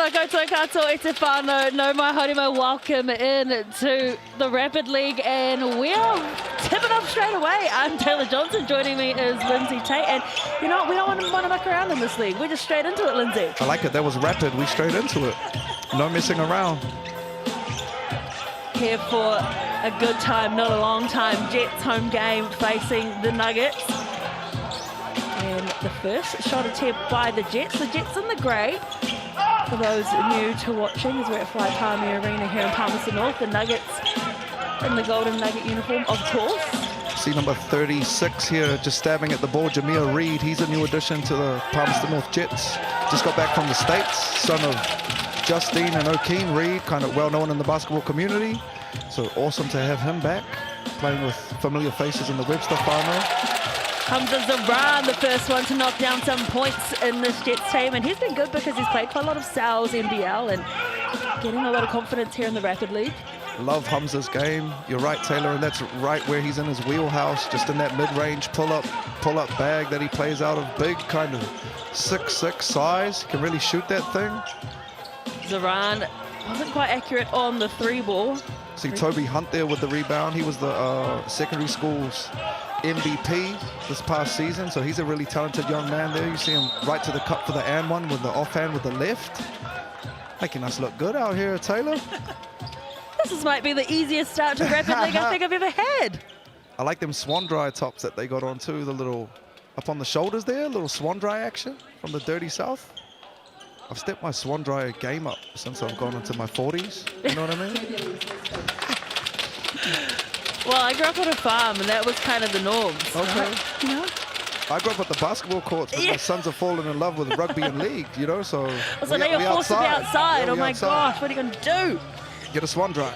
koutou katoa e te whānau. No mai haurima, welcome in to the Rapid League, and we are tipping off straight away. I'm Taylor Johnson, joining me is Lindsay Tate, and you know what, we don't want to muck around in this league. We're just straight into it, Lindsay. I like it, that was rapid, we straight into it. No messing around. Here for a good time, not a long time. Jets home game facing the Nuggets. And the first shot attempt by the Jets. The Jets in the grey. For those new to watching, as we're at Fly Palmy Arena here in Palmerston North. The Nuggets in the golden Nugget uniform, of course. See number 36 here, just stabbing at the ball, Jameer Reed. He's a new addition to the Palmerston North Jets. Just got back from the States, son of Justine and O'Keen Reed, kind of well known in the basketball community. So awesome to have him back, playing with familiar faces in the Webster whānau. Hamza Zaran, the first one to knock down some points in this Jets team, and he's been good because he's played quite a lot of Sal's NBL and getting a lot of confidence here in the Rapid League. Love Hamza's game. You're right, Taylor, and that's right where he's in his wheelhouse, just in that mid-range pull-up bag that he plays out of. Big, kind of 6'6" size. Can really shoot that thing. Zaran wasn't quite accurate on the three ball. See Toby Hunt there with the rebound. He was the secondary school's MVP this past season, so he's a really talented young man there. You see him right to the cup for the and one with the offhand with the left. Making us look good out here, Taylor. This might be the easiest start to Rapid League I think I've ever had. I like them swan dry tops that they got on too, the little up on the shoulders there, little swan dry action from the dirty south. I've stepped my swan dry game up since I've gone into my 40s, you know what I mean? Well, I grew up on a farm, and that was kind of the norm. So, okay. You know? I grew up at the basketball courts, but my sons have fallen in love with rugby and league, you know, so now you're forced to be outside. Yeah, oh my gosh, what are you going to do? Get a swan dry.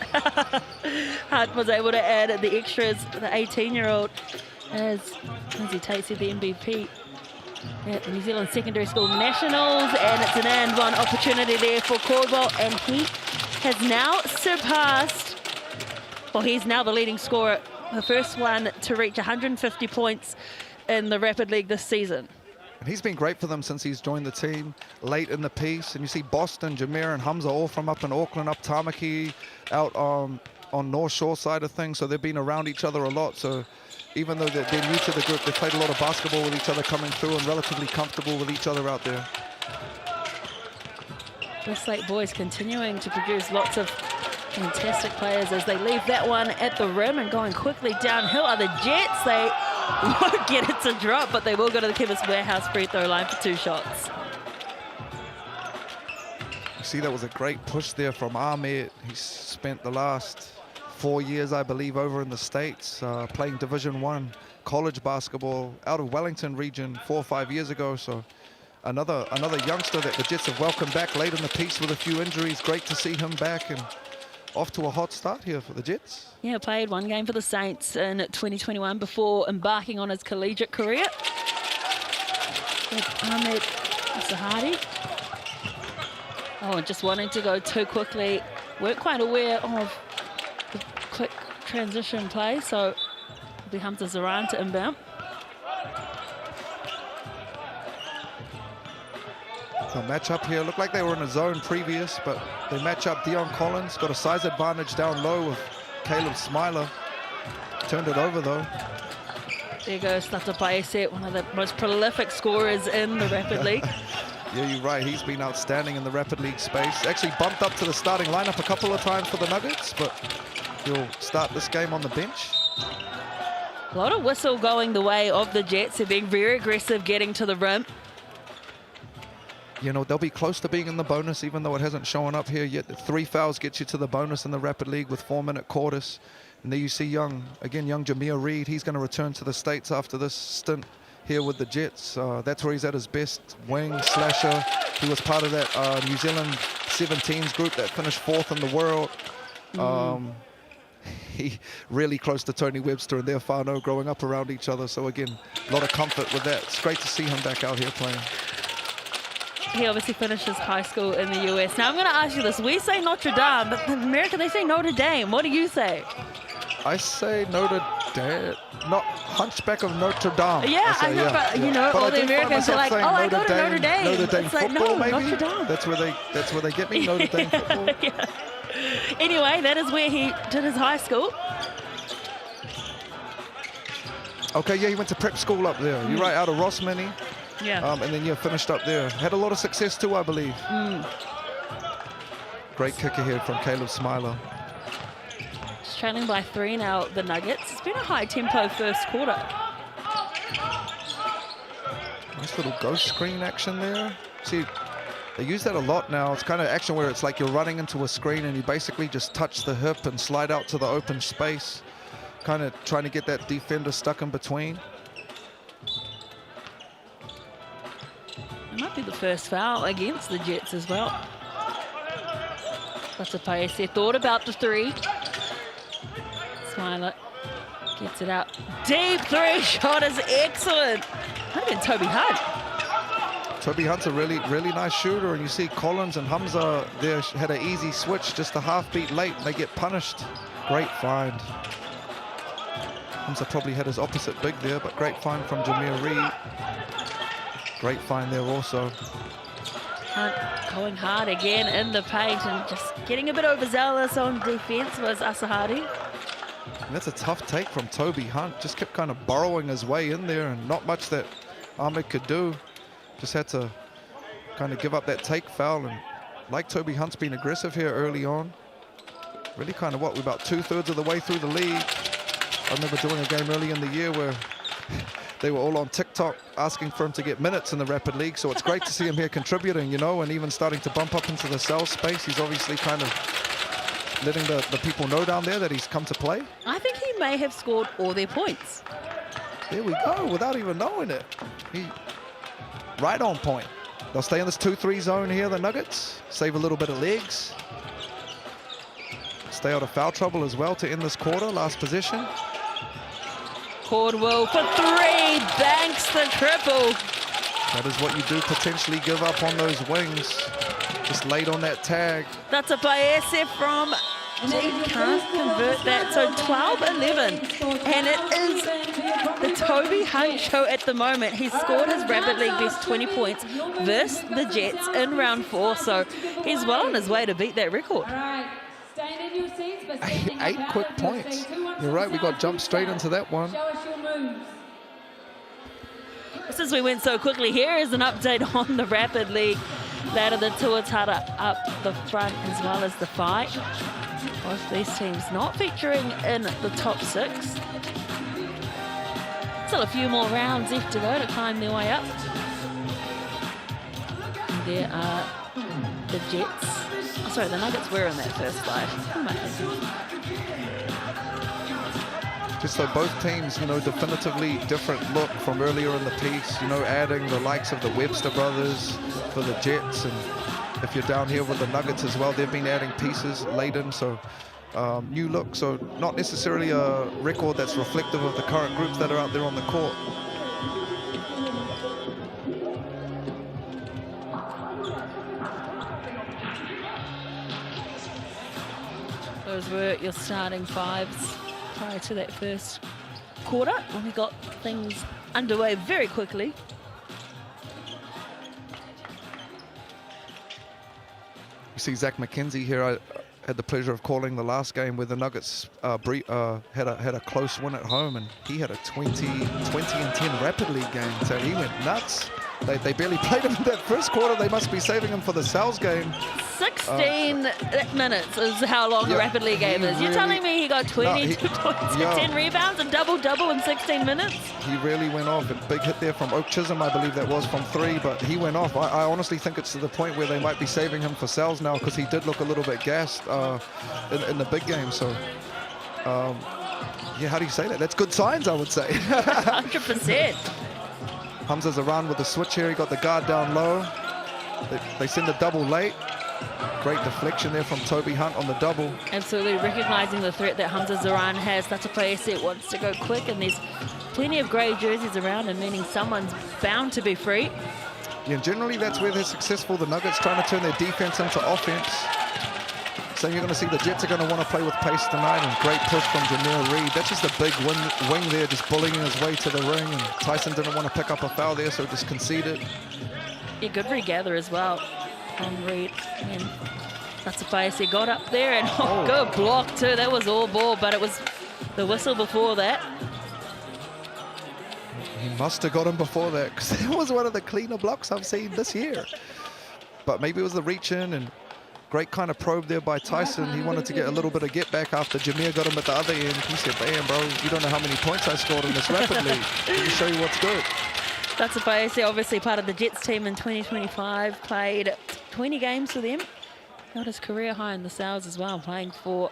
Hart was able to add the extras, the 18-year-old, as Lindsay Tate said, the MVP at the New Zealand Secondary School Nationals, and it's an and one opportunity there for Caldwell, and he has now surpassed, well, he's now the leading scorer, the first one to reach 150 points in the Rapid League this season. And he's been great for them since he's joined the team late in the piece. And you see Boston, Jameer and Hamza all from up in Auckland, up Tamaki, out on North Shore side of things. So they've been around each other a lot. So even though they're new to the group, they've played a lot of basketball with each other coming through and relatively comfortable with each other out there. Westlake boys continuing to produce lots of fantastic players as they leave that one at the rim and going quickly downhill are the Jets. They won't get it to drop, but they will go to the Chemist Warehouse free throw line for 2 shots. You see, that was a great push there from Ahmed. He's spent the last 4 years, I believe, over in the States, playing Division I college basketball out of Wellington region 4 or 5 years ago. So another youngster that the Jets have welcomed back late in the piece with a few injuries. Great to see him back and off to a hot start here for the Jets. Yeah, played one game for the Saints in 2021 before embarking on his collegiate career. With Ahmed Sahadi. Oh, just wanting to go too quickly. Weren't quite aware of the quick transition play, so it'll be Hamza Zaran to inbound. They'll match up here. Looked like they were in a zone previous, but they match up. Dion Collins got a size advantage down low with Caleb Smiler. Turned it over though. There goes Tata Paese, one of the most prolific scorers in the Rapid League. Yeah, you're right. He's been outstanding in the Rapid League space. Actually bumped up to the starting lineup a couple of times for the Nuggets, but he'll start this game on the bench. A lot of whistle going the way of the Jets. They're being very aggressive, getting to the rim. You know, they'll be close to being in the bonus, even though it hasn't shown up here yet. 3 fouls get you to the bonus in the Rapid League with 4-minute quarters. And there you see young Jameer Reed. He's going to return to the States after this stint here with the Jets. That's where he's at his best, wing, slasher. He was part of that New Zealand 17s group that finished 4th in the world. He really close to Tony Webster and their whānau growing up around each other. So again, a lot of comfort with that. It's great to see him back out here playing. He obviously finished his high school in the US. Now I'm going to ask you this. We say Notre Dame, but in America they say Notre Dame. What do you say? I say Notre Dame. not Hunchback of Notre Dame. Yeah, I know, but you know, all the Americans are like, oh, I go to Notre Dame. Notre Dame it's football, like, no, maybe? Notre Dame. That's where they get me, Notre Dame football. Yeah. Anyway, that is where he did his high school. Okay, yeah, he went to prep school up there. You're right, out of Rossmini. Yeah. And then, finished up there. Had a lot of success too, I believe. Great kick ahead from Caleb Smiler. Just trailing by 3 now, the Nuggets. It's been a high-tempo first quarter. Nice little ghost screen action there. See, they use that a lot now. It's kind of action where it's like you're running into a screen and you basically just touch the hip and slide out to the open space. Kind of trying to get that defender stuck in between. It might be the first foul against the Jets as well. That's a pace. They thought about the 3. Smiler gets it out. Deep 3 shot is excellent. Might have been Toby Hunt. Toby Hunt's a really nice shooter, and you see Collins and Hamza there had an easy switch, just a half beat late, and they get punished. Great find. Hamza probably had his opposite big there, but great find from Jameer Reed. Great find there also. Hunt going hard again in the paint and just getting a bit overzealous on defense was Asahadi. And that's a tough take from Toby Hunt. Just kept kind of burrowing his way in there, and not much that Ahmed could do. Just had to kind of give up that take foul. And like Toby Hunt's been aggressive here early on. Really kind of we're about 2/3 of the way through the league. I remember doing a game early in the year where they were all on TikTok asking for him to get minutes in the Rapid League. So it's great to see him here contributing, and even starting to bump up into the cell space. He's obviously kind of letting the people know down there that he's come to play. I think he may have scored all their points. There we go, without even knowing it. Right on point. They'll stay in this 2-3 zone here, the Nuggets. Save a little bit of legs. Stay out of foul trouble as well to end this quarter, last possession. Cordwell for 3, banks the triple. That is what you do, potentially give up on those wings. Just late on that tag. That's a Baese from, he can't convert that. So 12-11, and it is the Toby Hunt show at the moment. He's scored his Rapid League best 20 points versus the Jets in round 4, so he's well on his way to beat that record. 8 quick points. You're right, we got jumped straight into that one. Since we went so quickly, here is an update on the Rapid League. That of the Tuatara up the front as well as the fight. Both these teams not featuring in the top 6. Still a few more rounds left to go to climb their way up. And there are the Jets. Oh, sorry, the Nuggets were in that first slide. Just so both teams, definitively different look from earlier in the piece, adding the likes of the Webster brothers for the Jets. And if you're down here with the Nuggets as well, they've been adding pieces late in, so new look. So not necessarily a record that's reflective of the current groups that are out there on the court. Those were your starting 5s prior to that first quarter, when we got things underway very quickly. You see Zach McKenzie here. I had the pleasure of calling the last game where the Nuggets had a close win at home, and he had a 20-10 Rapid League game, so he went nuts. They barely played him in that first quarter. They must be saving him for the Sal's game. 16 minutes is how long the Rapid League game is. You're telling me he got 22 points and 10 rebounds, a double-double in 16 minutes? He really went off. A big hit there from Oak Chisholm, I believe that was, from 3, but he went off. I honestly think it's to the point where they might be saving him for Sal's now, because he did look a little bit gassed in the big game. So, yeah, how do you say that? That's good signs, I would say. 100%. Hamza's around with the switch here. He got the guard down low. They send the double late. Great deflection there from Toby Hunt on the double. Absolutely recognizing the threat that Hamza Zaran has. That's a player set wants to go quick, and there's plenty of grey jerseys around him, meaning someone's bound to be free. Yeah, generally that's where they're successful. The Nuggets trying to turn their defense into offense. saying you're going to see the Jets are going to want to play with pace tonight, and great push from Jameer Reed. That's just a big wing there, just bullying his way to the ring, and Tyson didn't want to pick up a foul there, so just conceded. Yeah, good regather as well from Reed. And that's a pace he got up there, and good block too. That was all ball, but it was the whistle before that. He must have got him before that, because that was one of the cleaner blocks I've seen this year. But maybe it was the reach in, and great kind of probe there by Tyson. He wanted to get a little bit of get back after Jameer got him at the other end. He said, "Damn, bro, you don't know how many points I scored in this rapid league. Let me show you what's good." That's a player, obviously part of the Jets team in 2025, played 20 games for them. Got his career high in the sales as well, playing for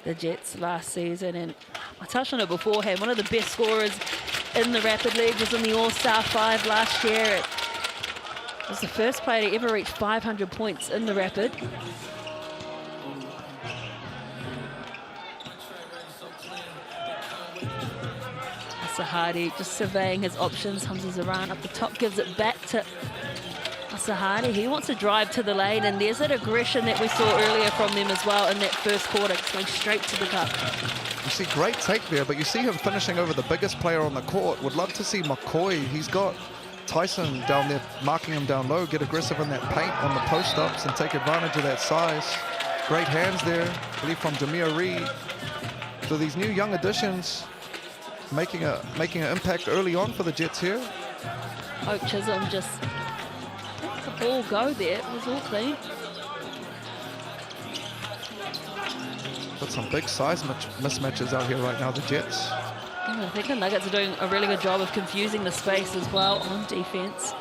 the Jets last season. And I touched on it beforehand, one of the best scorers in the Rapid League, was in the All-Star 5 last year. It was the first player to ever reach 500 points in the Rapid. Sahadi just surveying his options. Hamza Zaran up the top, gives it back to Sahadi. He wants to drive to the lane, and there's that aggression that we saw earlier from them as well in that first quarter, going straight to the cup. You see great take there, but you see him finishing over the biggest player on the court. Would love to see McCoy. He's got Tyson down there marking him down low, get aggressive in that paint on the post-ups and take advantage of that size. Great hands there, I believe from Jameer Reed. So these new young additions making an impact early on for the Jets here. Oak Chisholm just let the ball go there. It was all clean. Got some big size mismatches out here right now, the Jets. I think the Nuggets are doing a really good job of confusing the space as well on defense.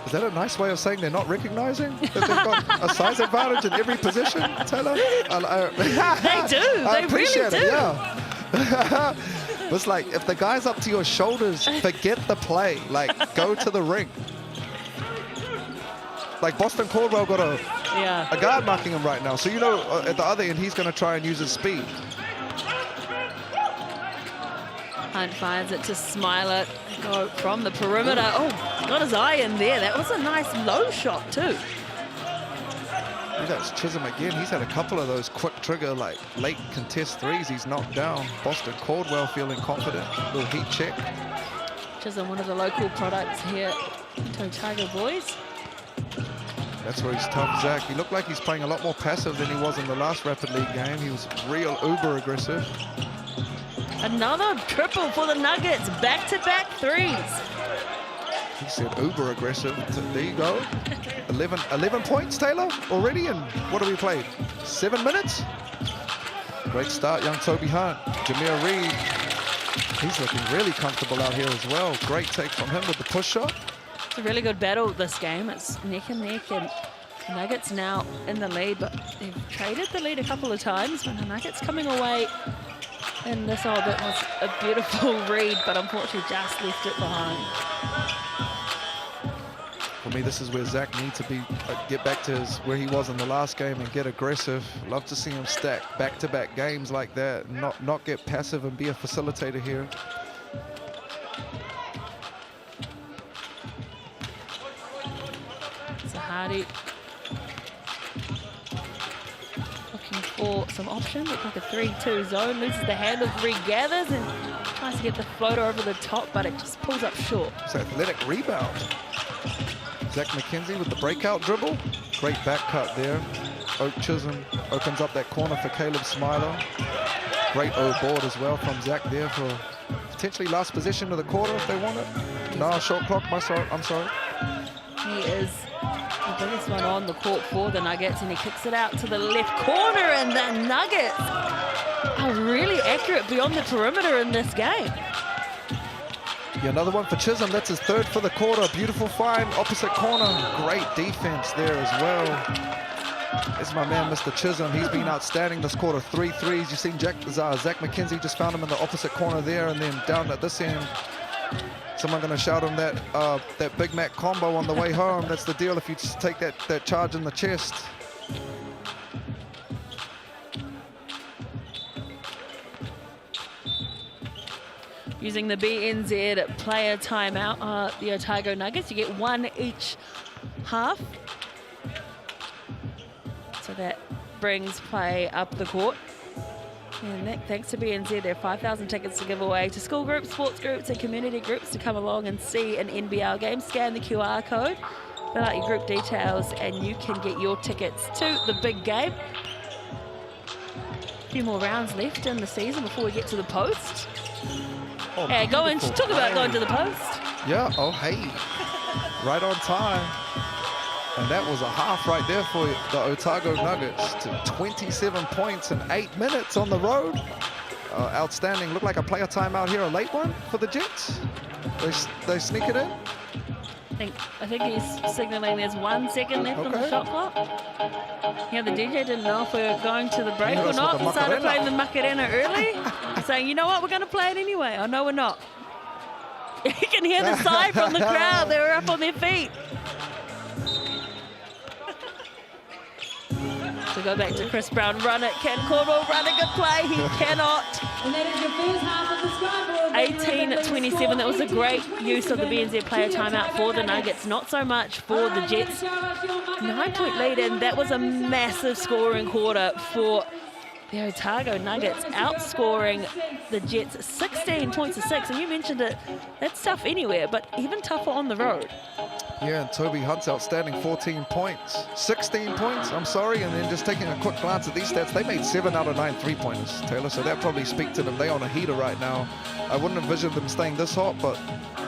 Is that a nice way of saying they're not recognizing that they've got a size advantage in every position, Taylor? They do. I they appreciate really do. it, yeah. It's like, if the guy's up to your shoulders, forget the play. Like, go to the ring. Like, Boston Caldwell got a guard marking him right now. So, you know, at the other end, he's going to try and use his speed. Hunt finds it to Smiler. Go from the perimeter. Oh, got his eye in there. That was a nice low shot too. That's Chisholm again. He's had a couple of those quick trigger, like late contest threes he's knocked down. Boston Caldwell feeling confident. Little heat check. Chisholm, one of the local products here to Otago boys. That's where he's tough, Zach. He looked like he's playing a lot more passive than he was in the last Rapid League game. He was real uber aggressive. Another triple for the Nuggets. Back-to-back threes. He said uber aggressive. There you go. 11 points, Taylor, already. And what have we played? 7 minutes? Great start, young Toby Hunt. Jameer Reed. He's looking really comfortable out here as well. Great take from him with the push shot. It's a really good battle this game. It's neck and neck, and Nuggets now in the lead, but they've traded the lead a couple of times. But the Nuggets coming away in this orbit was a beautiful read, but unfortunately just left it behind. For me, this is where Zach needs to be, get back to where he was in the last game and get aggressive. Love to see him stack back-to-back games like that, and not get passive and be a facilitator here. Sahadi looking for some option. Looks like a 3-2 zone. Loses the handle, regathers and tries to get the floater over the top, but it just pulls up short. It's an athletic rebound. Zach McKenzie with the breakout dribble. Great back cut there. Oak Chisholm opens up that corner for Caleb Smiler. Great board as well from Zach there for potentially last possession of the quarter if they want it. No, short clock, I'm sorry. He is the biggest one on the court for the Nuggets, and he kicks it out to the left corner, and the Nuggets are really accurate beyond the perimeter in this game. Yeah, another one for Chisholm. That's his third for the quarter. Beautiful find, opposite corner. Great defense there as well. This is my man, Mr. Chisholm. He's been outstanding this quarter. 3 threes. You've seen Zach McKenzie just found him in the opposite corner there, and then down at this end, someone going to shout him that Big Mac combo on the way home. That's the deal if you just take that charge in the chest. Using the BNZ player timeout, the Otago Nuggets, you get one each half. that brings play up the court. And that, thanks to BNZ, there are 5,000 tickets to give away to school groups, sports groups and community groups to come along and see an NBL game. Scan the QR code, fill out your group details, and you can get your tickets to the big game. A few more rounds left in the season before we get to the post. Oh, yeah, talk about going to the post. Yeah, oh hey, right on time. And that was a half right there for the Otago Nuggets to 27 points in 8 minutes on the road. Outstanding. Looked like a player timeout here, a late one for the Jets. They sneak it in. I think he's signaling there's 1 second left on the shot clock. Yeah, the DJ didn't know if we were going to the break or not. He started playing the Macarena early, saying, you know what, we're going to play it anyway. Oh, no, we're not. You can hear the sigh from the crowd. They were up on their feet. So go back to Chris Brown, run it. Can Caldwell run a good play? He cannot. And that is your first half of the scoreboard. 18-27. That was a great use of the BNZ player timeout for the Nuggets. Not so much for the Jets. 9-point lead, and that was a massive scoring quarter for the Otago Nuggets, outscoring the Jets 16 points to 6. And you mentioned it, that's tough anywhere, but even tougher on the road. Yeah, and Toby Hunt's outstanding, 14 points. 16 points, I'm sorry, and then just taking a quick glance at these stats, they made 7 out of 9 3-pointers, Taylor, so that probably speaks to them. They're on a heater right now. I wouldn't envision them staying this hot, but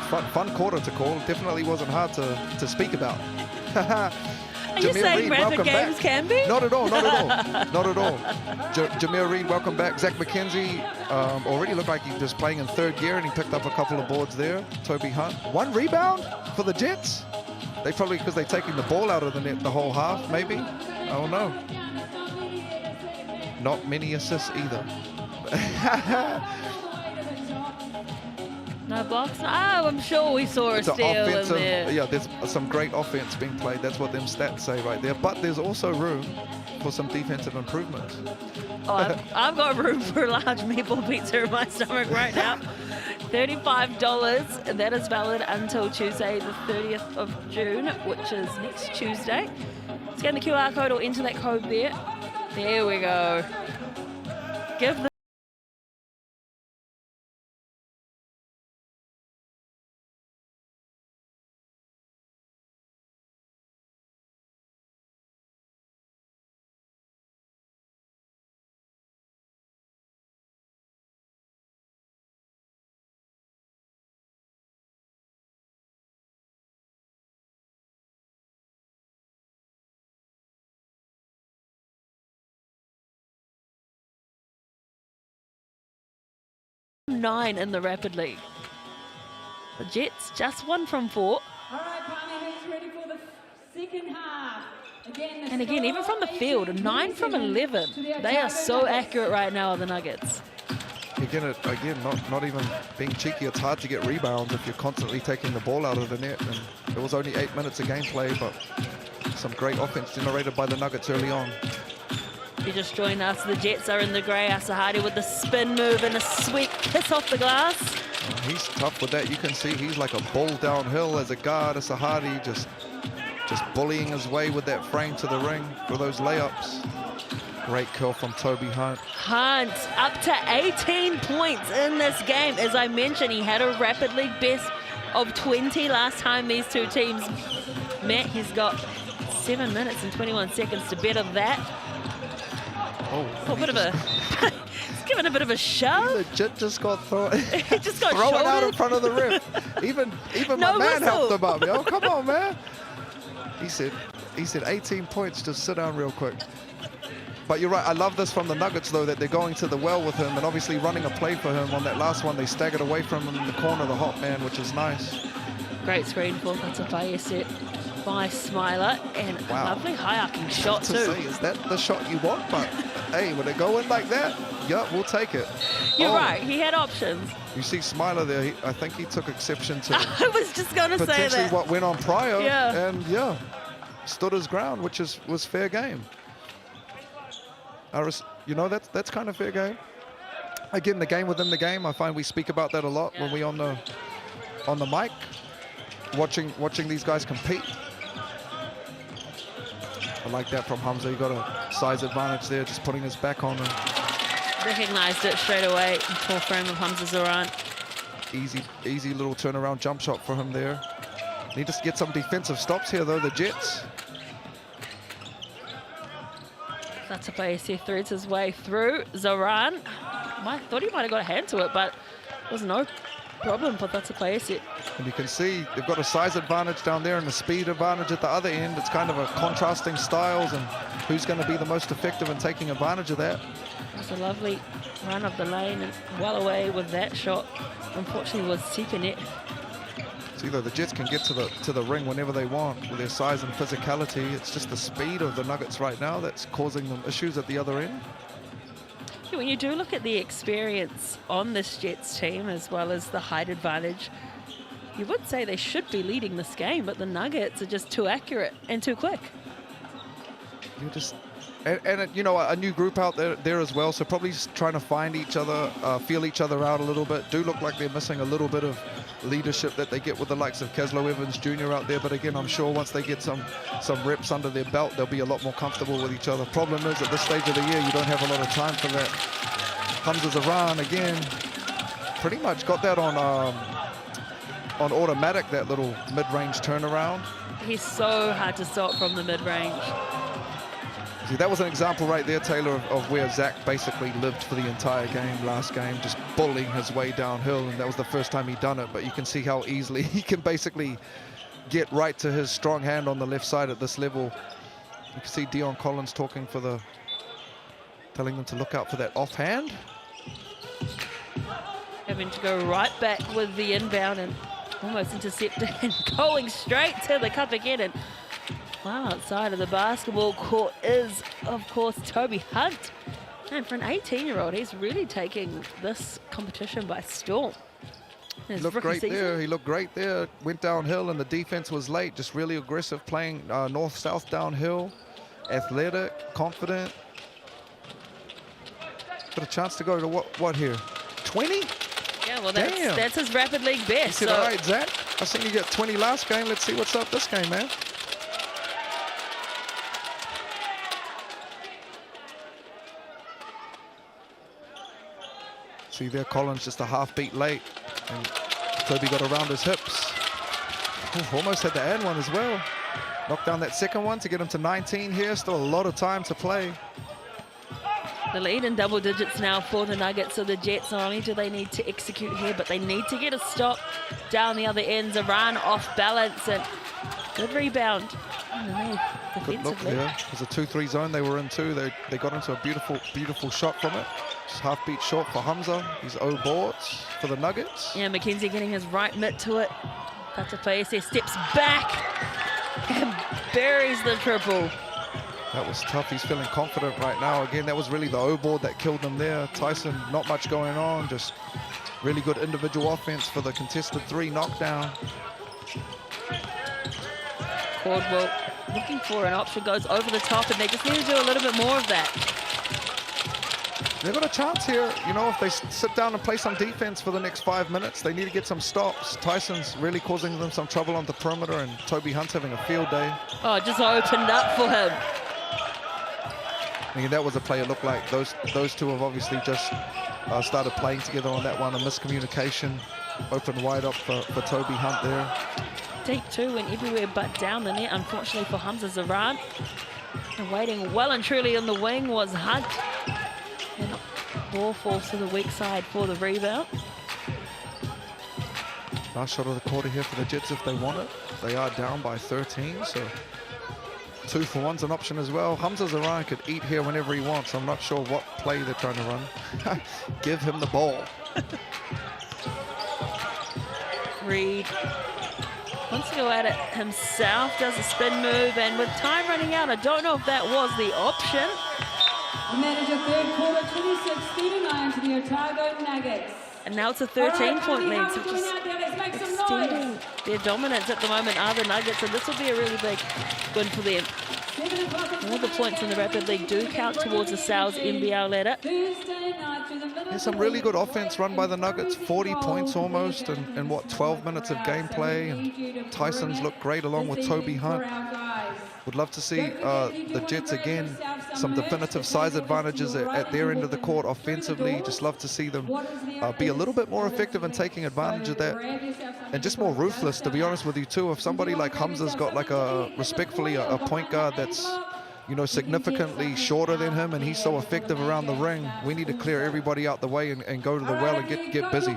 fun quarter to call. Definitely wasn't hard to speak about. Are you saying rapid games can be? Not at all, not at all, not at all. Jameer Reed, welcome back. Zach McKenzie already looked like he was playing in third gear, and he picked up a couple of boards there. Toby Hunt, 1 rebound for the Jets. They probably, because they're taking the ball out of the net the whole half, maybe. I don't know. Not many assists either. No blocks? Oh, I'm sure we saw a steal in there. Yeah, there's some great offense being played. That's what them stats say right there. But there's also room for some defensive improvements. Oh, I've got room for a large meatball pizza in my stomach right now. $35, and that is valid until Tuesday, the 30th of June, which is next Tuesday. Scan the QR code or enter that code there. There we go. Give the nine in the Rapid League. The Jets just 1 from 4. All right, Parliament's ready for the second half. And again, even from the field, 9 from 11. They are so accurate right now, the Nuggets. Again, not even being cheeky. It's hard to get rebounds if you're constantly taking the ball out of the net. And it was only 8 minutes of gameplay, but some great offense generated by the Nuggets early on. If you just joined us, the Jets are in the grey. Asahadi with the spin move and a sweet kiss off the glass. He's tough with that. You can see he's like a bull downhill as a guard. Asahadi just bullying his way with that frame to the ring for those layups. Great curl from Toby Hunt. Hunt up to 18 points in this game. As I mentioned, he had a Rapid League best of 20 last time these two teams met. He's got 7 minutes and 21 seconds to better that. Oh, a bit of a he's given a bit of a shove. He legit just got thrown. He just got thrown out in front of the rim. Even no my man whistle. helped him up. Oh, come on, man. He said 18 points. Just sit down real quick. But you're right. I love this from the Nuggets though, that they're going to the well with him and obviously running a play for him on that last one. They staggered away from him in the corner, the hot man, which is nice. Great screen for Katapaya set by Smiler, and wow. A lovely high arcing shot too. Say, is that the shot you want? But hey, when they go in like that, yeah, we'll take it. You're right, he had options. You see Smiler there, I think he took exception to I was just going to say that. Potentially what went on prior, yeah. And yeah, stood his ground, which was fair game. You know, that's kind of fair game. Again, the game within the game, I find we speak about that a lot when we on the mic, watching these guys compete. I like that from Hamza. He got a size advantage there, just putting his back on him. Recognised it straight away. Tall frame of Hamza Zoran. Easy little turnaround jump shot for him there. Need to get some defensive stops here, though, the Jets. Vatapayese threads his way through. Zoran, I thought he might have got a hand to it, but it was no problem for Vatapayese. And you can see they've got a size advantage down there and a speed advantage at the other end. It's kind of a contrasting styles, and who's going to be the most effective in taking advantage of that. It was a lovely run of the lane and well away with that shot. Unfortunately, was Sikanet. See, though, the Jets can get to the ring whenever they want with their size and physicality. It's just the speed of the Nuggets right now that's causing them issues at the other end. Yeah, when you do look at the experience on this Jets team as well as the height advantage, you would say they should be leading this game, but the Nuggets are just too accurate and too quick. You're just... And you know, a new group out there as well, so probably just trying to find each other, feel each other out a little bit. Do look like they're missing a little bit of leadership that they get with the likes of Keslow Evans Jr. out there, but again, I'm sure once they get some reps under their belt, they'll be a lot more comfortable with each other. Problem is, at this stage of the year, you don't have a lot of time for that. Hamza Zoran, again, pretty much got that on automatic, that little mid-range turnaround. He's so hard to stop from the mid-range. See, that was an example right there, Taylor, of where Zach basically lived for the entire game, last game, just bullying his way downhill, and that was the first time he'd done it, but you can see how easily he can basically get right to his strong hand on the left side at this level. You can see Dion Collins telling them to look out for that offhand. Having to go right back with the inbound and almost intercepted and going straight to the cup again. And wow, outside of the basketball court is, of course, Toby Hunt. And for an 18-year-old, he's really taking this competition by storm. He looked great there. He looked great there. Went downhill, and the defense was late. Just really aggressive, playing north-south downhill. Athletic, confident. Got a chance to go to what here? 20? Yeah, well, that's his rapid league best. You said, all right, Zach, I've seen you get 20 last game. Let's see what's up this game, man. See there, Collins just a half beat late, and Toby got around his hips. Ooh, almost had the and one as well. Knocked down that second one to get him to 19 here. Still a lot of time to play. The lead in double digits now for the Nuggets, so the Jets, not only do they need to execute here, but they need to get a stop down the other ends. A run off balance and good rebound underneath Good look there. It was a 2-3 zone they were in too. They got into a beautiful shot from it. Just half beat short for Hamza. He's 0 boards for the Nuggets. Yeah, McKenzie getting his right mitt to it. Vatapayese steps back and buries the triple. That was tough. He's feeling confident right now. Again, that was really the O board that killed him there. Tyson, not much going on. Just really good individual offense for the contested 3 knockdown. Caldwell looking for an option, goes over the top, and they just need to do a little bit more of that. They've got a chance here, you know, if they sit down and play some defense for the next 5 minutes. They need to get some stops. Tyson's really causing them some trouble on the perimeter, and Toby Hunt's having a field day. Oh, it just opened up for him. I mean, that was a play. It looked like those two have obviously just started playing together on that one. A miscommunication, opened wide up for Toby Hunt there. Deep 2 went everywhere but down the net, unfortunately for Hamza Zoran. And waiting well and truly on the wing was Hunt. And ball falls to the weak side for the rebound. Last shot of the quarter here for the Jets if they want it. They are down by 13, so 2 for 1's an option as well. Hamza Zoran could eat here whenever he wants. I'm not sure what play they're trying to run. Give him the ball. Reed wants to go at it himself, does a spin move, and with time running out, I don't know if that was the option. And that is a third quarter, 26-39 to the Otago Nuggets. And now it's a 13-point lead, so just extending their dominance at the moment are the Nuggets, and this will be a really big win for them. All the points in the Rapid League do count towards the Sal's NBL ladder. Thursday night through the middle There's some really good offense run by the Nuggets, 40 points almost in what, 12 minutes of gameplay. And Tyson's looked great along with Toby Hunt. Would love to see the Jets again, some definitive size advantages at their end of the court offensively. Just love to see them be a little bit more effective in taking advantage of that. And just more ruthless, to be honest with you too. If somebody like Hamza's got like respectfully a point guard that's, you know, significantly shorter than him, and he's so effective around the ring, we need to clear everybody out the way and go to the well and get busy.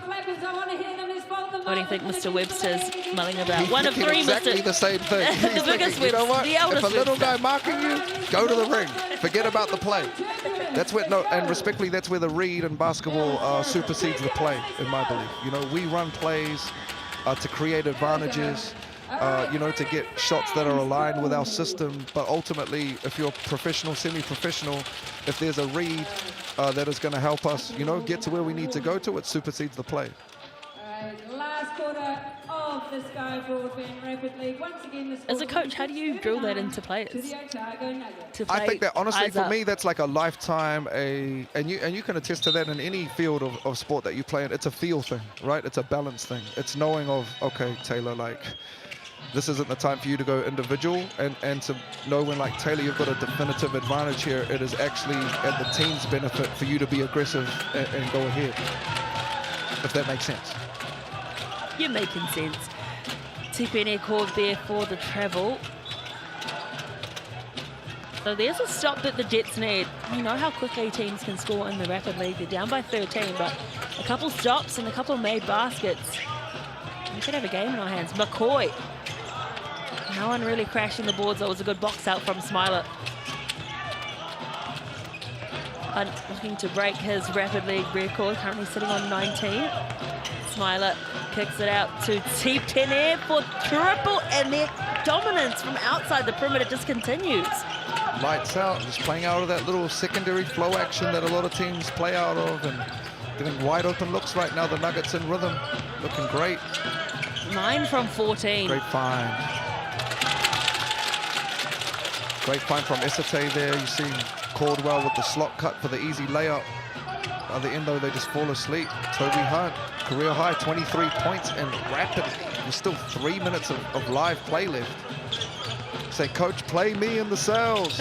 What do you think Mr. Webster's mulling about? One of three, exactly Mr. the same thing. The biggest you know what? the eldest If a little Webster. guy marking you, go to the ring. Forget about the play. That's where, and respectfully, that's where the read in basketball supersedes the play, in my belief. You know, we run plays to create advantages, you know, to get shots that are aligned with our system. But ultimately, if you're professional, semi-professional, if there's a read that is going to help us, you know, get to where we need to go to, it supersedes the play. Last quarter of this guy forward been rapidly. Once again, As a coach, how do you drill that into players? to the Otago Nuggets. To play I think that honestly, eyes for up? me, that's like a lifetime, and you can attest to that in any field of sport that you play in. It's a feel thing, right? It's a balance thing. It's knowing of, okay, Taylor, like, this isn't the time for you to go individual, and to know when, like, Taylor, you've got a definitive advantage here. It is actually at the team's benefit for you to be aggressive and go ahead, if that makes sense. You're making sense. Tipene called there for the travel. So there's a stop that the Jets need. You know how quickly teams can score in the Rapid League. They're down by 13, but a couple stops and a couple made baskets. We could have a game in our hands. McCoy. No one really crashing the boards. That was a good box out from Smiler. Hunt looking to break his Rapid League record, currently sitting on 19. Smiler kicks it out to Tipene for triple, and their dominance from outside the perimeter just continues. Lights out, just playing out of that little secondary flow action that a lot of teams play out of, and getting wide open looks right now. The Nuggets in rhythm, looking great. 9 from 14. Great find. Great find from Esate there. You see Caldwell with the slot cut for the easy layup. By the end, though, they just fall asleep. Toby Hunt, career high, 23 points, and rapidly. There's still 3 minutes of live play left. Say, coach, play me in the cells.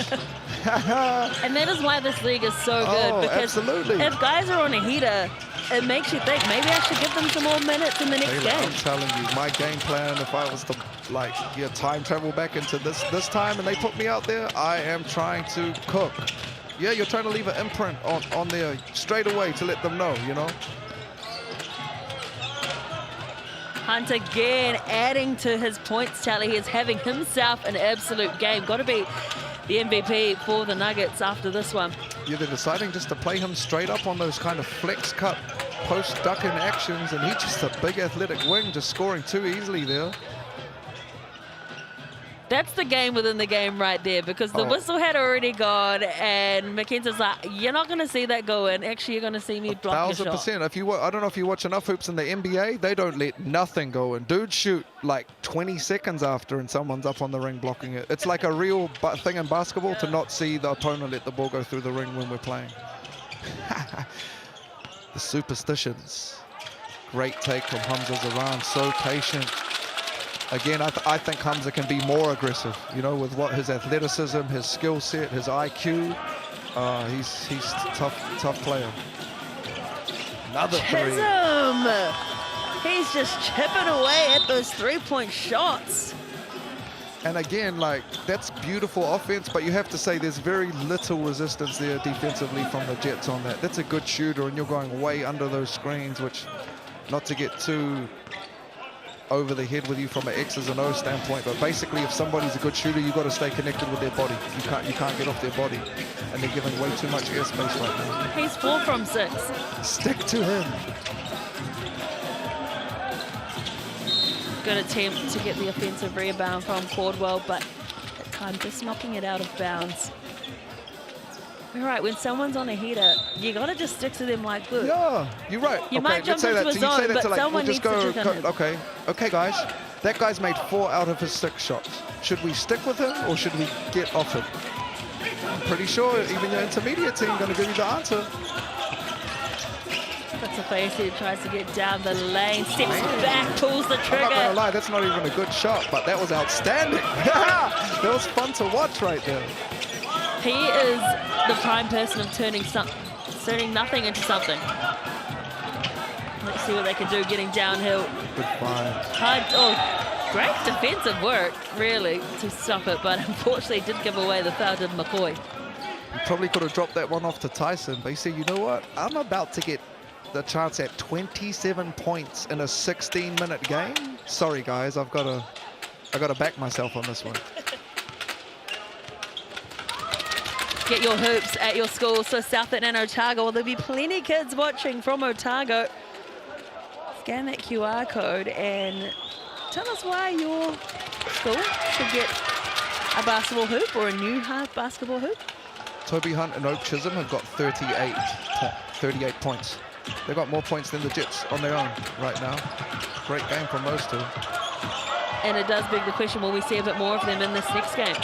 And that is why this league is so good. Oh, because absolutely. if guys are on a heater, it makes you think, maybe I should give them some more minutes in the next Taylor, game. I'm telling you, my game plan, if I was to, like, time travel back into this time and they put me out there, I am trying to cook. Yeah, you're trying to leave an imprint on there straight away to let them know, you know? Hunt again, adding to his points tally. He is having himself an absolute game. Got to be the MVP for the Nuggets after this one. Yeah, they're deciding just to play him straight up on those kind of flex cut post ducking actions, and he's just a big athletic wing, just scoring too easily there. That's the game within the game right there, because the whistle had already gone, and McKenzie's like, you're not going to see that go in. Actually, you're going to see me block your shot. 1,000%. If you, I don't know if you watch enough hoops in the NBA, they don't let nothing go in. Dudes shoot like 20 seconds after, and someone's up on the ring blocking it. It's like a real thing in basketball to not see the opponent let the ball go through the ring when we're playing. The superstitions. Great take from Hamza Zaran, so patient. Again, I think Hamza can be more aggressive, you know, with what his athleticism, his skill set, his IQ. He's tough player. Another three. Chisholm! He's just chipping away at those three-point shots. And again, like, that's beautiful offense, but you have to say there's very little resistance there defensively from the Jets on that. That's a good shooter, and you're going way under those screens, which, not to get too over the head with you from an X's and O's standpoint, but basically if somebody's a good shooter, you've got to stay connected with their body. You can't get off their body, and they're giving way too much airspace right now. He's 4 from 6. Stick to him. Good attempt to get the offensive rebound from Caldwell, but that time just knocking it out of bounds. All right, when someone's on a heater, you got to just stick to them like glue. Yeah, you're right. You okay, might jump let's say into that. a So you say zone, that but to, like, someone we'll just needs to go. trip him. Okay, guys. That guy's made 4 out of his 6 shots. Should we stick with him or should we get off him? I'm pretty sure even your intermediate team going to give you the answer. Pallacanestro tries to get down the lane, steps back, pulls the I'm trigger. not gonna lie, that's not even a good shot, but that was outstanding. That was fun to watch right there. He is the prime person of turning nothing into something. Let's see what they can do getting downhill. Good find. Great defensive work, really, to stop it, but unfortunately did give away the foul to McCoy. He probably could have dropped that one off to Tyson, but he said, you know what? I'm about to get the chance at 27 points in a 16-minute game. Sorry, guys, I gotta back myself on this one. Get your hoops at your school. So Southend and Otago, well, there'll be plenty of kids watching from Otago. Scan that QR code and tell us why your school should get a basketball hoop or a new basketball hoop. Toby Hunt and Oak Chisholm have got 38 points. They've got more points than the Jets on their own right now. Great game from those two. And it does beg the question, will we see a bit more of them in this next game?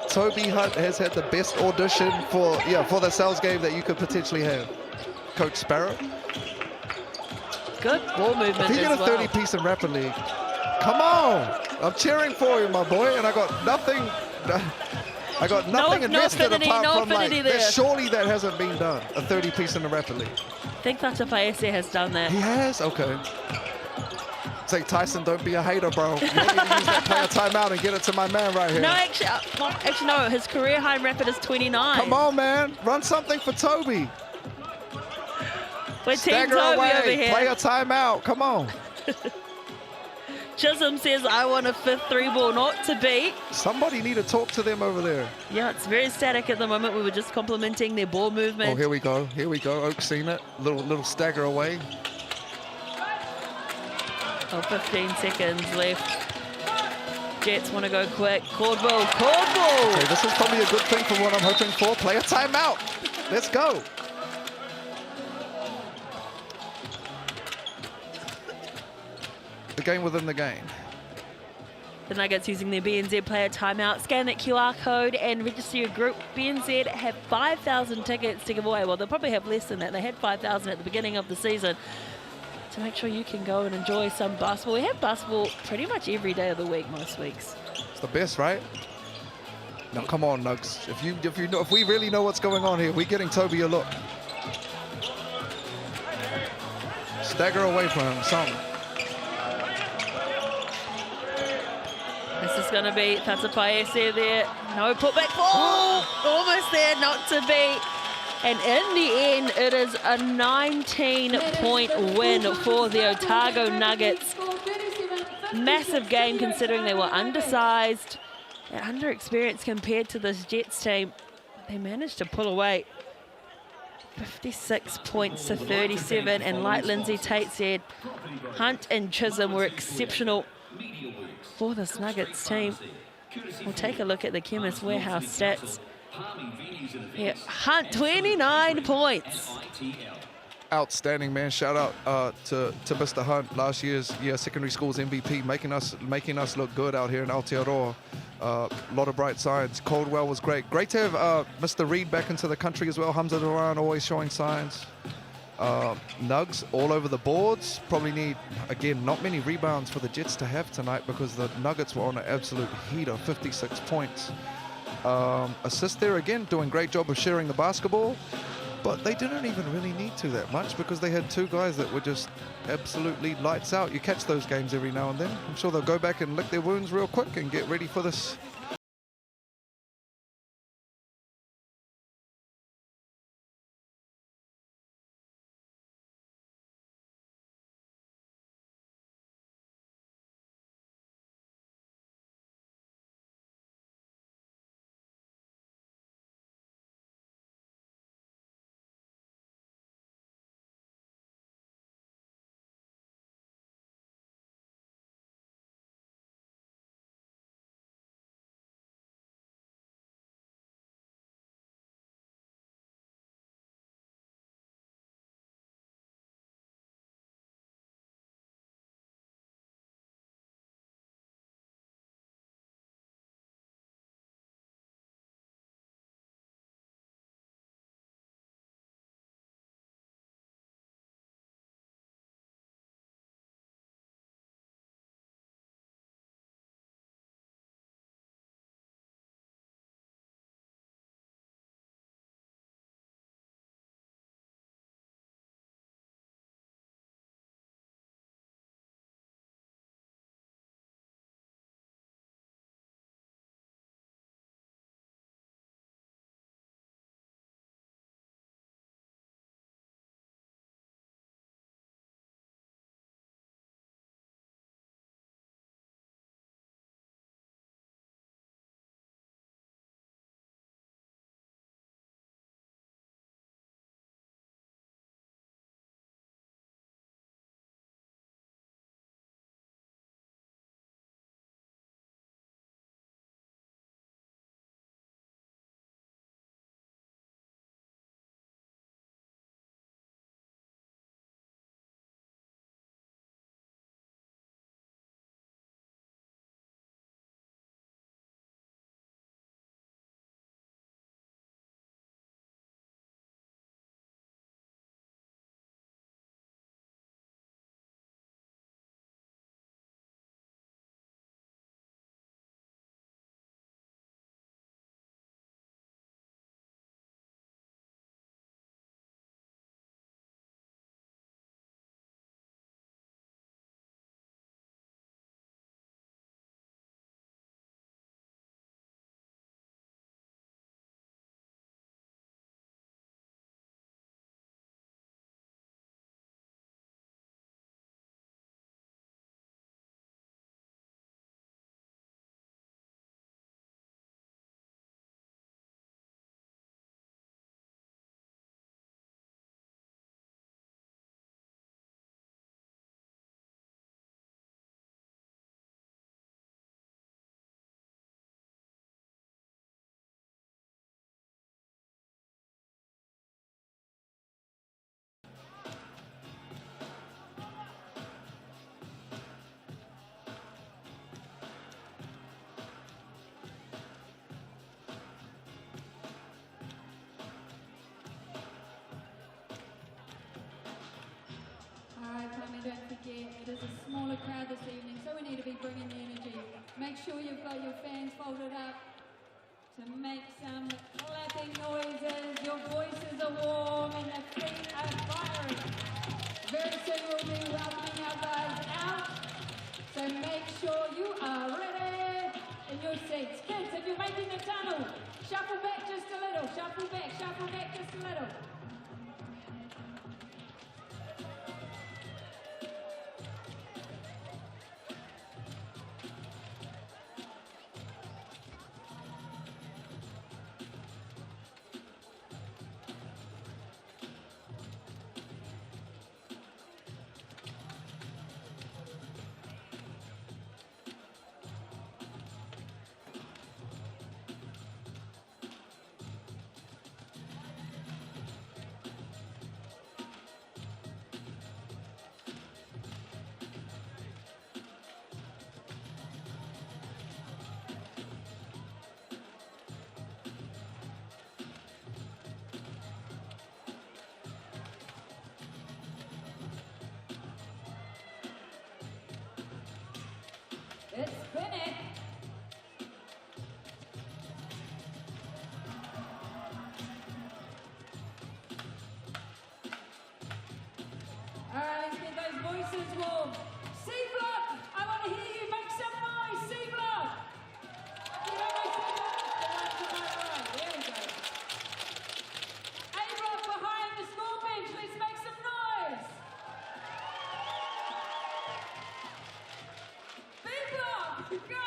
Toby Hunt has had the best audition for the Sal's game that you could potentially have. Coach Sparrow. Good ball movement If you get a 30-piece in Rapid League, come on! I'm cheering for you, my boy, and I got nothing invested apart from like, surely that hasn't been done, a 30-piece in the Rapid League. I think Pallacanestro has done that. He has? Okay. Say, Tyson, don't be a hater, bro. You need to use that player timeout and get it to my man right here. No, actually, no. His career high in Rapid is 29. Come on, man. Run something for Toby. We're Team Stagger Toby away. over here. Player timeout. Come on. Chisholm says, I want a fifth three ball not to beat. Somebody need to talk to them over there. Yeah, it's very static at the moment. We were just complimenting their ball movement. Oh, here we go. Here we go. Oak's seen it. Little stagger away. Oh, 15 seconds left. Jets want to go quick. Cordwell. Okay, this is probably a good thing for what I'm hoping for. Play a timeout. Let's go. The game within the game. The Nuggets using their BNZ player timeout. Scan that QR code and register your group. BNZ have 5,000 tickets to give away. Well, they'll probably have less than that. They had 5,000 at the beginning of the season. To make sure you can go and enjoy some basketball. We have basketball pretty much every day of the week, most weeks. It's the best, right? Now, come on, Nugs. If we really know what's going on here, we're getting Toby a look. Stagger away from him, some. This is going to be Pallacanestro there. No putback. Oh, almost there, not to be. And in the end, it is a 19-point win for the Otago Nuggets. Massive game considering they were undersized and underexperienced compared to this Jets team. They managed to pull away 56 points to 37. And like Lindsay Tate said, Hunt and Chisholm were exceptional for this Nuggets team. We'll take a look at the Chemist Warehouse stats. Yeah, Hunt, 29 points. Outstanding, man. Shout out to Mr. Hunt, last year's secondary schools MVP, making us look good out here in Aotearoa. A lot of bright signs. Caldwell was great. Great to have Mr. Reed back into the country as well. Hamza Duran always showing signs. Nugs all over the boards. Probably need, again, not many rebounds for the Jets to have tonight because the Nuggets were on an absolute heater, 56 points. Assist there again, doing great job of sharing the basketball, but they didn't even really need to that much because they had two guys that were just absolutely lights out. You catch those games every now and then. I'm sure they'll go back and lick their wounds real quick and get ready for this don't forget, it is a smaller crowd this evening, so we need to be bringing the energy. Make sure you've got your fans folded up to make some clapping noises. Your voices are warm and the feet are firing. Very soon we'll be welcoming our guys out, so make sure you are ready in your seats. Kids, if you're making the tunnel, shuffle back just a little, shuffle back just a little. It's spinning. All right, let's get those voices warm. C block, I want to hear you make some noise. C block. You don't make some noise. Right, there we go. A block behind the score bench. Let's make some noise. B block, go.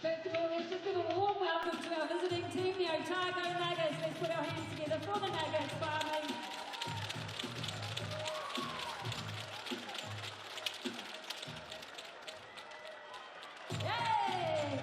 First of all, let's just give a warm welcome to our visiting team, the Otago Nuggets. Let's put our hands together for the Nuggets farming. Yay!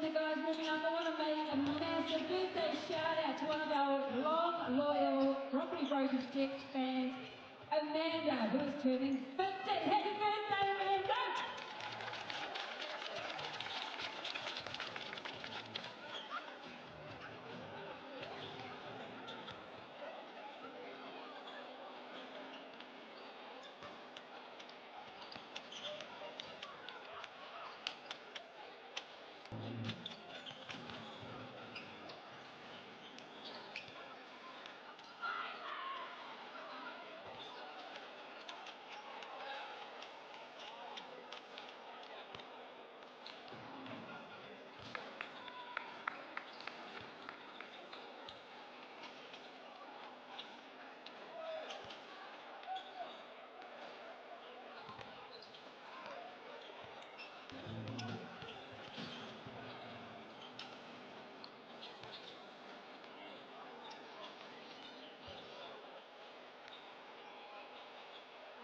the guys warming up, I want to make a massive birthday shout out to one of our long, loyal Property Brokers Jets fans, Amanda, who is turning 50. Happy birthday, Amanda!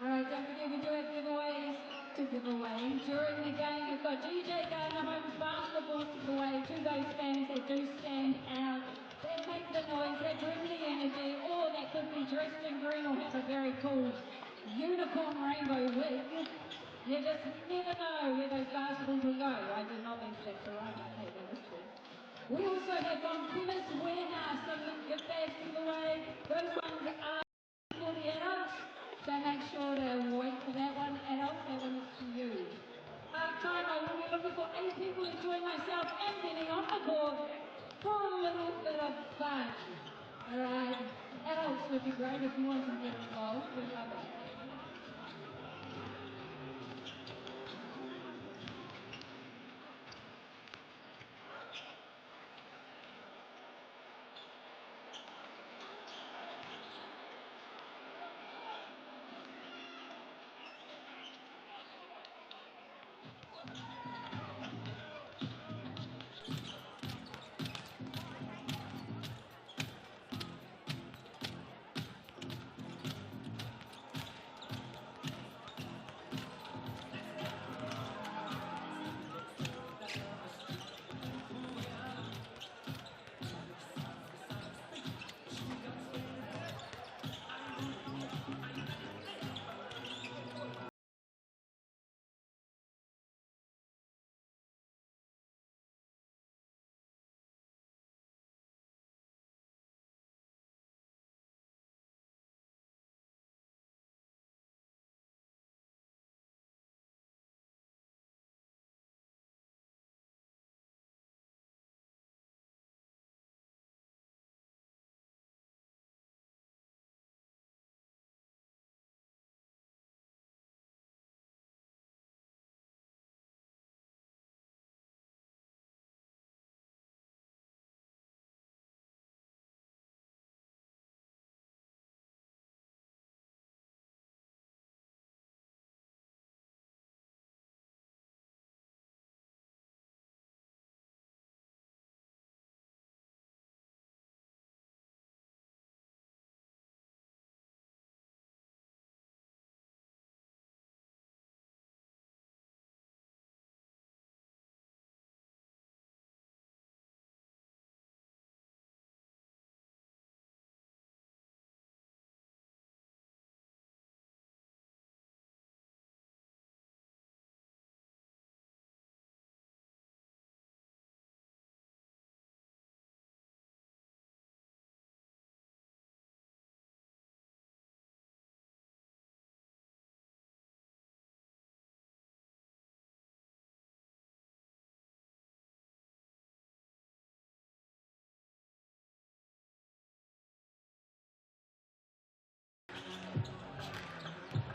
Alright, don't forget we do have giveaways to give away. During the game, we've got DJ Gardner Home's basketball to give away to those fans that do stand out, that make the noise, that bring the energy, or that could be dressed in green or have a very cool unicorn rainbow wig. You just never know where those basketballs will go. I did not mean that to right, I think that was true. We also have on Chemist Warehouse some gift bags to give away. Those ones are for the adults. So make sure to wait for that one, adults, that one is for you. Time I will be looking for 8 people to join myself and Benny on the board for a little bit of fun. Alright, adults would be great if you want to get involved, we'd love it.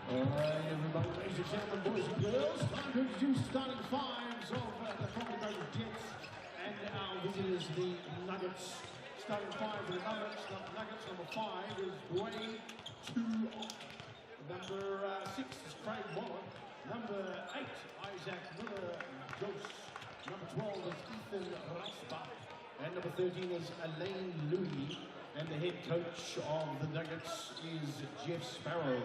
Alright, everybody, ladies and gentlemen, boys and girls, time to introduce starting fives of the Property Brokers Jets and our visitors, the Nuggets. Starting five for the Nuggets, number 5 is Dwayne 2. Number 6 is Craig Waller. Number 8, Isaac Miller-Jose. Number 12 is Ethan Rasbach. And number 13 is Elaine Louie. And the head coach of the Nuggets is Jeff Sparrow.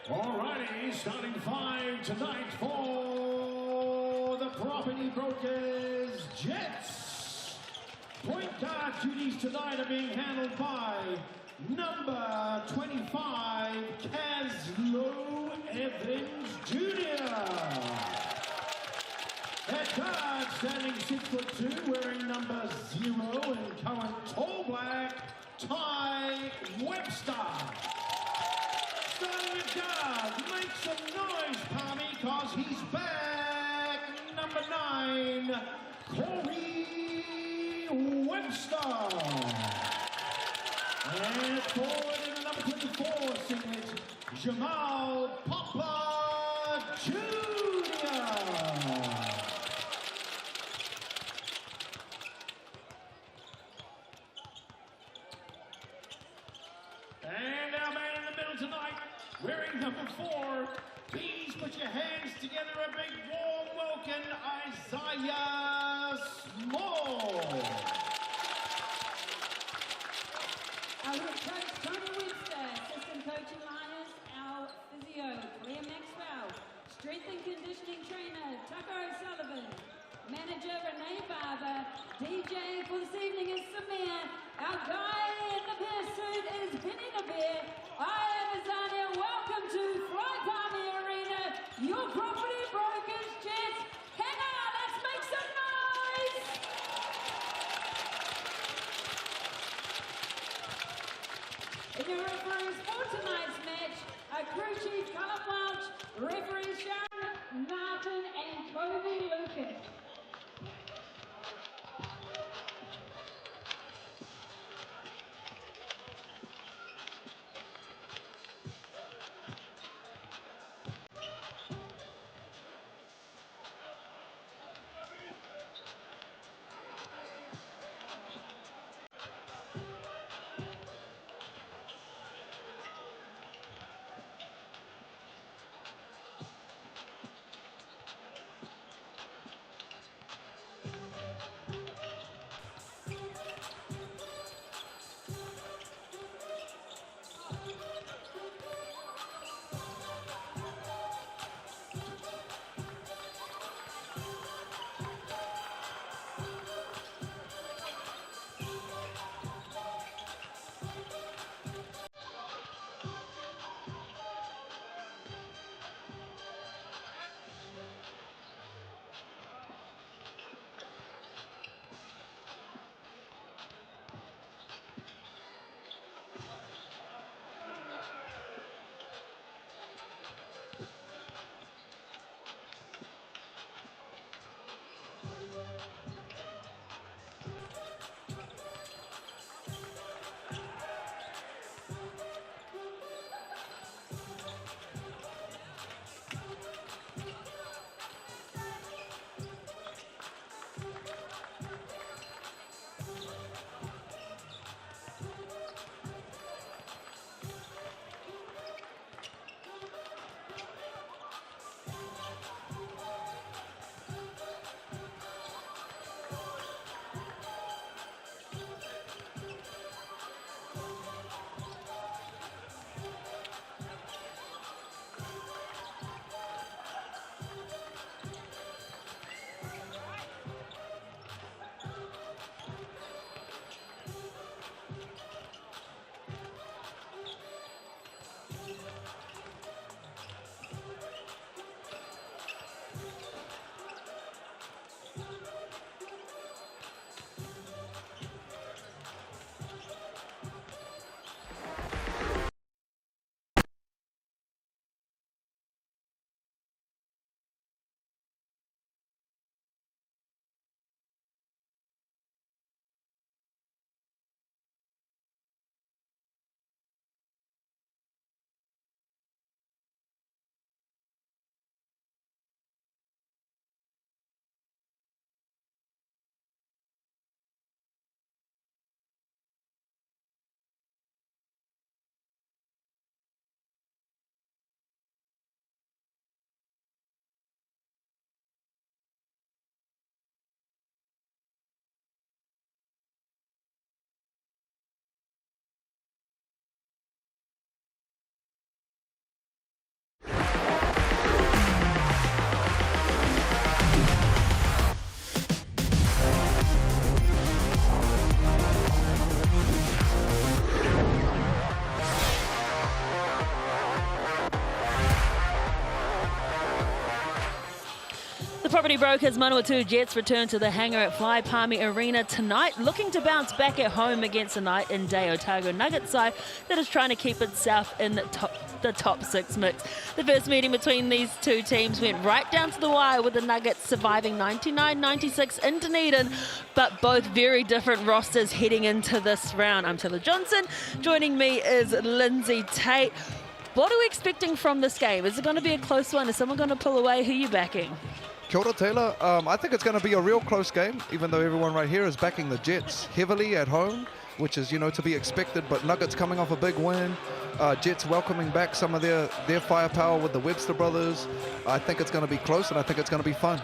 Alrighty, starting 5 tonight for the Property Brokers Jets. Point guard duties tonight are being handled by number 25, Caslow Evans Jr. At guard, standing 6'2", wearing number 0 and current tall black, Ty Webster. Starting at guard, make some noise, Palmy, cause he's back. Number 9, Corey Webster. And forward in the number 24 signet, Jamal Papa Jr. And our man in the middle tonight, wearing number 4, please put your hands together, a big warm welcome, Isaiah Small. Our head coach, Tony Webster, assistant coaching liners, our physio, Leah Maxwell, strength and conditioning trainer, Tucker O'Sullivan, manager, Renee Barber, DJ for this evening is Samir, our guy in the bear suit is Vinny the Bear, I am Azania, welcome to Fly Palmy Arena, your property brokers, Jets, hang on, let's make some noise! In your referees for tonight's match, our crew chief Colin Welch, referees Sharon Martin and Kobe Lucas. The property brokers Manawatū Jets return to the hangar at Fly Palmy Arena tonight, looking to bounce back at home against a night in day Otago Nuggets side that is trying to keep itself in the top 6 mix. The first meeting between these two teams went right down to the wire, with the Nuggets surviving 99-96 in Dunedin, but both very different rosters heading into this round. I'm Taylor Johnson. Joining me is Lindsay Tate. What are we expecting from this game? Is it going to be a close one? Is someone going to pull away? Who are you backing? Kia ora, Taylor. I think it's going to be a real close game, even though everyone right here is backing the Jets heavily at home, which is, you know, to be expected. But Nuggets coming off a big win. Jets welcoming back some of their firepower with the Webster brothers. I think it's going to be close, and I think it's going to be fun.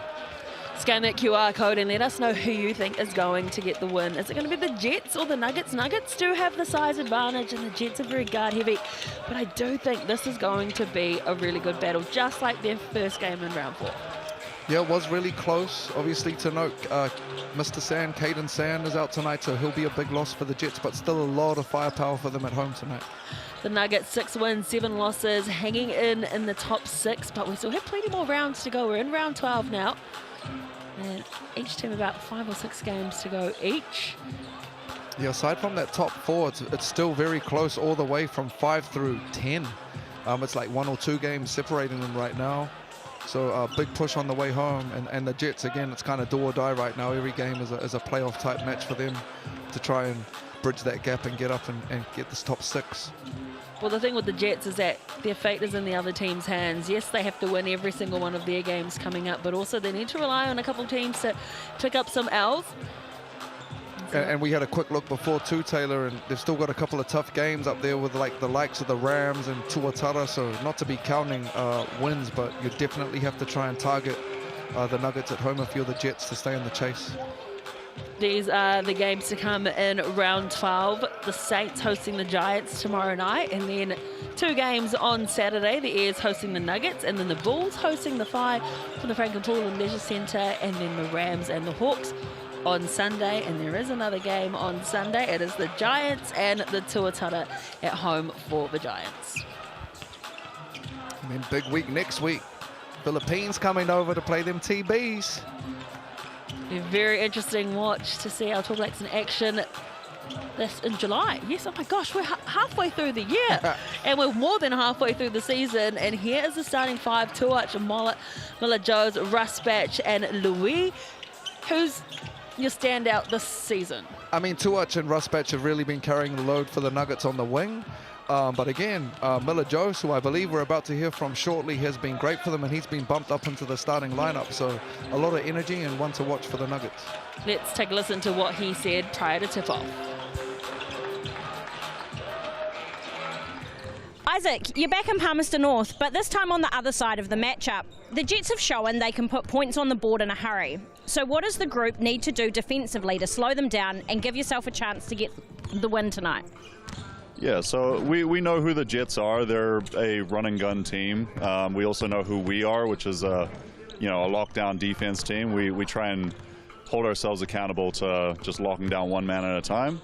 Scan that QR code and let us know who you think is going to get the win. Is it going to be the Jets or the Nuggets? Nuggets do have the size advantage, and the Jets are very guard heavy. But I do think this is going to be a really good battle, just like their first game in round 4. Yeah, it was really close. Obviously, to note, Mr. Sand, Caden Sand, is out tonight, so he'll be a big loss for the Jets, but still a lot of firepower for them at home tonight. The Nuggets 6 wins, 7 losses, hanging in the top 6, but we still have plenty more rounds to go. We're in round 12 now, and each team about 5 or 6 games to go each. Yeah, aside from that top 4, it's still very close all the way from 5 through 10. It's like 1 or 2 games separating them right now. So a big push on the way home, and the Jets, again, it's kind of do or die right now. Every game is a playoff type match for them to try and bridge that gap and get up and get this top 6. Well, the thing with the Jets is that their fate is in the other team's hands. Yes, they have to win every single one of their games coming up, but also they need to rely on a couple of teams to pick up some L's. And we had a quick look before too, Taylor, and they've still got a couple of tough games up there with like the likes of the Rams and Tuatara, so not to be counting wins, but you definitely have to try and target the Nuggets at home if you're the Jets to stay in the chase. These are the games to come in round 12. The Saints hosting the Giants tomorrow night, and then 2 games on Saturday. The Airs hosting the Nuggets, and then the Bulls hosting the Fly from the Franklin Pool and Leisure Centre, and then the Rams and the Hawks on Sunday. And there is another game on Sunday. It is the Giants and the Tuatara at home for the Giants. And then big week next week. Philippines coming over to play them TBs. A very interesting watch to see our Tall Blacks in action this in July. Yes, oh my gosh, we're halfway through the year. And we're more than halfway through the season. And here is the starting 5, Tuach, Mila Joes, Russ Batch, and Louis. Who's your standout this season? I mean, Tuach and Russ Batch have really been carrying the load for the Nuggets on the wing. But again, Miller Joes, who I believe we're about to hear from shortly, has been great for them, and he's been bumped up into the starting lineup. So a lot of energy and one to watch for the Nuggets. Let's take a listen to what he said prior to tip-off. Isaac, you're back in Palmerston North, but this time on the other side of the matchup. The Jets have shown they can put points on the board in a hurry. So what does the group need to do defensively to slow them down and give yourself a chance to get the win tonight? Yeah, so we know who the Jets are. They're a run and gun team. We also know who we are, which is a lockdown defense team. We try and hold ourselves accountable to just locking down one man at a time.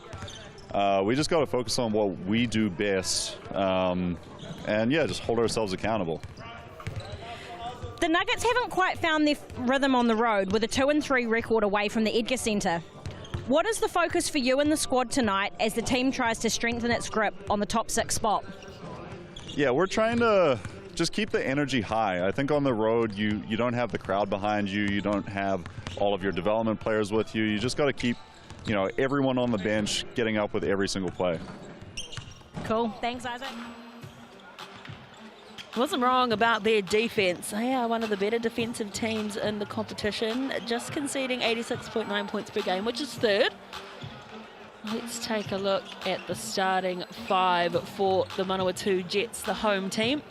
We just got to focus on what we do best, and yeah, just hold ourselves accountable. The Nuggets haven't quite found their rhythm on the road with a 2-3 record away from the Edgar Centre. What is the focus for you and the squad tonight as the team tries to strengthen its grip on the top 6 spot? Yeah, we're trying to just keep the energy high. I think on the road you don't have the crowd behind you, you don't have all of your development players with you. You just got to keep everyone on the bench getting up with every single play. Cool. Thanks, Isaac. Wasn't wrong about their defense. They are one of the better defensive teams in the competition, just conceding 86.9 points per game, which is 3rd. Let's take a look at the starting 5 for the Manawatū Jets, the home team.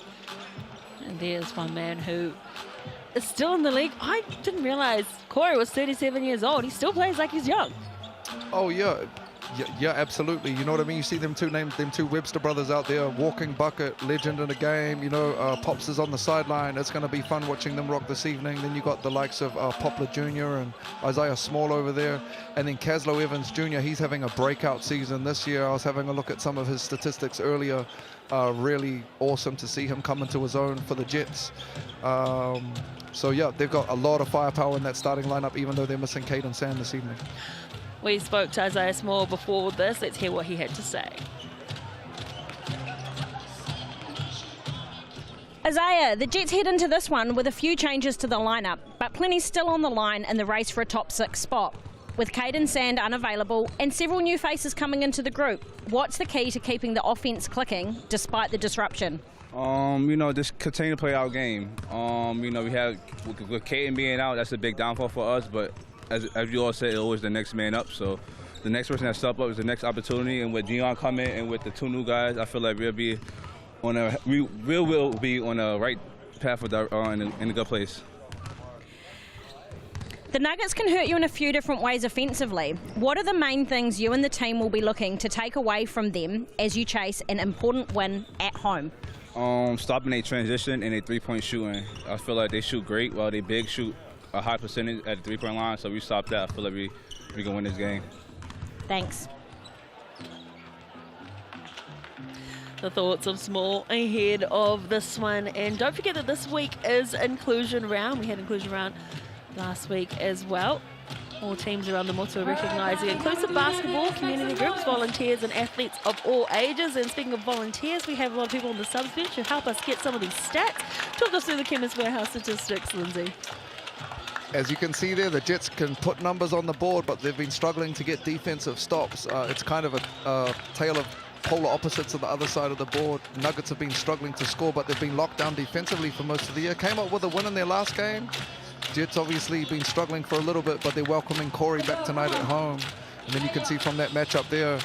And there's one man who is still in the league. I didn't realize Corey was 37 years old. He still plays like he's young. Oh, yeah. Yeah, absolutely. You know what I mean? You see them two Webster brothers out there, walking bucket, legend in the game. Pops is on the sideline. It's going to be fun watching them rock this evening. Then you got the likes of Poplar Jr. and Isaiah Small over there. And then Caslow Evans Jr., he's having a breakout season this year. I was having a look at some of his statistics earlier. Really awesome to see him come into his own for the Jets. So yeah, they've got a lot of firepower in that starting lineup, even though they're missing Caden Sand this evening. We spoke to Isaiah Small before this. Let's hear what he had to say. Isaiah, the Jets head into this one with a few changes to the lineup, but plenty still on the line in the race for a top 6 spot. With Caden Sand unavailable and several new faces coming into the group, what's the key to keeping the offense clicking despite the disruption? Just continue to play our game. We have, with Caden being out, that's a big downfall for us, but as you all said, it's always the next man up. So the next person that step up is the next opportunity, and with Dion coming and with the 2 new guys, I feel like we will be on a right path in a good place. The Nuggets can hurt you in a few different ways offensively. What are the main things you and the team will be looking to take away from them as you chase an important win at home? Stopping a transition and a 3-point shooting. I feel like they shoot great while they big shoot a high percentage at the 3-point line, so we stop that. I feel like we can win this game. Thanks. The thoughts of Small ahead of this one. And don't forget that this week is inclusion round. We had inclusion round last week as well. All teams around the Motu are recognising inclusive basketball, community groups, volunteers and athletes of all ages. And speaking of volunteers, we have a lot of people on the subs bench who help us get some of these stats. Talk us through the Chemist Warehouse statistics, Lindsay. As you can see there, the Jets can put numbers on the board, but they've been struggling to get defensive stops. It's kind of a tale of polar opposites on the other side of the board. Nuggets have been struggling to score, but they've been locked down defensively for most of the year. Came up with a win in their last game. Jets obviously been struggling for a little bit, but they're welcoming Corey back tonight at home. And then you can see from that matchup there,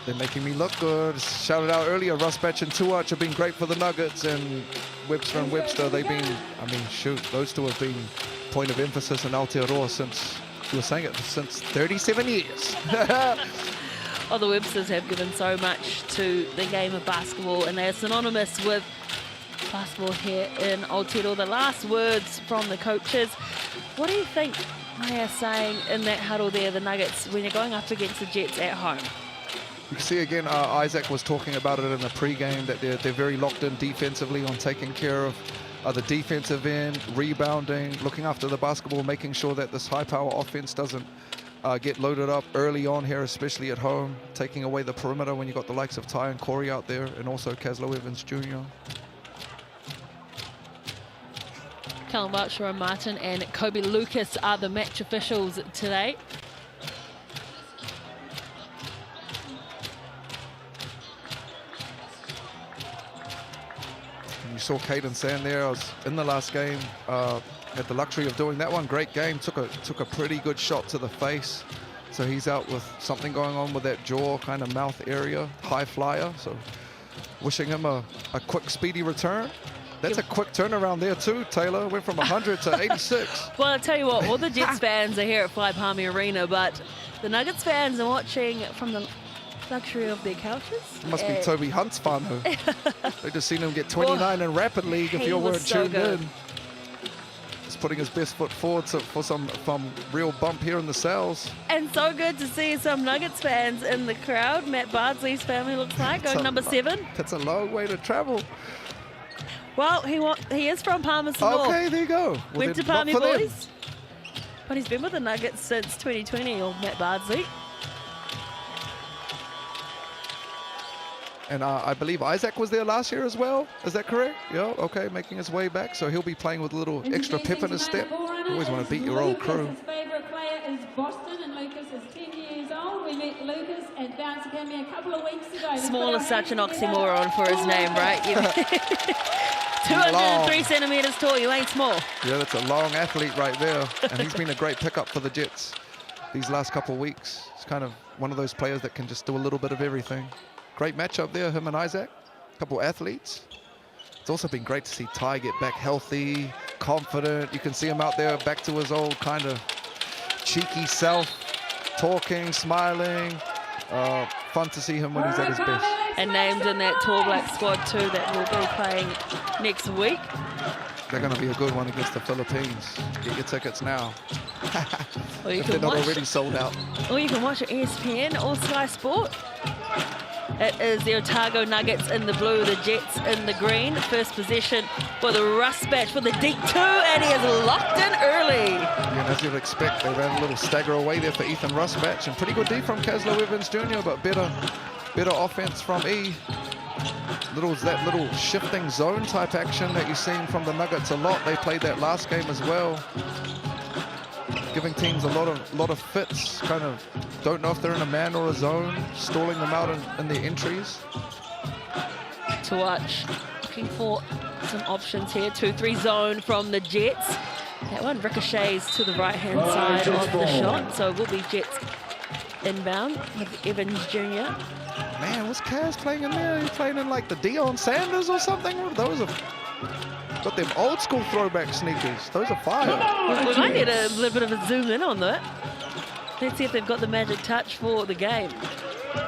they're making me look good. Shouted out earlier, Russ Batch and Tuach have been great for the Nuggets, and Webster and Webster, they've been, shoot, those two have been point of emphasis in Aotearoa since, you were saying it, since 37 years. Oh, the Websters have given so much to the game of basketball, and they are synonymous with basketball here in Aotearoa. The last words from the coaches. What do you think they are saying in that huddle there, the Nuggets, when you're going up against the Jets at home? You can see again, Isaac was talking about it in the pre-game, that they're very locked in defensively on taking care of the defensive end, rebounding, looking after the basketball, making sure that this high-power offense doesn't get loaded up early on here, especially at home, taking away the perimeter when you've got the likes of Ty and Corey out there, and also Caslow Evans Jr. Callum Butcher Martin and Kobe Lucas are the match officials today. And you saw Caden Sand there. I was in the last game, had the luxury of doing that one. Great game, took a pretty good shot to the face. So he's out with something going on with that jaw kind of mouth area, high flyer. So wishing him a quick, speedy return. That's a quick turnaround there too, Taylor. Went from 100 to 86. Well, I'll tell you what, all the Jets fans are here at Fly Palmy Arena, but the Nuggets fans are watching from the luxury of their couches. It must be Toby Hunt's whānau. They just seen him get 29 in Rapid League if you weren't tuned in. Just putting his best foot forward for some real bump here in the cells. And so good to see some Nuggets fans in the crowd. Matt Bardsley's family looks like, going number 7. That's a long way to travel. Well, he is from Palmerston North. Okay, there you go. Went to Palmy Boys. But he's been with the Nuggets since 2020, old Matt Bardsley. And I believe Isaac was there last year as well. Is that correct? Yeah, okay, making his way back. So he'll be playing with a little extra pip in his step. You always want to beat your old crew. His favourite player is Boston, and Lucas is 10 years old. We met Lucas at Bounce Academy a couple of weeks ago. Small is such an oxymoron for his name, right? 203 centimetres tall, you ain't small. Yeah, that's a long athlete right there. And he's been a great pickup for the Jets these last couple of weeks. He's kind of one of those players that can just do a little bit of everything. Great matchup there, him and Isaac. Couple athletes. It's also been great to see Ty get back healthy, confident. You can see him out there back to his old kind of cheeky self, talking, smiling. Fun to see him when he's at his best. And named in that Tall Black squad too that will be playing next week. They're going to be a good one against the Philippines. Get your tickets now. Or you if can they're not watch, already sold out. Or you can watch it ESPN or Sky Sport. It is the Otago Nuggets in the blue, the Jets in the green. First possession for the Rusbatch for the deep two, and he is locked in early. Yeah, and as you'd expect, they ran a little stagger away there for Ethan Rusbatch, and pretty good D from Caslow Evans Jr., but better offense from E. That little shifting zone type action that you've seen from the Nuggets a lot. They played that last game as well, giving teams a lot of fits. Kind of don't know if they're in a man or a zone, stalling them out in their entries. To watch, looking for some options here. 2-3 zone from the Jets. That one ricochets to the right-hand side of the shot, so it will be Jets inbound with Evans Jr. Man, was Kaz playing in there? He playing in like the Deion Sanders or something? Those are got them old school throwback sneakers. Those are fire. We might need a little bit of a zoom in on that. Let's see if they've got the magic touch for the game.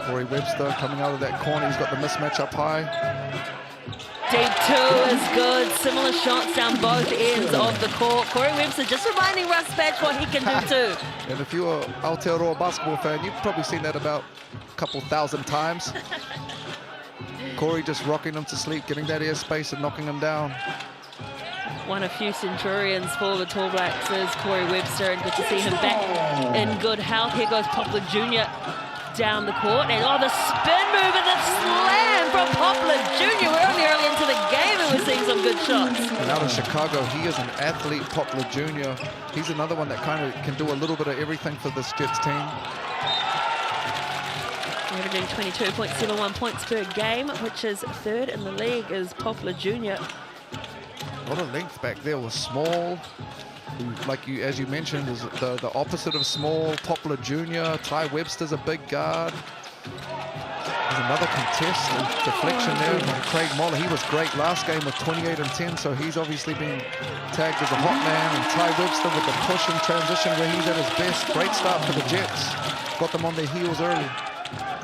Corey Webster coming out of that corner. He's got the mismatch up high. Deep two is good. Similar shots down both ends of the court. Corey Webster just reminding Rusbatch what he can do too. And if you're an Aotearoa basketball fan, you've probably seen that about a couple thousand times. Corey just rocking him to sleep, getting that airspace and knocking him down. One of few Centurions for the Tall Blacks is Corey Webster, and good to see him back in good health. Here goes Poplar Jr. down the court, and the spin move and the slam from Poplar Jr. We're only early into the game and we're seeing some good shots. And out of Chicago, he is an athlete, Poplar Jr. He's another one that kind of can do a little bit of everything for this Jets team. Averaging 22.71 points per game, which is third in the league, is Poplar Jr. A lot of length back there. Was small. Like as you mentioned, is the opposite of small. Poplar Jr. Ty Webster's a big guard. There's another contest and deflection there from Craig Moller. He was great last game with 28 and 10, so he's obviously been tagged as a hot man. And Ty Webster with the push and transition where he's at his best. Great start for the Jets. Got them on their heels early.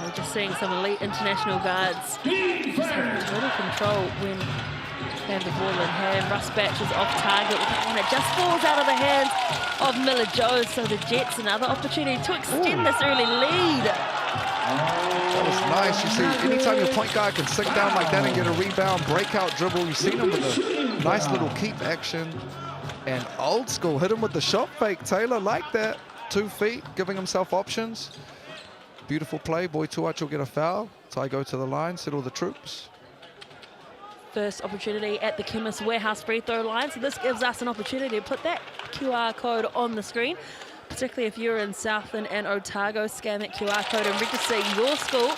We're just seeing some elite international guards just have total control when they have the ball in hand. Rusbatch is off target with that one. It just falls out of the hands of Miller Jones. So the Jets another opportunity to extend this early lead. That was nice. You see, anytime your point guard can sink down like that and get a rebound, breakout dribble, you've seen him with a nice little keep action. And old school, hit him with the shot fake. Taylor like that. 2 feet, giving himself options. Beautiful play. Boy Tuach will get a foul. Ty go to the line, settle the troops. First opportunity at the Chemist Warehouse free throw line. So this gives us an opportunity to put that QR code on the screen, particularly if you're in Southland and Otago. Scan that QR code and register your school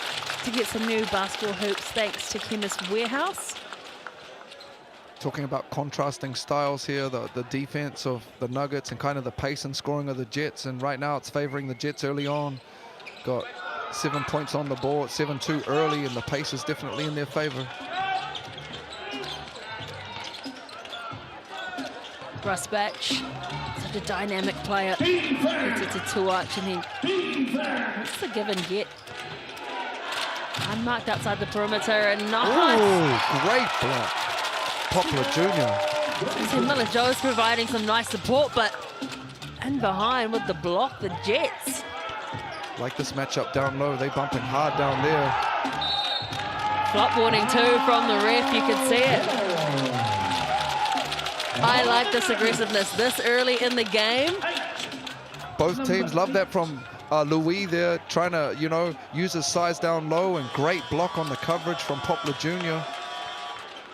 to get some new basketball hoops thanks to Chemist Warehouse. Talking about contrasting styles here, the defense of the Nuggets and kind of the pace and scoring of the Jets. And right now it's favoring the Jets early on. Got 7 points on the board, 7-2 early, and the pace is definitely in their favor. Rusbatch, such a dynamic player. Gets it to Tuach, and it's a give and get. Unmarked outside the perimeter, and nice. Oh, great block. Poplar Jr. See Miller Joe's providing some nice support, but in behind with the block, the Jets. Like this matchup down low, they bumping hard down there. Flop warning too from the ref, you can see it. I like this aggressiveness this early in the game. Both teams love that from Louis there, trying to, use his size down low, and great block on the coverage from Poplar Jr.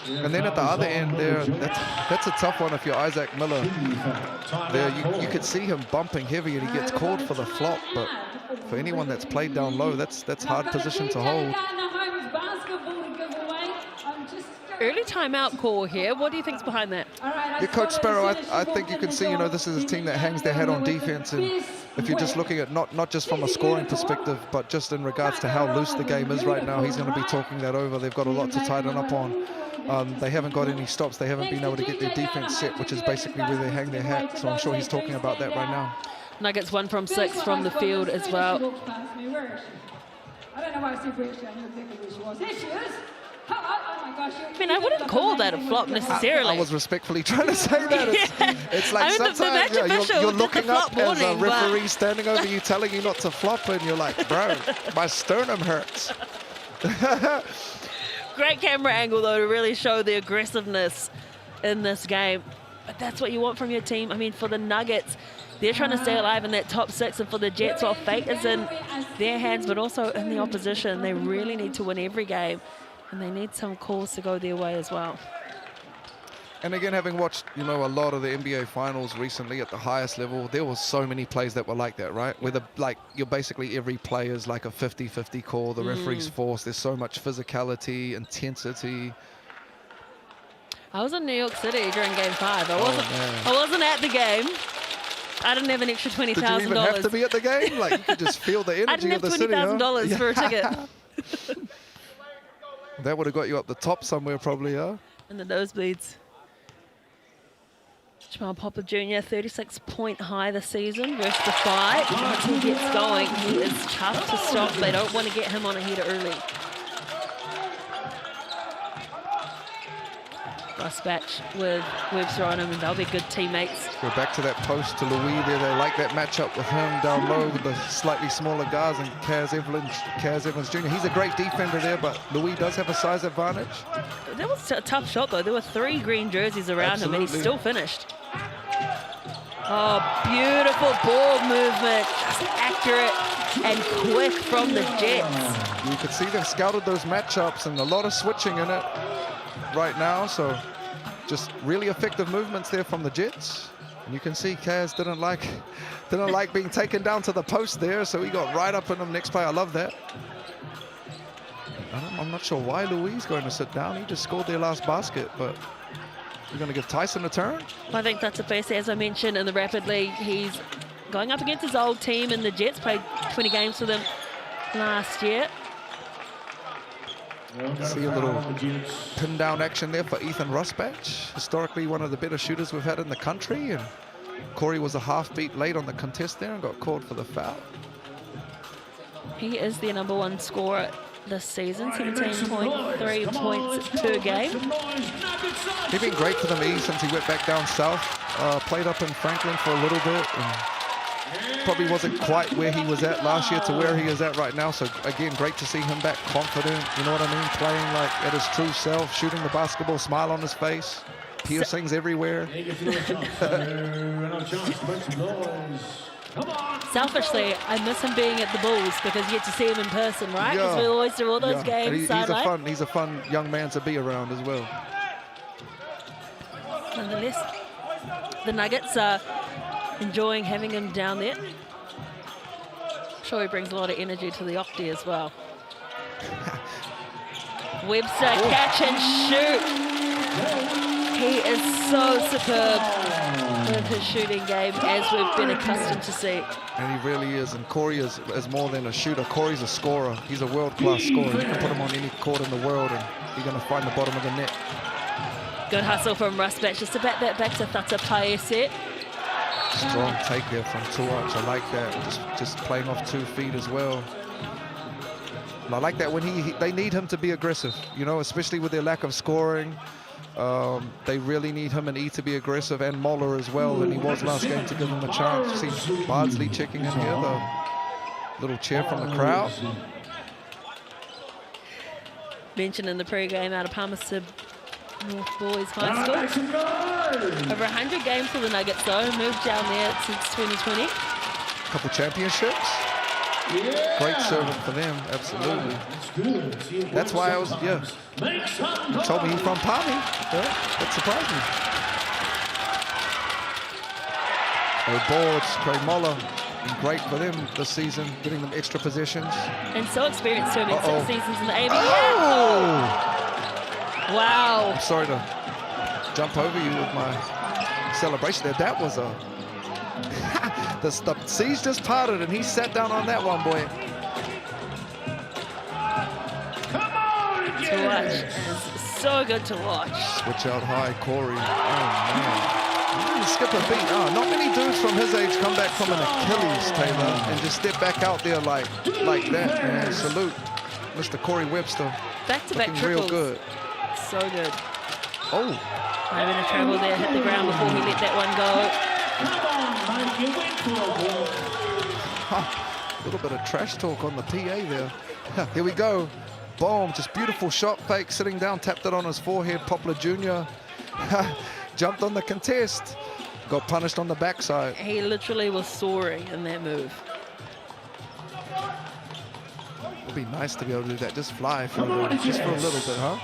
And then at the other end there, that's a tough one if you're Isaac Miller. There, you could see him bumping heavy and he gets called for the flop, but for anyone that's played down low, that's hard position to hold. Early timeout call here. What do you think's behind that? Yeah, Coach Sparrow, I think you can see, this is a team that hangs their head on defense, and if you're just looking at not just from a scoring perspective, but just in regards to how loose the game is right now, he's going to be talking that over. They've got a lot to tighten up on. They haven't got any stops. They haven't been able to get their defense set, which is basically where they hang their hat. So I'm sure he's talking about that right now. Nuggets 1 from 6 from the field as well. I don't know why I said where she was. There she is. Oh my gosh. I mean, I wouldn't call that a flop necessarily. I was respectfully trying to say that. It's like sometimes you're looking up as a referee standing over you telling you not to flop, and you're like, bro, my sternum hurts. Great camera angle, though, to really show the aggressiveness in this game. But that's what you want from your team. I mean, for the Nuggets, they're trying to stay alive in that top 6, and for the Jets, while fate is in their hands, but also in the opposition, they really need to win every game, and they need some calls to go their way as well. And again, having watched, you know, a lot of the NBA finals recently at the highest level, there were so many plays that were like that, right? Where you're basically every play is like a 50-50 call. The referee's forced. There's so much physicality, intensity. I was in New York City during Game 5. I wasn't at the game. I didn't have an extra $20,000. Did you even have to be at the game? Like, you could just feel the energy of the city. I didn't have $20,000 for a ticket. That would have got you up the top somewhere probably, huh? In the nosebleeds. Jamal Popper Jr., 36-point high this season versus the 5. Once he gets going, he is tough to stop. They don't want to get him on a heater early. Nice batch with Webster on him, and they'll be good teammates. We're back to that post to Louis there. They like that matchup with him down low with the slightly smaller guys, and Kaz Evans Jr. He's a great defender there, but Louis does have a size advantage. That was a tough shot, though. There were 3 green jerseys around him, and he still finished. Oh, beautiful ball movement. Just accurate and quick from the Jets. You could see they've scouted those matchups and a lot of switching in it right now, so just really effective movements there from the Jets. And you can see Kaz didn't like being taken down to the post there, so he got right up in him next play. I love that. I'm not sure why Louis is going to sit down. He just scored their last basket, but you're going to give Tyson a turn? I think that's a first, as I mentioned, in the Rapid League. He's going up against his old team, and the Jets played 20 games for them last year. See a little pin down action there for Ethan Rusbatch. Historically one of the better shooters we've had in the country, and Corey was a half beat late on the contest there and got called for the foul. He is their #1 scorer this season, 17.3 points per game. He's been great for them since he went back down south. Played up in Franklin for a little bit, and probably wasn't quite where he was at last year to where he is at right now. So again, great to see him back confident, you know what I mean, playing like at his true self, shooting the basketball, smile on his face, piercings everywhere. Selfishly, I miss him being at the Bulls because you get to see him in person, right? Because we always do all those games. He's a fun young man to be around as well. Nonetheless, the Nuggets are enjoying having him down there. I'm sure he brings a lot of energy to the Octi as well. Webster, catch and shoot. He is so superb with his shooting game, as we've been accustomed to see. And he really is. And Corey is more than a shooter. Corey's a scorer. He's a world-class scorer. You can put him on any court in the world, and you're going to find the bottom of the net. Good hustle from Rusbatch. Just to back that back to Thata Paese. Strong take there from Tuach. I like that. Just playing off 2 feet as well. And I like that when they need him to be aggressive, you know, especially with their lack of scoring. They really need him and E to be aggressive, and Moller as well, and he was last game to give him a chance. See Bardsley checking in here, the little cheer from the crowd. Mentioned in the pre-game out of Palmerston North Boys High School. Over 100 games for the Nuggets though, moved down there since 2020. Couple championships. Great servant for them, absolutely. That's why I was, you told me he's from Palmy. That surprised me. Boards, Craig Moller, been great for them this season, getting them extra possessions. And so experienced too, 6 seasons in the ABA. Oh! Wow. I'm sorry to jump over you with my celebration there. That was a... the seas just parted, and he sat down on that one, boy. To watch. It's so good to watch. Switch out high, Corey. Oh, man. He didn't skip a beat. Oh, not many dudes from his age come back from an Achilles, Taylor, and just step back out there like that, man. Salute Mr. Corey Webster. Back-to-back triples. Real good. So good. Oh. Having a travel there, hit the ground before he let that one go. A little bit of trash talk on the PA there. Here we go. Boom, just beautiful shot fake, sitting down, tapped it on his forehead. Poplar Jr. jumped on the contest, got punished on the backside. He literally was soaring in that move. It'd be nice to be able to do that, just fly for just for a little bit, huh?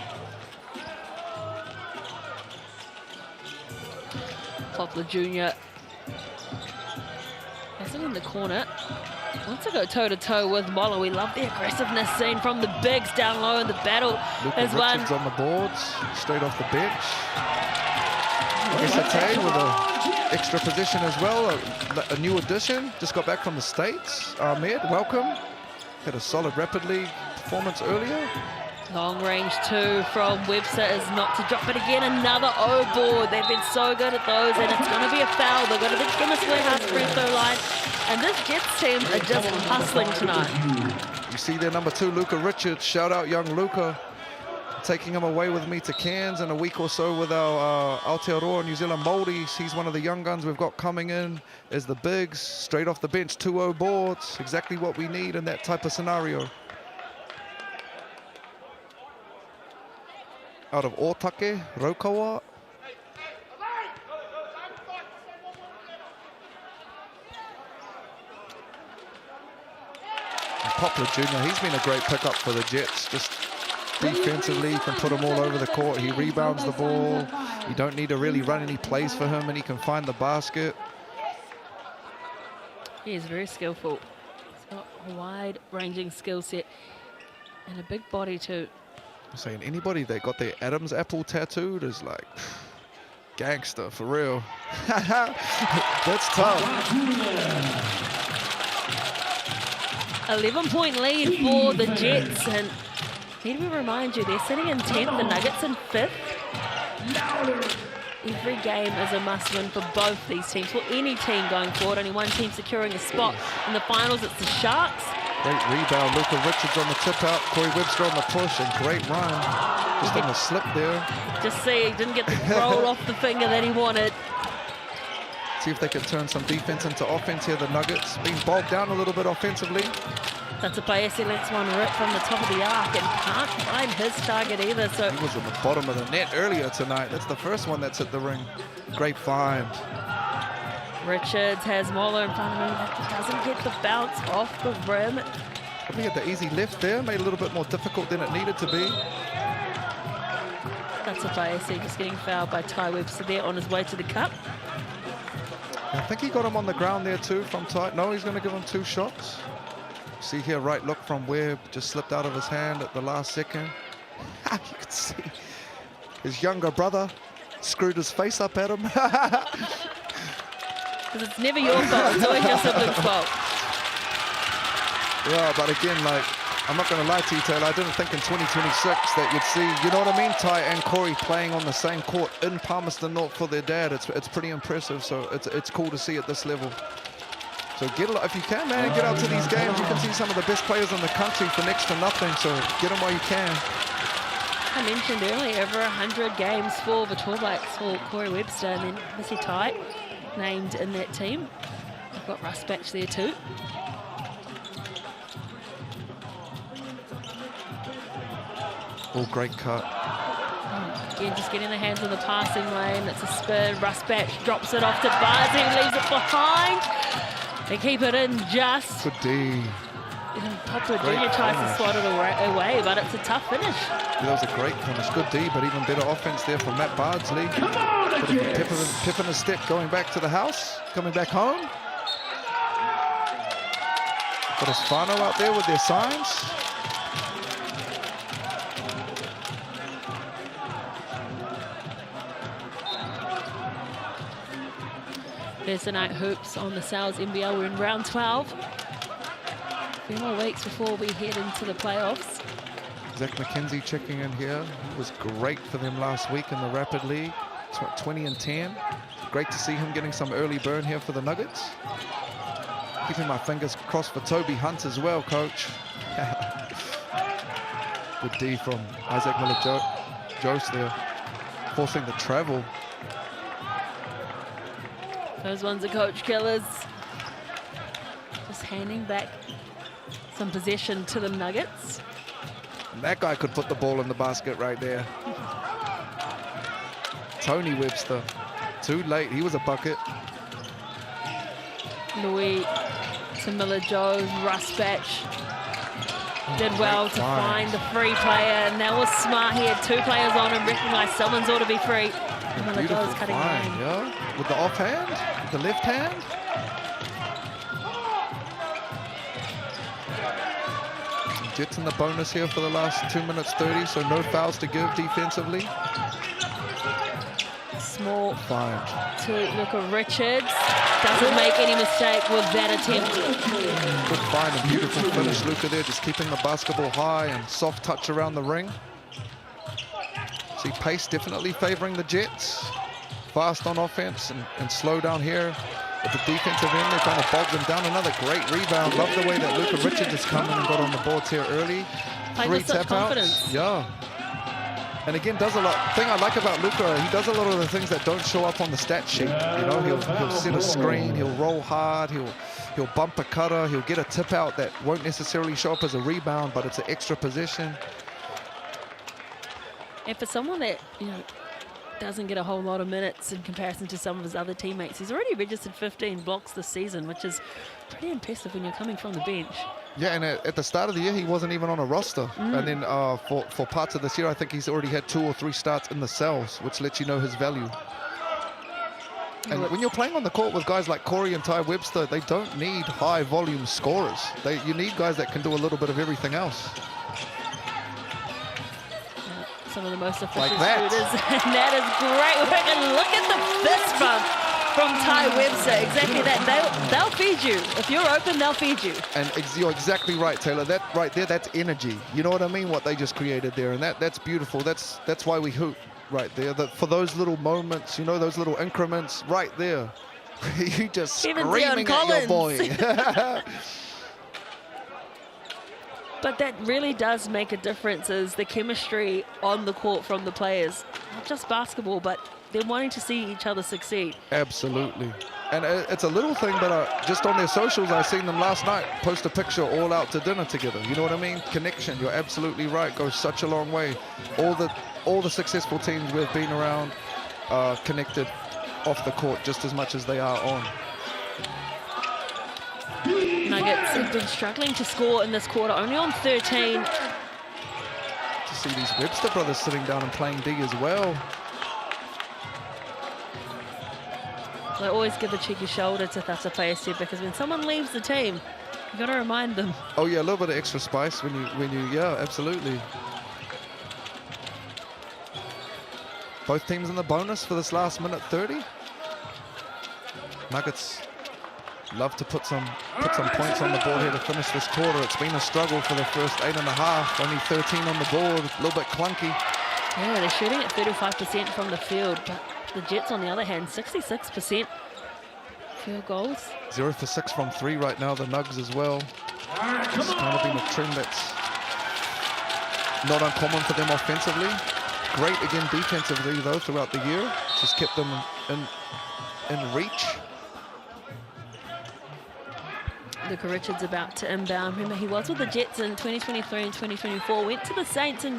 Poplar Jr. has it in the corner. Wants to go toe-to-toe with Bola. We love the aggressiveness seen from the bigs down low in the battle. There's one. Richards on the boards, straight off the bench. Esate with an extra position as well, a new addition. Just got back from the States. Ahmed, welcome. Had a solid rapid league performance earlier. Long range two from Webster is not to drop it again. Another O board. They've been so good at those, and it's going to be a foul. They've got to the Thomas Warehouse free throw line, and this Jets team are just hustling tonight. You see there, number 2, Luca Richards. Shout out young Luca. Taking him away with me to Cairns in a week or so with our Aotearoa New Zealand Māoris. He's one of the young guns we've got coming in as the bigs, straight off the bench, 2-0 boards. Exactly what we need in that type of scenario. Out of Otake, Raukawa. And Poplar Jr., he's been a great pickup for the Jets. Just defensively, you can put him all over the court. He rebounds the ball. You don't need to really run any plays for him, and he can find the basket. He is very skillful. He's got a wide-ranging skill set and a big body too. I'm saying anybody that got their Adam's apple tattooed is like gangster for real. That's tough. 11-point lead for the Jets, and need to remind you they're sitting in 10th, the Nuggets in 5th. Every game is a must-win for both these teams, for any team going forward. Only one team securing a spot in the finals. It's the Sharks. Great rebound, Luca Richards on the tip out, Corey Webster on the push, and great run. Just on the slip there. Just see, he didn't get the roll off the finger that he wanted. See if they can turn some defense into offense here, the Nuggets. Being bogged down a little bit offensively. That's a Paese lets one rip from the top of the arc and can't find his target either. So he was at the bottom of the net earlier tonight. That's the first one that's hit the ring. Great find. Richards has Moller in front of him. Doesn't get the bounce off the rim. Probably had the easy lift there, made it a little bit more difficult than it needed to be. That's a Paese just getting fouled by Ty Webster there on his way to the cup. I think he got him on the ground there too from Ty. No, he's going to give him 2 shots. See here, right look from Webb, just slipped out of his hand at the last second. You can see his younger brother screwed his face up at him. Because it's never your fault, it's always your sibling's fault. Yeah, but again, like, I'm not going to lie to you, Taylor, I didn't think in 2026 that you'd see, you know what I mean, Ty and Corey playing on the same court in Palmerston North for their dad. It's pretty impressive, so it's cool to see at this level. So get if you can, man, get out to these games. You can see some of the best players in the country for next to nothing, so get them while you can. I mentioned earlier, over 100 games for the Tall Blacks for Corey Webster, and then Missy Ty named in that team. We've got Russ Batch there too. Oh, great cut. Again, just getting the hands in the passing lane. It's a spin. Russ Batch drops it off to Barzy, leaves it behind. They keep it in just. Good D. Poplar Jr. tries to swat it away, but it's a tough finish. Yeah, that was a great finish. Good D, but even better offense there from Matt Bardsley. Pip in a step, going back to the house, coming back home. Got Asfano out there with their signs. Thursday night hoops on the Sales NBL. We're in round 12. A few more weeks before we head into the playoffs. Zach McKenzie checking in here. He was great for them last week in the Rapid League. 20 and 10. Great to see him getting some early burn here for the Nuggets. Keeping my fingers crossed for Toby Hunt as well, coach. Good D from Isaac Miller-Jose there. Forcing the travel. Those ones are coach killers. Just handing back some possession to the Nuggets. And that guy could put the ball in the basket right there. Tony Webster, too late, he was a bucket. Louis to Miller Joe, Rusbatch did well to find the free player, and that was smart. He had 2 players on him, recognized someone's ought to be free. And Miller Joe's cutting line. Yeah, with the offhand, the left hand. Jets in the bonus here for the last 2 minutes 30, so no fouls to give defensively. Small Fine. to Luka Richards. Doesn't make any mistake with that attempt. Good find and beautiful finish, Luka there, just keeping the basketball high and soft touch around the ring. See pace definitely favoring the Jets. Fast on offense and slow down here. At the defensive end, they're trying to bog them down. Another great rebound. Love the way that Luka Richards has come in and got on the boards here early. Played 3 with such tap outs. confidence. Yeah. And again, does a lot. Thing I like about Luka, he does a lot of the things that don't show up on the stat sheet. You know, he'll set a screen, he'll roll hard, he'll bump a cutter, he'll get a tip out that won't necessarily show up as a rebound, but it's an extra possession. And for someone that, doesn't get a whole lot of minutes in comparison to some of his other teammates, he's already registered 15 blocks this season, which is pretty impressive when you're coming from the bench. Yeah, and at the start of the year, he wasn't even on a roster. And then for parts of this year, I think he's already had 2 or 3 starts in the cells, which lets you know his value. And when you're playing on the court with guys like Corey and Ty Webster, they don't need high volume scorers. You need guys that can do a little bit of everything else. Some of the most efficient Like that. shooters, and that is great work. And look at the fist bump from Ty Webster. Exactly that. They'll feed you. If you're open, they'll feed you. And you're exactly right, Taylor. That right there, that's energy. You know what I mean? What they just created there, and that's beautiful. That's why we hoop right there. For those little moments, those little increments right there. You just Even screaming Dion at your boy. But that really does make a difference, is the chemistry on the court from the players. Not just basketball, but they're wanting to see each other succeed. Absolutely. And it's a little thing, but just on their socials, I seen them last night post a picture all out to dinner together. You know what I mean? Connection, you're absolutely right, goes such a long way. All the successful teams we've been around are connected off the court just as much as they are on. Nuggets have been struggling to score in this quarter, only on 13. To see these Webster brothers sitting down and playing D as well. I always give a cheeky shoulder to Thassa Payassi, because when someone leaves the team, you got to remind them. Oh yeah, a little bit of extra spice when you yeah, absolutely. Both teams in the bonus for this last minute 30. Nuggets love to put some points on the board here to finish this quarter. It's been a struggle for the first 8.5. Only 13 on the board, a little bit clunky. Yeah, they're shooting at 35% from the field, but the Jets, on the other hand, 66% field goals. 0 for 6 from 3 right now, the Nugs as well. It's kind of been a trend that's not uncommon for them offensively. Great again defensively though throughout the year. Just kept them in reach. Luka Richards about to inbound. Remember, he was with the Jets in 2023 and 2024. Went to the Saints in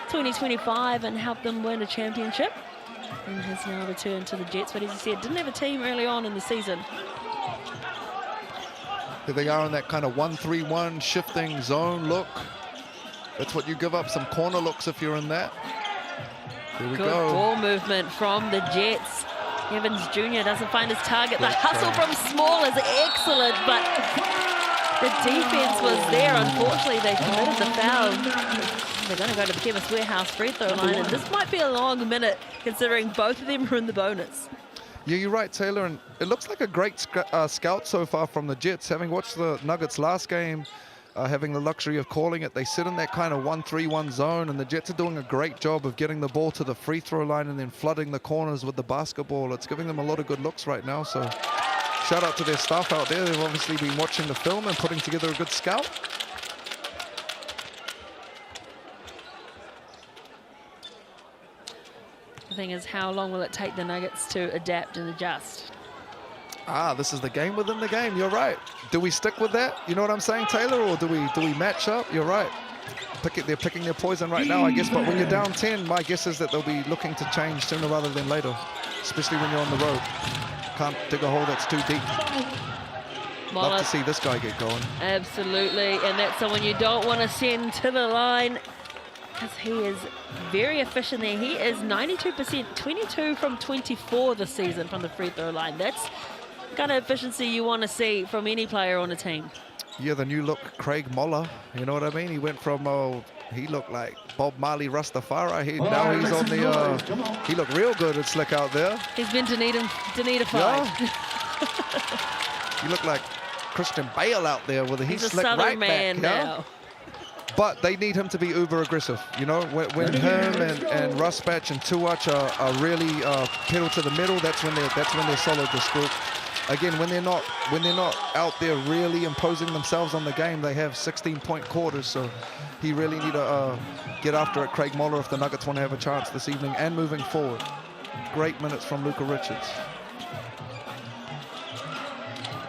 2025 and helped them win a championship. And has now returned to the Jets. But as you said, didn't have a team early on in the season. Here they are in that kind of 1-3-1 shifting zone look. That's what you give up, some corner looks if you're in that. Here we Good go. ball movement from the Jets. Evans Jr. doesn't find his target. The hustle from Small is excellent, but the defense was there. Unfortunately, they committed the foul. They're going to go to the Chemist Warehouse free throw line, and this might be a long minute considering both of them are in the bonus. Yeah, you're right, Taylor, and it looks like a great scout so far from the Jets. Having watched the Nuggets last game, having the luxury of calling it, they sit in that kind of 1-3-1 zone, and the Jets are doing a great job of getting the ball to the free throw line and then flooding the corners with the basketball. It's giving them a lot of good looks right now, so shout out to their staff out there. They've obviously been watching the film and putting together a good scout. The thing is, how long will it take the Nuggets to adapt and adjust? This is the game within the game. You're right. Do we stick with that? You know what I'm saying, Taylor? Or do we match up? You're right. they're picking their poison right now, I guess. But when you're down 10, my guess is that they'll be looking to change sooner rather than later, especially when you're on the road. Can't dig a hole that's too deep. Love to see this guy get going. Absolutely, and that's someone you don't want to send to the line because he is very efficient there. He is 92%, 22 from 24 this season from the free throw line. That's the kind of efficiency you want to see from any player on a team. Yeah, the new look Craig Moller, you know what I mean? He went from, he looked like Bob Marley Rastafari. Now he's on the, he looked real good and slick out there. He's been Danita-fied. Yeah. He looked like Christian Bale out there with he's slick a Southern right man back. now. But they need him to be uber aggressive, you know? When him and Ruspatch and Tuach are really pedal to the middle, that's when they're solid, this group. Again, when they're not out there really imposing themselves on the game, they have 16-point quarters. So he really need to get after it, Craig Moller, if the Nuggets want to have a chance this evening and moving forward. Great minutes from Luka Richards.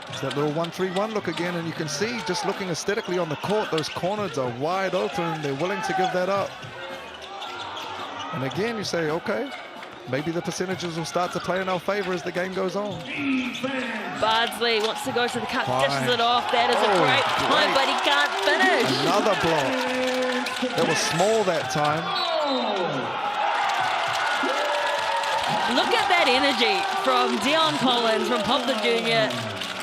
It's that little 1-3-1 look again, and you can see just looking aesthetically on the court, those corners are wide open. They're willing to give that up. And again, you say, okay, maybe the percentages will start to play in our favor as the game goes on. Bardsley wants to go to the cup, dishes it off. That is a great point, but he can't finish. Another block. That was small that time. Look at that energy from Dion Collins, from Poplar Jr.,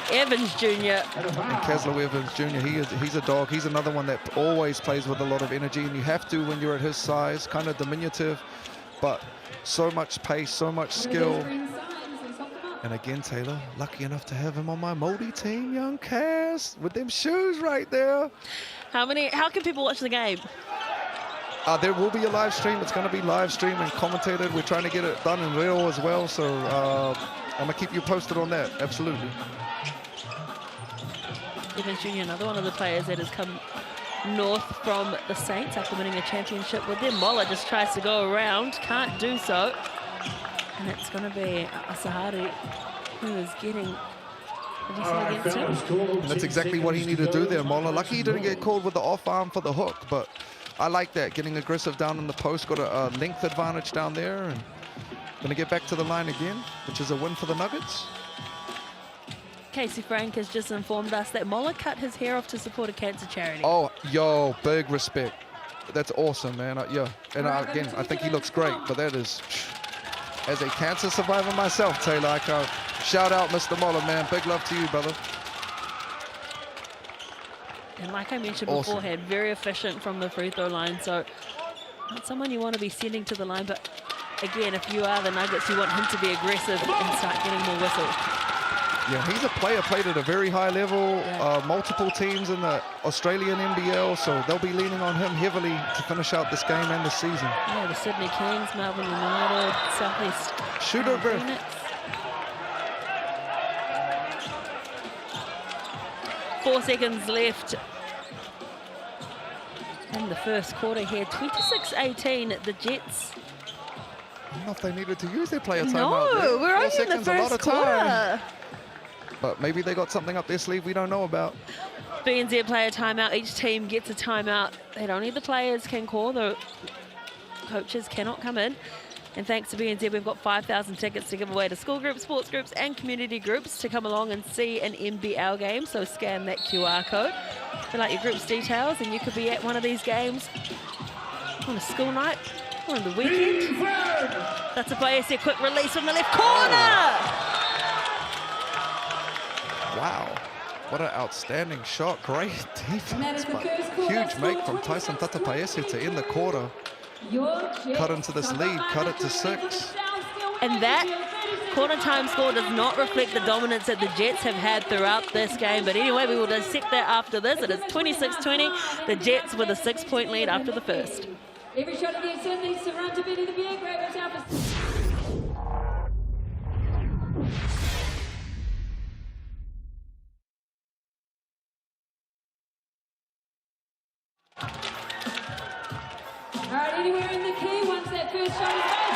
Evans Jr. And Keslow Evans Jr., he's a dog. He's another one that always plays with a lot of energy, and you have to when you're at his size, kind of diminutive, but so much pace, so much skill. And again, Taylor, lucky enough to have him on my Moldy team, young Cass, with them shoes right there. How can people watch the game? There will be a live stream. It's going to be live streamed and commentated. We're trying to get it done in real as well, so I'm going to keep you posted on that, absolutely. Evans Jr., another one of the players that has come north from the Saints after winning a championship with them. Moller just tries to go around, can't do so. And it's going to be Asahari who is getting the whistle against him. And that's exactly what he needed to do there, Moller. Lucky he didn't get called with the off arm for the hook, but I like that, getting aggressive down in the post, got a length advantage down there, and going to get back to the line again, which is a win for the Nuggets. Casey Frank has just informed us that Moller cut his hair off to support a cancer charity. Oh, yo, big respect. That's awesome, man. Yeah, and again, I think he looks great, but that is, as a cancer survivor myself, Taylor, I can't shout out Mr. Moller, man. Big love to you, brother. And like I mentioned beforehand, very efficient from the free throw line, so not someone you want to be sending to the line, but again, if you are the Nuggets, you want him to be aggressive and start getting more whistles. Yeah, he's a player, played at a very high level, multiple teams in the Australian NBL, so they'll be leaning on him heavily to finish out this game and this season. Yeah, the Sydney Kings, Melbourne United, Southeast Shooter Phoenix. 4 seconds left in the first quarter here. 26-18, the Jets. I don't know if they needed to use their player timeout. No, we're only in the first quarter. But maybe they got something up their sleeve we don't know about. BNZ player timeout. Each team gets a timeout that only the players can call. The coaches cannot come in. And thanks to BNZ, we've got 5,000 tickets to give away to school groups, sports groups, and community groups to come along and see an NBL game. So scan that QR code, fill out your group's details, and you could be at one of these games on a school night or on the weekend. That's a Bayesi quick release from the left corner. Wow, what an outstanding shot. Great defense, but huge make from Tyson Tatapaese to end the quarter. Cut into this lead, cut it to 6. And that quarter time score does not reflect the dominance that the Jets have had throughout this game. But anyway, we will dissect that after this. It is 26-20, the Jets with a 6-point lead after the first. Every shot against him needs to run to bed in the beer. Great watch out for... All right, anywhere in the key, once that first shot is made,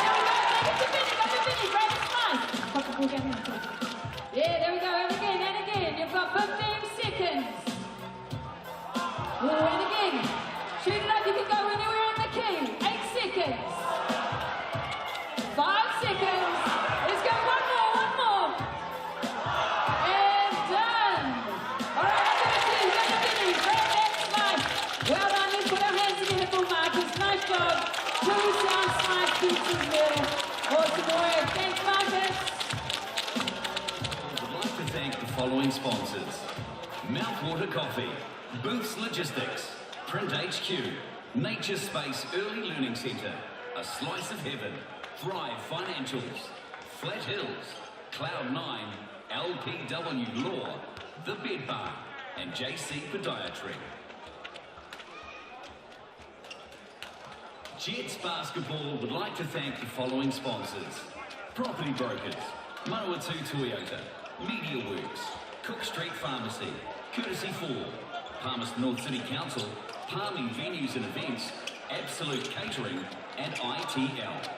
yeah, there we go, and again, you've got 15 seconds. Oh, and again, shoot it up. teachers there. Awesome work. Thanks, Marcus. I'd like to thank the following sponsors: Mouthwater Coffee, Booths Logistics, Print HQ, Nature Space Early Learning Centre, A Slice of Heaven, Thrive Financials, Flat Hills, Cloud9, LPW Law, The Bed Bar, and JC Podiatry. Jets Basketball would like to thank the following sponsors: Property Brokers, Manawatū Toyota, MediaWorks, Cook Street Pharmacy, Courtesy Ford, Palmerston North City Council, Palming Venues and Events, Absolute Catering, and ITL.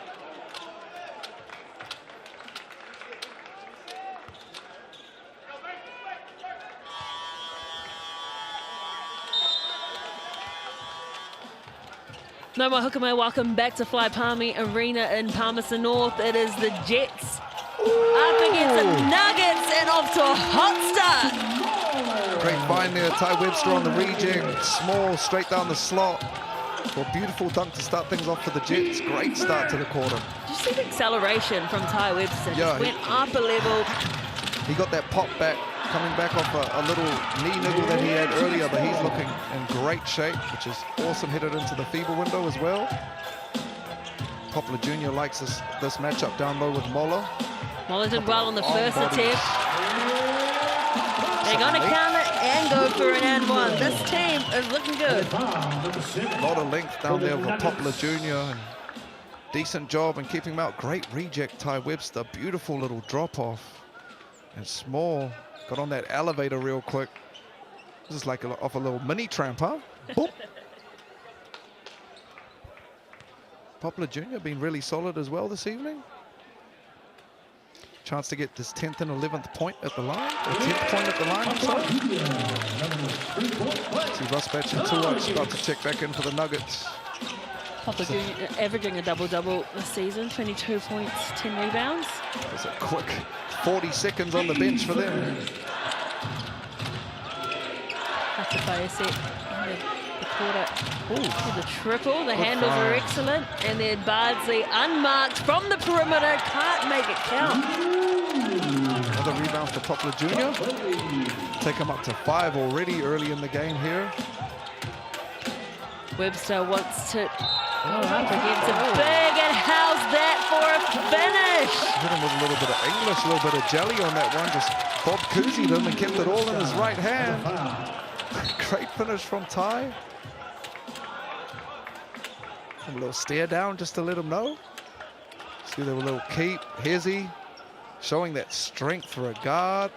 No more hukame, welcome back to Fly Palmy Arena in Palmerston North. It is the Jets up against the Nuggets and off to a hot start. Great find there, Ty Webster on the reject, small, straight down the slot. Well, beautiful dunk to start things off for the Jets. Great start to the quarter. Did you see the acceleration from Ty Webster? Yeah, Just went up a level. He got that pop back, coming back off a little knee niggle that he had earlier, but he's looking in great shape, which is awesome. Headed into the FIBA window as well. Poplar Jr. likes this matchup down low with Mola. Mola did well on the first attempt. They're going to count it and go for an and one. This team is looking good. A lot of length down there with Poplar Jr. And decent job in keeping him out. Great reject, Ty Webster. Beautiful little drop off. And Small got on that elevator real quick. This is like off a little mini tramp, huh? Boop. Poplar Jr. been really solid as well this evening. Chance to get this 10th and 11th point at the line, or 10th point at the line, I'm sorry. See Rusbach and Tuwatch about to check back in for the Nuggets. Poplar Jr. averaging a double-double this season, 22 points, 10 rebounds. That's a quick 40 seconds on the bench for them. That's the fire set in the quarter. Ooh, the triple, the handles are excellent. And then Bardsley unmarked from the perimeter, can't make it count. Another rebound for Poplar Jr. Take him up to 5 already early in the game here. Webster wants to go up against a big, and how's that for a finish? Hit him with a little bit of English, a little bit of jelly on that one. Just Bob Cousey'd him and kept it all in his right hand. Great finish from Ty. A little stare down just to let him know. See there a little keep. Hezzy showing that strength for a guard.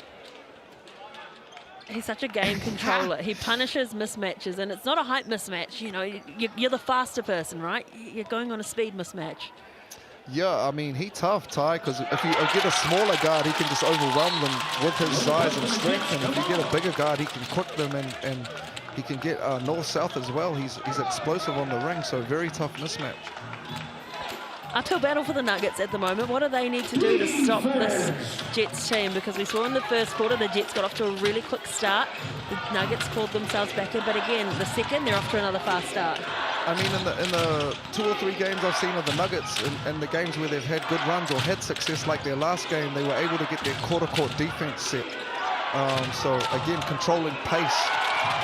He's such a game controller. He punishes mismatches, and it's not a height mismatch. You know, you're the faster person, right? You're going on a speed mismatch. Yeah, I mean, he's tough, Ty, because if you get a smaller guard, he can just overwhelm them with his size and strength. And if you get a bigger guard, he can cook them, and he can get north-south as well. He's explosive on the ring, so very tough mismatch. Uphill battle for the Nuggets at the moment. What do they need to do to stop this Jets team? Because we saw in the first quarter the Jets got off to a really quick start. The Nuggets called themselves back in, but again, the second, they're off to another fast start. I mean, in the 2 or 3 games I've seen of the Nuggets, and the games where they've had good runs or had success, like their last game, they were able to get their quarter-court defense set. So again, controlling pace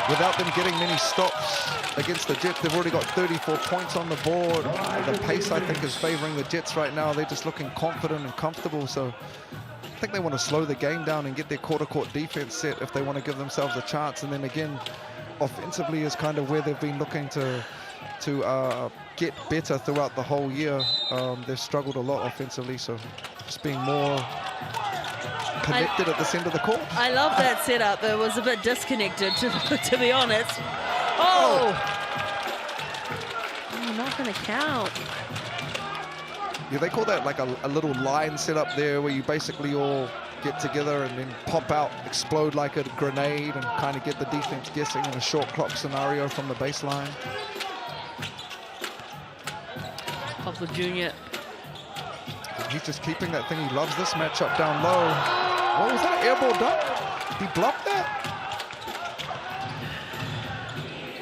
without them getting many stops against the Jets. They've already got 34 points on the board. The pace, I think, is favoring the Jets right now. They're just looking confident and comfortable. So I think they want to slow the game down and get their quarter-court defense set if they want to give themselves a chance. And then again, offensively is kind of where they've been looking to get better throughout the whole year. They've struggled a lot offensively, so just being more connected at this end of the court. I love that setup. It was a bit disconnected, to be honest. Oh, not going to count. Yeah, they call that like a little line setup there, where you basically all get together and then pop out, explode like a grenade, and kind of get the defense guessing in a short clock scenario from the baseline. Poplar Jr. He's just keeping that thing. He loves this matchup down low. What was that, air ball dunk? He blocked that?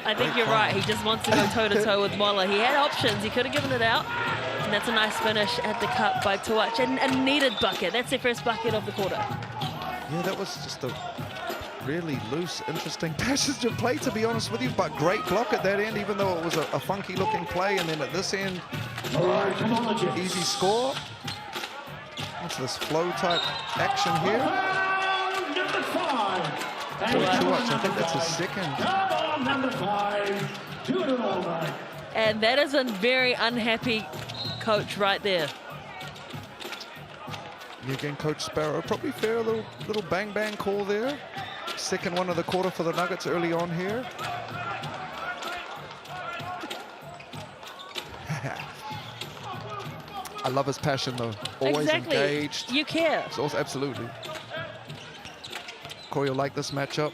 I think you're right. He just wants to go toe-to-toe with Mola. He had options. He could have given it out. And that's a nice finish at the cup by Tuach, and a needed bucket. That's their first bucket of the quarter. Yeah, that was just a really loose, interesting passage of play, to be honest with you, but great block at that end, even though it was a funky looking play. And then at this end, easy score. What's this flow type action here? Number 5. Tuach, I think that's his second. Come on, number 5. Do it all right. And that is a very unhappy coach right there. Yeah, again, Coach Sparrow, probably fair, a little bang call there. Second one of the quarter for the Nuggets early on here. I love his passion though. Always exactly. engaged. You care. So absolutely. Corey will like this matchup.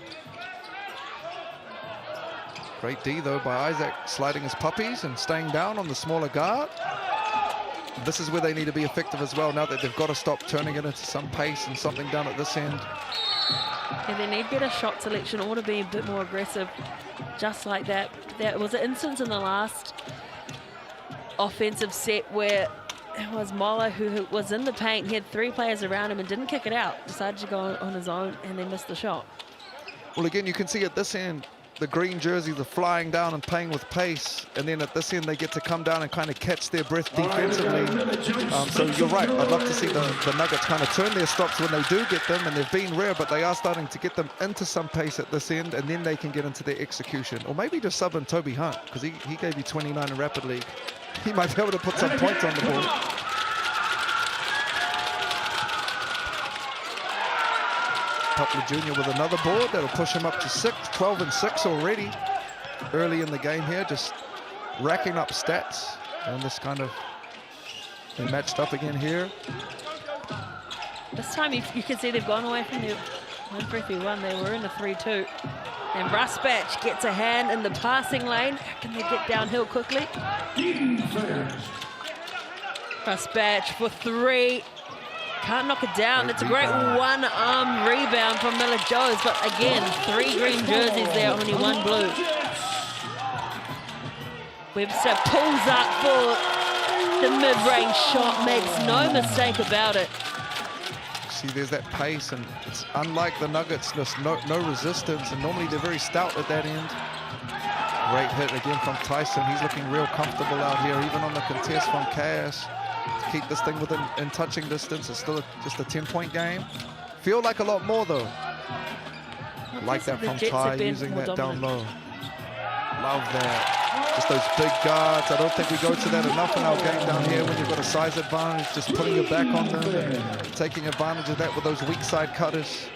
Great D though by Isaac, sliding his puppies and staying down on the smaller guard. This is where they need to be effective as well, now that they've got to stop turning it into some pace and something down at this end. Yeah, they need better shot selection or to be a bit more aggressive, just like that. There was an instance in the last offensive set where it was Mola who was in the paint. He had 3 players around him and didn't kick it out. Decided to go on his own and they missed the shot. Well, again, you can see at this end, the green jerseys are flying down and playing with pace, and then at this end they get to come down and kind of catch their breath defensively. So you're right, I'd love to see the Nuggets kind of turn their stops when they do get them, and they've been rare, but they are starting to get them into some pace at this end, and then they can get into their execution. Or maybe just sub in Toby Hunt, because he gave you 29 in Rapid League. He might be able to put some points on the board. Poplar Jr. with another board that'll push him up to 12 and 6 already early in the game here, just racking up stats. And this kind of, they matched up again here. This time you can see they've gone away from their 1-3-1. They were in a 3-2. And Rusbatch gets a hand in the passing lane. How can they get downhill quickly? Rusbatch for 3. Can't knock it down. It's a great one-arm rebound from Miller Joes, but again, 3 green jerseys there, only 1 blue. Webster pulls up for the mid-range shot, makes no mistake about it. See, there's that pace, and it's unlike the Nuggets, just no resistance, and normally they're very stout at that end. Great hit again from Tyson. He's looking real comfortable out here, even on the contest from Cass. To keep this thing within in touching distance. It's still just a 10-point game. Feel like a lot more though. Like that from Ty, using that down low. Love that. Just those big guards. I don't think we go to that enough in our game down here when you've got a size advantage, just putting your back on them and taking advantage of that with those weak side cutters.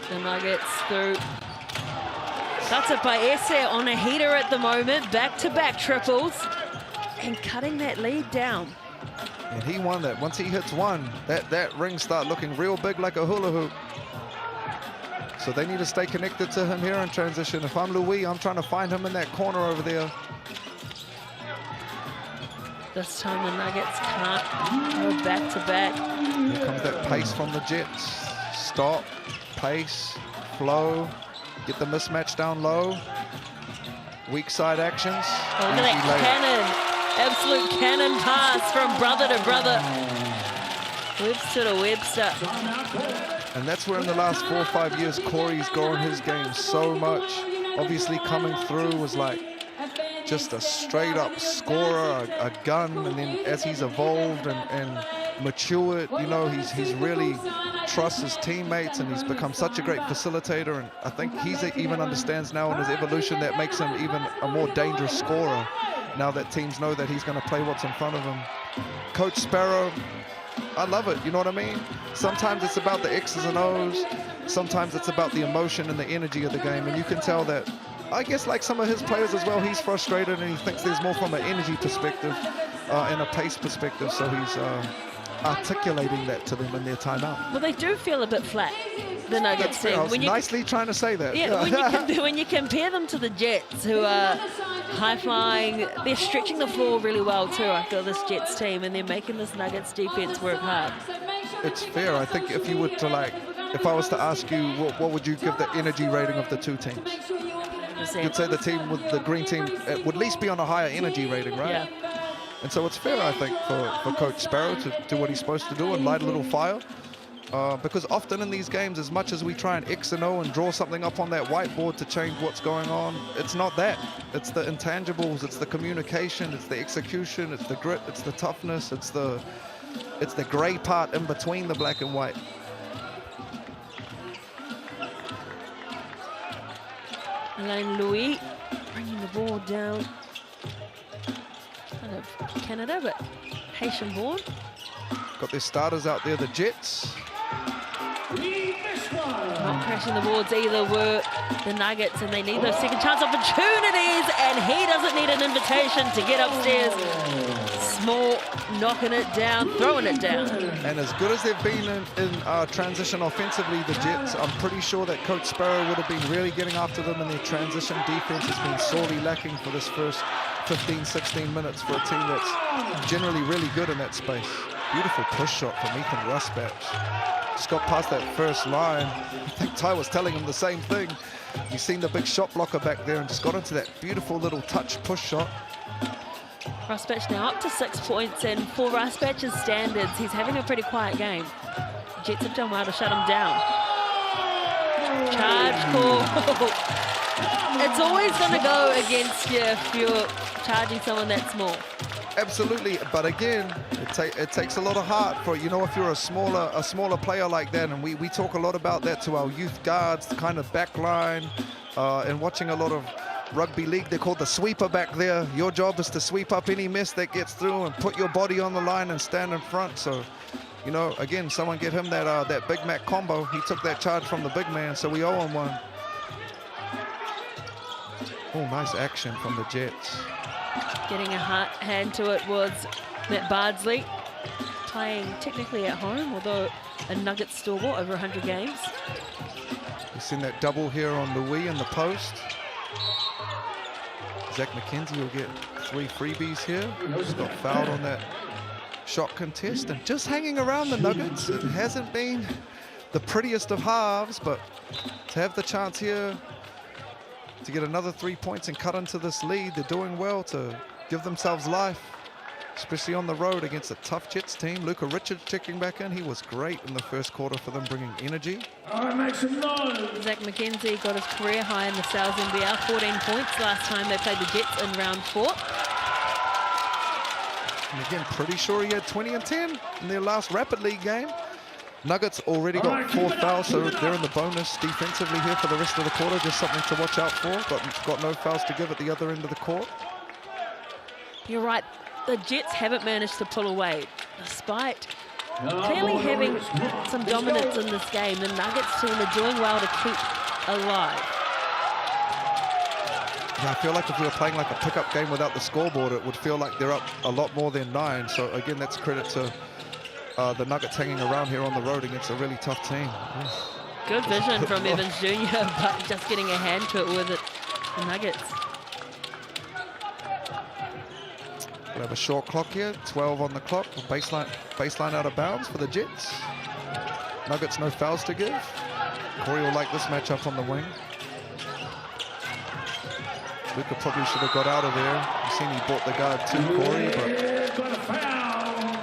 The Nuggets through. That's it by Esse on a heater at the moment. Back-to-back triples and cutting that lead down. And he won that. Once he hits one, that ring start looking real big like a hula hoop. So they need to stay connected to him here in transition. If I'm Louis, I'm trying to find him in that corner over there. This time the Nuggets can't go back-to-back. Here comes that pace from the Jets. Stop, pace, flow. Get the mismatch down low. Weak side actions. Oh, look at that cannon. Absolute cannon pass from brother to brother. Webster to Webster. And that's where in the last 4 or 5 years, Corey's grown his game so much. Obviously coming through was like just a straight up scorer, a gun. And then as he's evolved and matured, you know, he's really trusts his teammates, and he's become such a great facilitator. And I think he's even understands now in his evolution that makes him even a more dangerous scorer now that teams know that he's going to play what's in front of him. Coach Sparrow, I love it, you know what I mean? Sometimes it's about the X's and O's, sometimes it's about the emotion and the energy of the game, and you can tell that, I guess like some of his players as well, he's frustrated and he thinks there's more from an energy perspective and a pace perspective, so he's articulating that to them in their timeout. Well, they do feel a bit flat, the Nuggets team. I was nicely trying to say that. Yeah, when you compare them to the Jets, who are high-flying, they're stretching the floor really well too, I feel, this Jets team, and they're making this Nuggets defense work hard. It's fair. I think if you were to if I was to ask you, what would you give the energy rating of the two teams? 100%. You'd say the team with the green team would at least be on a higher energy rating, right? Yeah. And so it's fair, I think, for Coach Sparrow to do what he's supposed to do and light a little fire. Because often in these games, as much as we try and X and O and draw something up on that whiteboard to change what's going on, it's not that. It's the intangibles, it's the communication, it's the execution, it's the grit, it's the toughness, it's the gray part in between the black and white. Elaine Louis bringing the ball down. Kind of Canada, but Haitian born. Got their starters out there, the Jets. Not crashing the boards either were the Nuggets, and they need those second chance opportunities, and he doesn't need an invitation to get upstairs. Small, knocking it down, throwing it down. And as good as they've been in transition offensively, the Jets, I'm pretty sure that Coach Sparrow would have been really getting after them, and their transition defense has been sorely lacking for this first 15, 16 minutes for a team that's generally really good in that space. Beautiful push shot from Ethan Rusbatch. Just got past that first line. I think Ty was telling him the same thing. He's seen the big shot blocker back there and just got into that beautiful little touch push shot. Rusbatch now up to 6 points, and for Rusbatch's standards, he's having a pretty quiet game. Jets have done well to shut him down. Charge call. It's always going to go against you if you're charging someone that small. Absolutely, but again, it takes a lot of heart for, you know, if you're a smaller player like that, and we talk a lot about that to our youth guards, the kind of back line, and watching a lot of rugby league, they're called the sweeper back there. Your job is to sweep up any mess that gets through and put your body on the line and stand in front. So, you know, again, someone get him that Big Mac combo. He took that charge from the big man, so we owe him one. Oh, nice action from the Jets. Getting a hand to it was Matt Bardsley, playing technically at home, although a Nuggets stalwart over 100 games. We've seen that double here on Louis in the post. Zach McKenzie will get 3 freebies here. Just got fouled on that shot contest, and just hanging around the Nuggets. It hasn't been the prettiest of halves, but to have the chance here to get another 3 points and cut into this lead, they're doing well to give themselves life, especially on the road against a tough Jets team. Luka Richards checking back in. He was great in the first quarter for them, bringing energy. All right, make some noise. Zach McKenzie got his career high in the South NBL, 14 points last time they played the Jets in round 4. And again, pretty sure he had 20 and 10 in their last Rapid League game. Nuggets already got 4 fouls, so they're in the bonus defensively here for the rest of the quarter. Just something to watch out for. Got no fouls to give at the other end of the court. You're right. The Jets haven't managed to pull away, despite clearly having some dominance in this game. The Nuggets team are doing well to keep alive. Yeah, I feel like if we were playing like a pickup game without the scoreboard, it would feel like they're up a lot more than 9. So again, that's credit to the Nuggets hanging around here on the road against a really tough team. Good vision from Evans Jr., but just getting a hand to it with it, the Nuggets. We'll have a short clock here, 12 on the clock. Baseline out of bounds for the Jets. Nuggets no fouls to give. Corey will like this matchup on the wing. Luka probably should have got out of there. You've seen he bought the guard too, Corey, but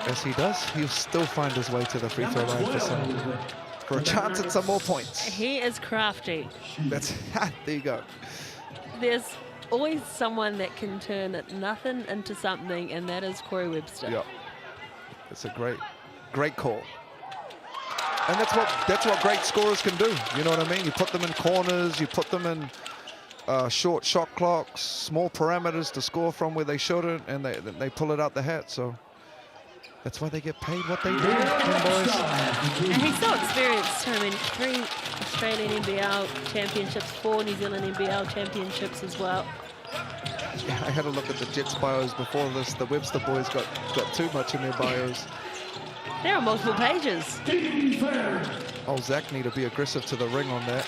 as he does, he'll still find his way to the free throw line for a chance at some more points. He is crafty. There you go. There's always someone that can turn nothing into something, and that is Corey Webster. Yeah, it's a great call. And that's what great scorers can do. You know what I mean? You put them in corners, you put them in short shot clocks, small parameters to score from where they shouldn't, and they pull it out the hat. So that's why they get paid what they do, boys. And he's so experienced too. I mean, 3 Australian NBL championships, 4 New Zealand NBL championships as well. Yeah, I had a look at the Jets bios before this. The Webster boys got too much in their bios. There are multiple pages. Oh, Zach need to be aggressive to the ring on that.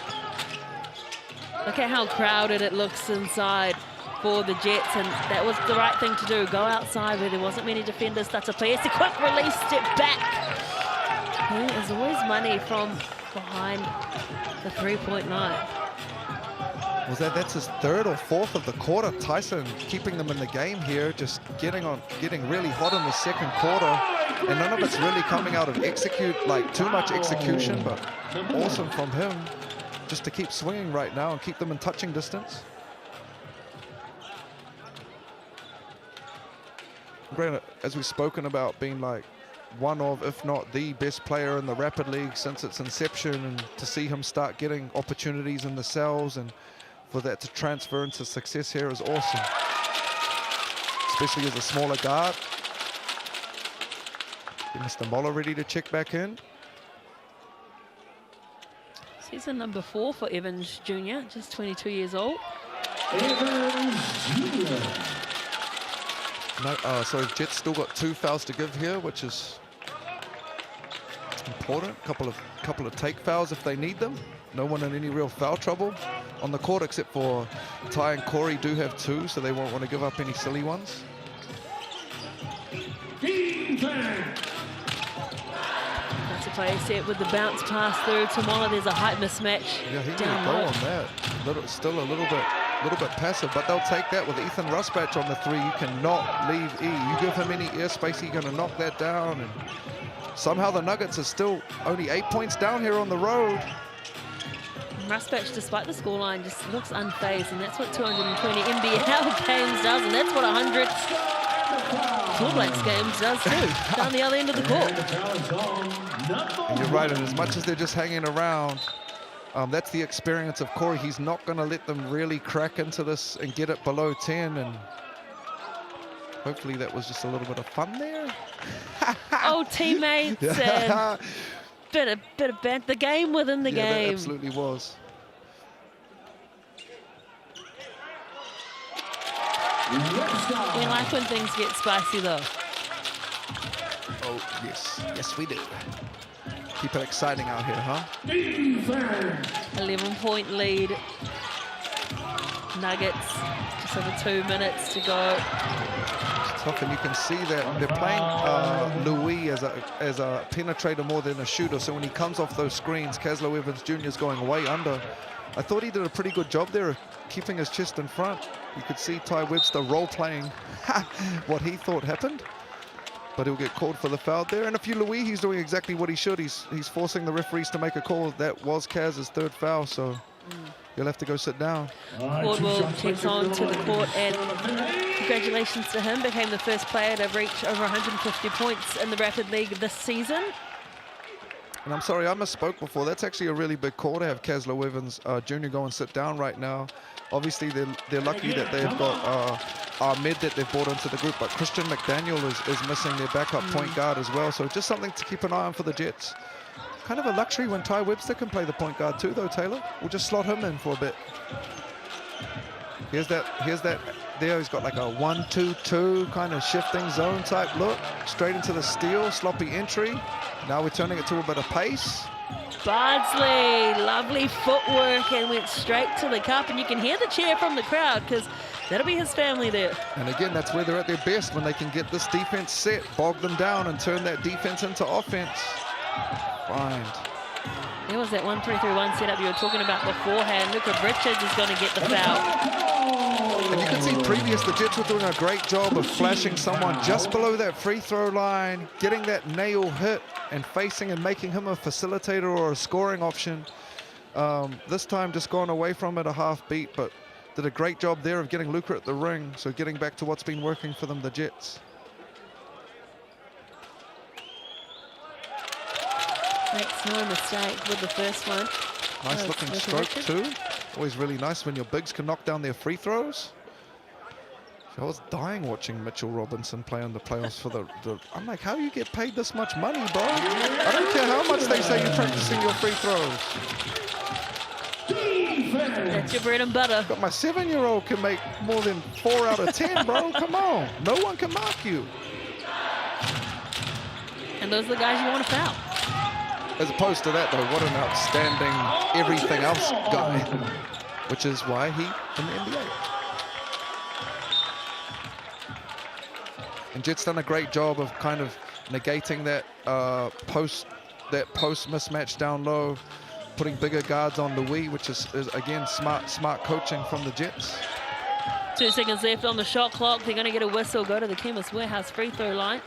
Look at how crowded it looks inside for the Jets, and that was the right thing to do. Go outside where there wasn't many defenders. That's a play. It's a quick release, step back. There is always money from behind the 3-point line. That's his third or fourth of the quarter. Tyson keeping them in the game here, just getting really hot in the second quarter, and none of it's really coming out of too much execution, but awesome from him just to keep swinging right now and keep them in touching distance. Granted, as we've spoken about, being like one of, if not the best player in the Rapid League since its inception, and to see him start getting opportunities in the cells and for that to transfer into success here is awesome, especially as a smaller guard. Mr. Moller ready to check back in. Season number 4 for Evans Jr., just 22 years old. Evans Jr. No, so Jets still got 2 fouls to give here, which is important. Couple of take fouls if they need them. No one in any real foul trouble on the court, except for Ty and Corey do have 2, so they won't want to give up any silly ones. That's a play set with the bounce pass through to Moller. There's a height mismatch. Yeah, he down didn't go low. on that. Still a little bit passive, but they'll take that with Ethan Rusbatch on the 3. You cannot leave E. You give him any airspace, he's going to knock that down. And somehow the Nuggets are still only 8 points down here on the road. Rusbatch, despite the scoreline, just looks unfazed, and that's what 220 NBL games does, and that's what 100 All Blacks games does too, down the other end of the court. And you're right, and as much as they're just hanging around, that's the experience of Corey. He's not going to let them really crack into this and get it below 10, and hopefully that was just a little bit of fun there. Old teammates and bit of bad, the game within the game. That absolutely was. We like when things get spicy though. Oh, yes we do. Keep it exciting out here, huh? 11-point lead. Nuggets, just over 2 minutes to go. It's tough, and you can see that they're playing Louis as a penetrator more than a shooter. So when he comes off those screens, Caslow Evans Jr. is going way under. I thought he did a pretty good job there of keeping his chest in front. You could see Ty Webster role-playing what he thought happened, but he'll get called for the foul there. And if you Louis, he's doing exactly what he should. He's forcing the referees to make a call. That was Kaz's 3rd foul, so he'll have to go sit down. Wardwell checks on to the court, and congratulations to him. Became the first player to reach over 150 points in the Rapid League this season. And I'm sorry, I misspoke before. That's actually a really big call to have Caslow Evans Jr. go and sit down right now. Obviously, they're lucky that they've got Ahmed that they've brought into the group, but Christian McDaniel is missing their backup point guard as well. So just something to keep an eye on for the Jets. Kind of a luxury when Ty Webster can play the point guard too, though, Taylor. We'll just slot him in for a bit. Here's that. There, he's got like a 1-2-2 kind of shifting zone type look. Straight into the steal, sloppy entry. Now we're turning it to a bit of pace. Bardsley, lovely footwork, and went straight to the cup. And you can hear the cheer from the crowd, because that'll be his family there. And again, that's where they're at their best, when they can get this defense set, bog them down, and turn that defense into offense. Find. There was that 1-3-3-1 setup you were talking about beforehand. Luka Richards is going to get the foul. And you can see previous, the Jets were doing a great job of flashing someone just below that free throw line, getting that nail hit and facing and making him a facilitator or a scoring option. This time just gone away from it a half beat, but did a great job there of getting Luka at the ring. So getting back to what's been working for them, the Jets. Makes no mistake with the first one. Nice looking stroke too. Always really nice when your bigs can knock down their free throws. I was dying watching Mitchell Robinson play in the playoffs for the I'm like, how do you get paid this much money, bro? I don't care how much they say you're practicing your free throws. That's your bread and butter. But my 7-year-old can make more than 4 out of 10, bro. Come on. No one can mark you. And those are the guys you want to foul. As opposed to that, though, what an outstanding everything else guy, which is why he in the NBA. And Jet's done a great job of kind of negating that post mismatch down low, putting bigger guards on Louis, which is again, smart coaching from the Jets. 2 seconds left on the shot clock. They're going to get a whistle, go to the Chemist Warehouse free throw line.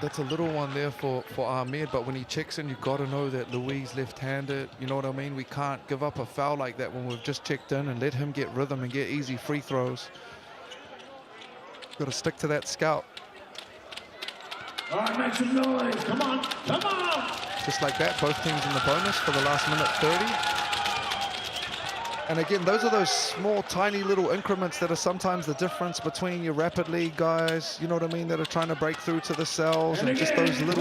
That's a little one there for Ahmed, but when he checks in, you've got to know that Louis is left-handed. You know what I mean? We can't give up a foul like that when we've just checked in and let him get rhythm and get easy free throws. Got to stick to that scout. All right, make some noise. Come on, come on. Just like that, both teams in the bonus for the last minute 30. And again, those are those small, tiny little increments that are sometimes the difference between your rapid league guys, you know what I mean, that are trying to break through to the cells, and just those really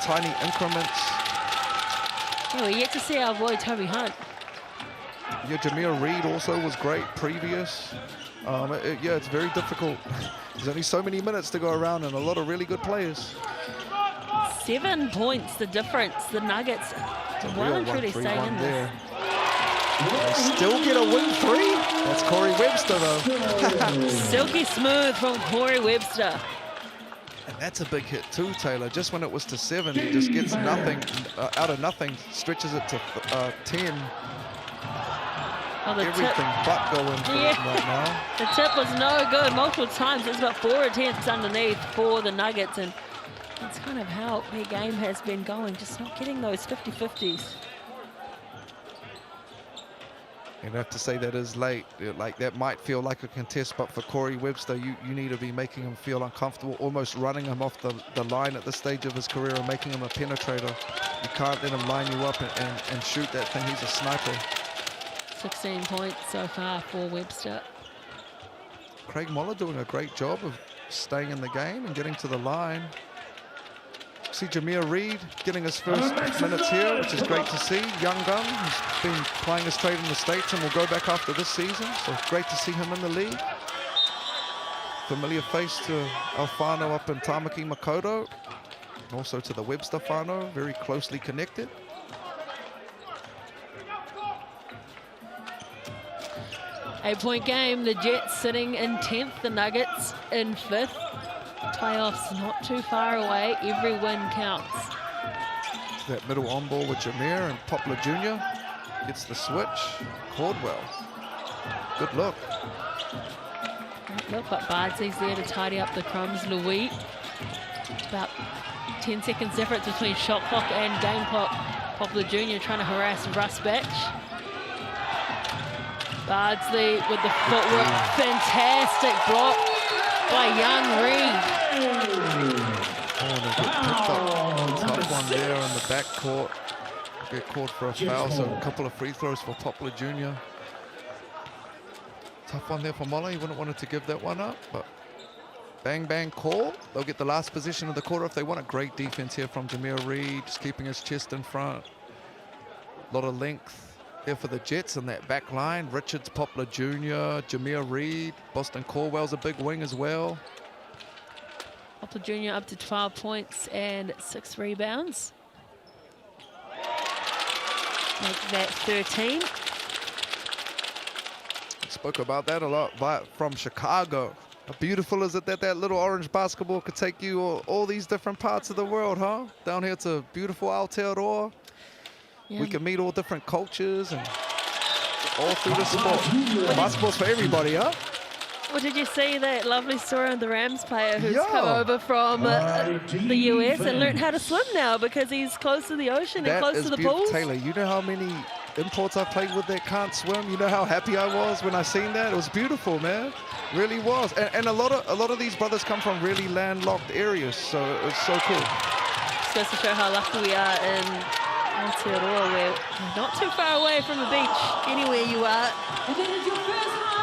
tiny increments. Yeah, we're yet to see our boy Toby Hunt. Yeah, Jameer Reed also was great previous. Yeah, it's very difficult. There's only so many minutes to go around and a lot of really good players. 7 points, the difference. The Nuggets well and truly staying in there. They still get a win 3. That's Corey Webster, though. Silky smooth from Corey Webster. And that's a big hit too, Taylor. Just when it was to 7, he just gets nothing out of nothing, stretches it to 10. Oh, everything but going for him right now. The tip was no good multiple times. It's about 4 attempts underneath for the Nuggets, and that's kind of how their game has been going, just not getting those 50-50s. You'd have to say that is late. Like, that might feel like a contest, but for Corey Webster, you need to be making him feel uncomfortable, almost running him off the line at this stage of his career and making him a penetrator. You can't let him line you up and shoot that thing. He's a sniper. 16 points so far for Webster. Craig Moller doing a great job of staying in the game and getting to the line. See Jameer Reed getting his first minutes here, which is great to see. Young gun, who's been playing his trade in the States and will go back after this season. So great to see him in the league. Familiar face to Alfano up in Tamaki Makoto. And also to the Webster whānau, very closely connected. Eight-point game, the Jets sitting in 10th, the Nuggets in 5th. Playoffs not too far away, every win counts. That middle on ball with Jameer and Poplar Jr. gets the switch. Caldwell, good look. Great look, but Bardsley's there to tidy up the crumbs. Louis, about 10 seconds difference between shot clock and game clock. Poplar Jr. trying to harass Russ Batch. Bardsley with the footwork, fantastic block by Young Reed. Oh, they get picked up. Tough one there in the backcourt. Get called for a foul, so a couple of free throws for Poplar Jr. Tough one there for Moller. He wouldn't want it to give that one up, but bang, bang call. They'll get the last position of the quarter if they want. A great defense here from Jameer Reed, just keeping his chest in front. A lot of length there for the Jets in that back line. Richards, Poplar Jr., Jameer Reed, Boston Caldwell's a big wing as well. Poplar Jr. up to 12 points and 6 rebounds. Make that 13. Spoke about that a lot from Chicago. How beautiful is it that that little orange basketball could take you all these different parts of the world, huh? Down here to beautiful Aotearoa. Yeah. We can meet all different cultures and all through the sport. Basketball's for everybody, huh? Well, did you see that lovely story of the Rams player who's come over from the US and learned how to swim now because he's close to the ocean and close to the pools? Taylor, you know how many imports I've played with that can't swim? You know how happy I was when I seen that? It was beautiful, man. Really was. And a lot of these brothers come from really landlocked areas, so it was so cool. Just goes to show how lucky we are in Aotearoa. We're not too far away from the beach, anywhere you are. And then it's your first half,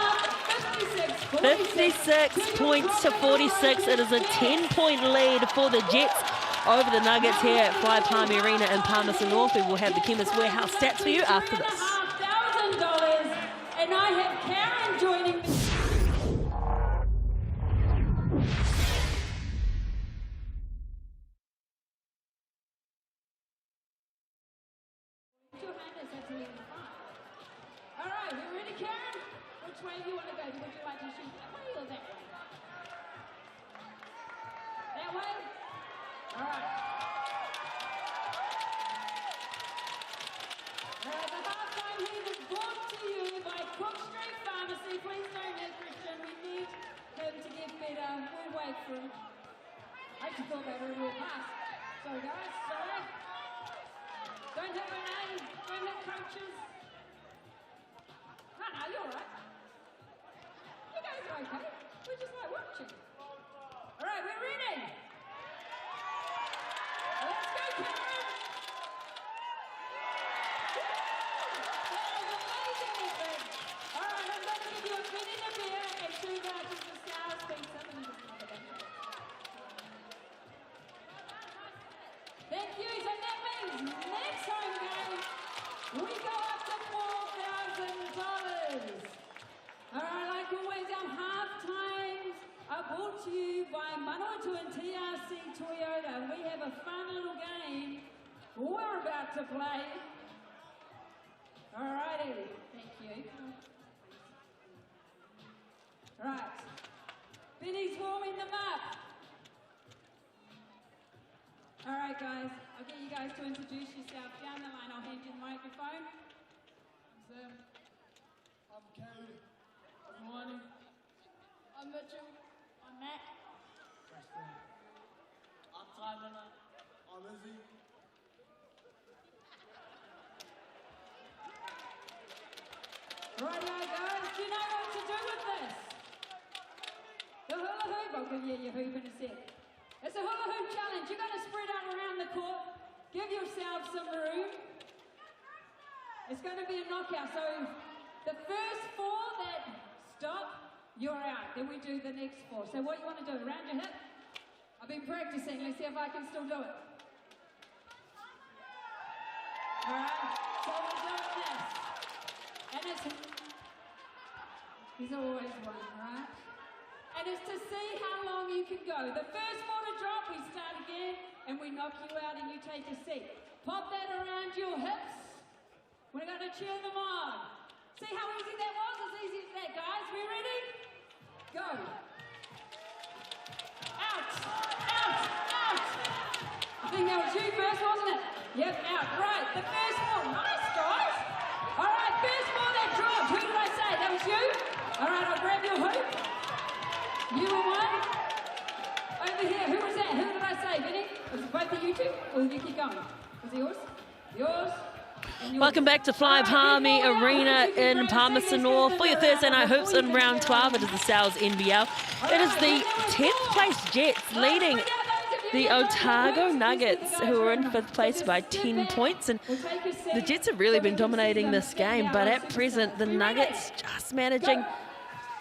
56 points to 46. It is a 10-point lead for the Jets over the Nuggets here at Fly Palm Arena in Palmerston North. We will have the Chemist Warehouse stats for you after this. $1,000, and I have Karen joining me. Your hand is actually in the front. All right, you ready, Karen? Which way do you want to go? Would you like to shoot that way or that way? That way? All right. breakthrough. I actually thought they were a real pass. Sorry guys, sorry. Don't hit Renee, don't hit coaches. No, you're all right. You guys are okay. We're just like watching. All right, we're ready. Let's go, Karen. That was amazing, this thing. All right, I'm going to give you a minute of beer and 2 vouchers for Sal's Pizza. Thank you. So that means next home game, we go up to $4,000. All right, like always, our half times are brought to you by Manawatū and TSB Toyota. We have a fun little game we're about to play. All righty, thank you. Right, Benny's warming them up. All right, guys, I'll get you guys to introduce yourself down the line. I'll hand you the microphone. I'm Sam. I'm Cade. I'm Lonnie. I'm Mitchell. I'm Matt. Preston. I'm Tyler. I'm Izzy. Righto, guys, do you know what to do with this? The hula hoop, I'll give you your hoop in a sec. It's a hula hoop challenge. You're going to spread out around the court, give yourself some room. It's going to be a knockout, so the first 4 that stop, you're out. Then we do the next 4. So what you want to do, around your hip? I've been practicing. Let's see if I can still do it. All right, so we're doing this. And it's, there's always one, right? And it's to see how long you can go. The first 4 to drop, we start again, and we knock you out and you take a seat. Pop that around your hips. We're going to cheer them on. See how easy that was? As easy as that, guys. We ready? Go. Out, out, out. I think that was you first, wasn't it? Yep, out. Right, the first 4. Nice, guys. All right, first 4 that dropped. Who did I say? That was you? All right, I'll grab your hoop. You were one. Over here. Who was that? Who did I say, Vinny? Was it both of you two? Or did you keep going? Was it yours? Yours? Welcome back to Fly Palmy Arena in Palmerston North for your Thursday night hoops in round 12. It is the Sal's NBL. It is the 10th place Jets leading the Otago Nuggets, who are in 5th place by 10 points. And the Jets have really been dominating this game, but at present the Nuggets just managing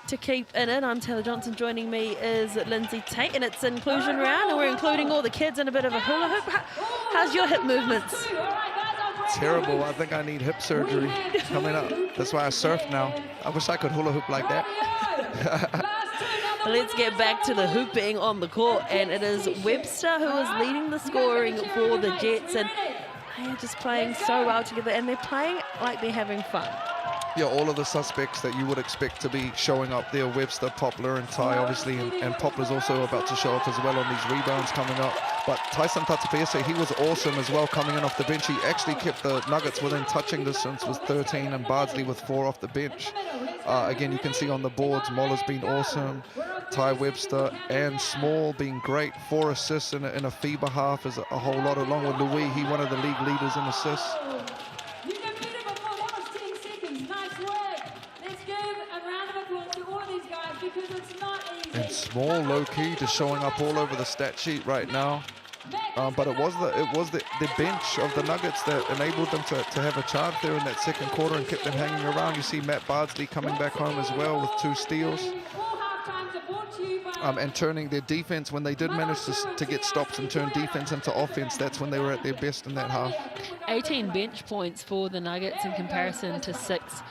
to keep in it. I'm Taylor Johnson. Joining me is Lindsay Tate, and it's inclusion round, and we're including all the kids in a bit of a hula hoop. How's your hip movements? Terrible. I think I need hip surgery coming up. That's why I surf now. I wish I could hula hoop like that. Let's get back to the hooping on the court, and it is Webster who is leading the scoring for the Jets, and they are just playing so well together, and they're playing like they're having fun. Yeah, all of the suspects that you would expect to be showing up there, Webster, Poplar and Ty obviously, and Poplar's also about to show up as well on these rebounds coming up. But Tyson Tatapiese, he was awesome as well coming in off the bench. He actually kept the Nuggets within touching distance with 13 and Bardsley with 4 off the bench. Again, you can see on the boards, Moller's been awesome. Ty Webster and Small being great. 4 assists in a FIBA half is a whole lot, along with Louis. He one of the league leaders in assists. And Small, low-key, just showing up all over the stat sheet right now. But it was the bench of the Nuggets that enabled them to have a charge there in that second quarter and kept them hanging around. You see Matt Bardsley coming back home as well with 2 steals. And turning their defense, when they did manage to get stops and turn defense into offense, that's when they were at their best in that half. 18 bench points for the Nuggets in comparison to 6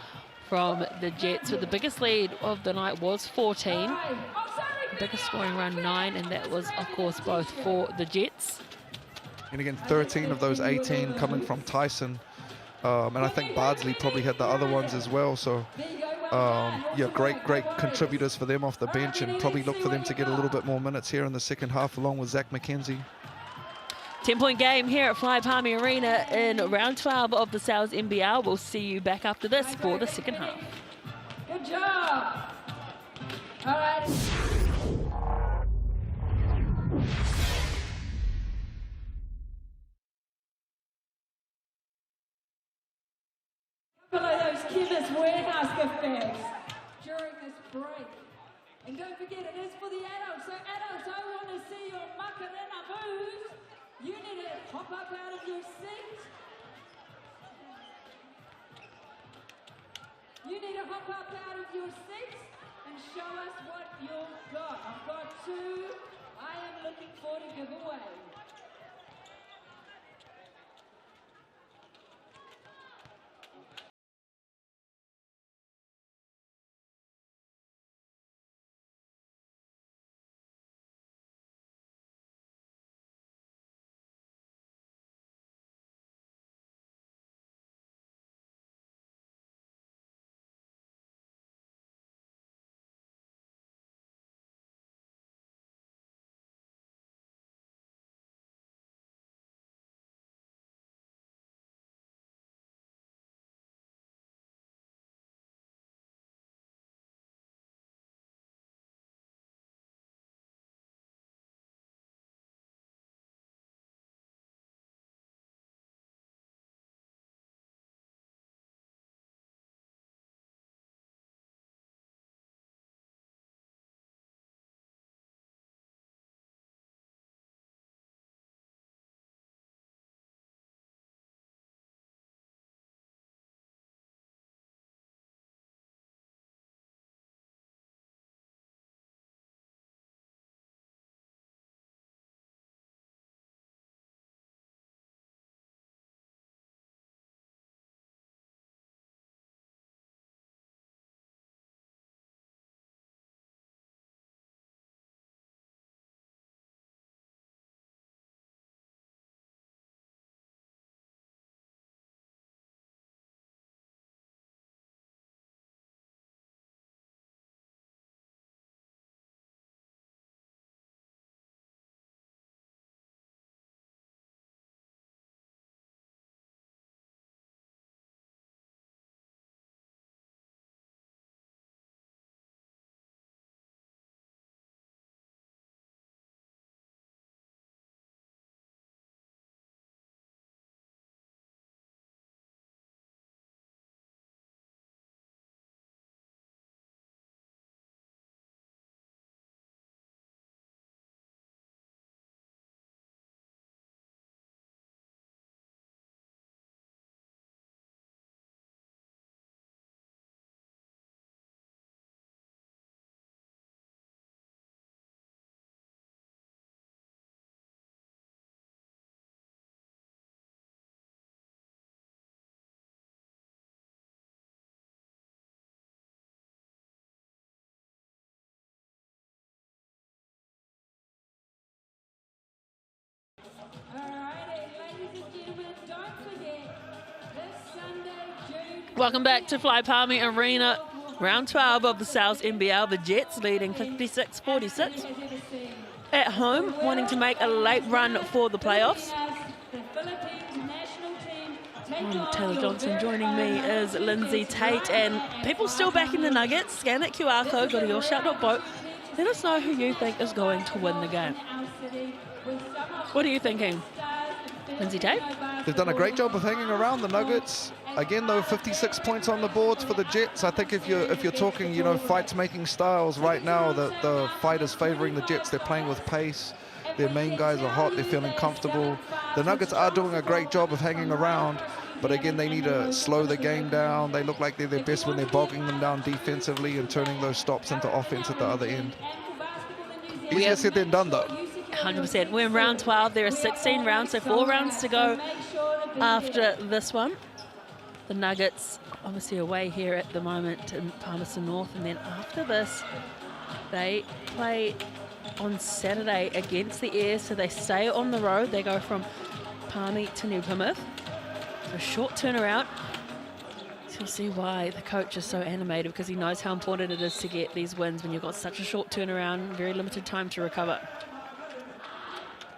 from the Jets, but the biggest lead of the night was 14. The biggest scoring run 9, and that was, of course, both for the Jets. And again, 13 of those 18 coming from Tyson. And I think Bardsley probably had the other ones as well. So, yeah, great contributors for them off the bench, and probably look for them to get a little bit more minutes here in the second half, along with Zach McKenzie. 10-point game here at Fly Palmy Arena in round 12 of the Sal's NBL. We'll see you back after this for the second half. Good job. All right. Chemist Warehouse gift bags during this break. And don't forget, it is for the adults. So adults, I want to see your Macarena booze. You need to hop up out of your seat. You need to hop up out of your seat and show us what you've got. I've got two I am looking for to give away. Welcome back to Fly Palmy Arena. Round 12 of the South NBL. The Jets leading 56-46. At home, wanting to make a late run for the playoffs. Taylor Johnson joining me is Lindsay Tate, and people still backing the Nuggets. Scan that QR code, go to yourshout.boat. Let us know who you think is going to win the game. What are you thinking, Lindsay Tate? They've done a great job of hanging around the Nuggets. Again, though, 56 points on the boards for the Jets. I think if you're talking, you know, fights making styles right now, the fight is favoring the Jets. They're playing with pace. Their main guys are hot. They're feeling comfortable. The Nuggets are doing a great job of hanging around, but again, they need to slow the game down. They look like they're their best when they're bogging them down defensively and turning those stops into offense at the other end. Easier said than done, though. 100%. We're in round 12. There are 16 rounds, so 4 rounds to go after this one. The Nuggets obviously away here at the moment in Palmerston North, and then after this they play on Saturday against the Airs, so they stay on the road. They go from Palmy to New Plymouth. So a short turnaround. So you'll see why the coach is so animated, because he knows how important it is to get these wins when you've got such a short turnaround, very limited time to recover.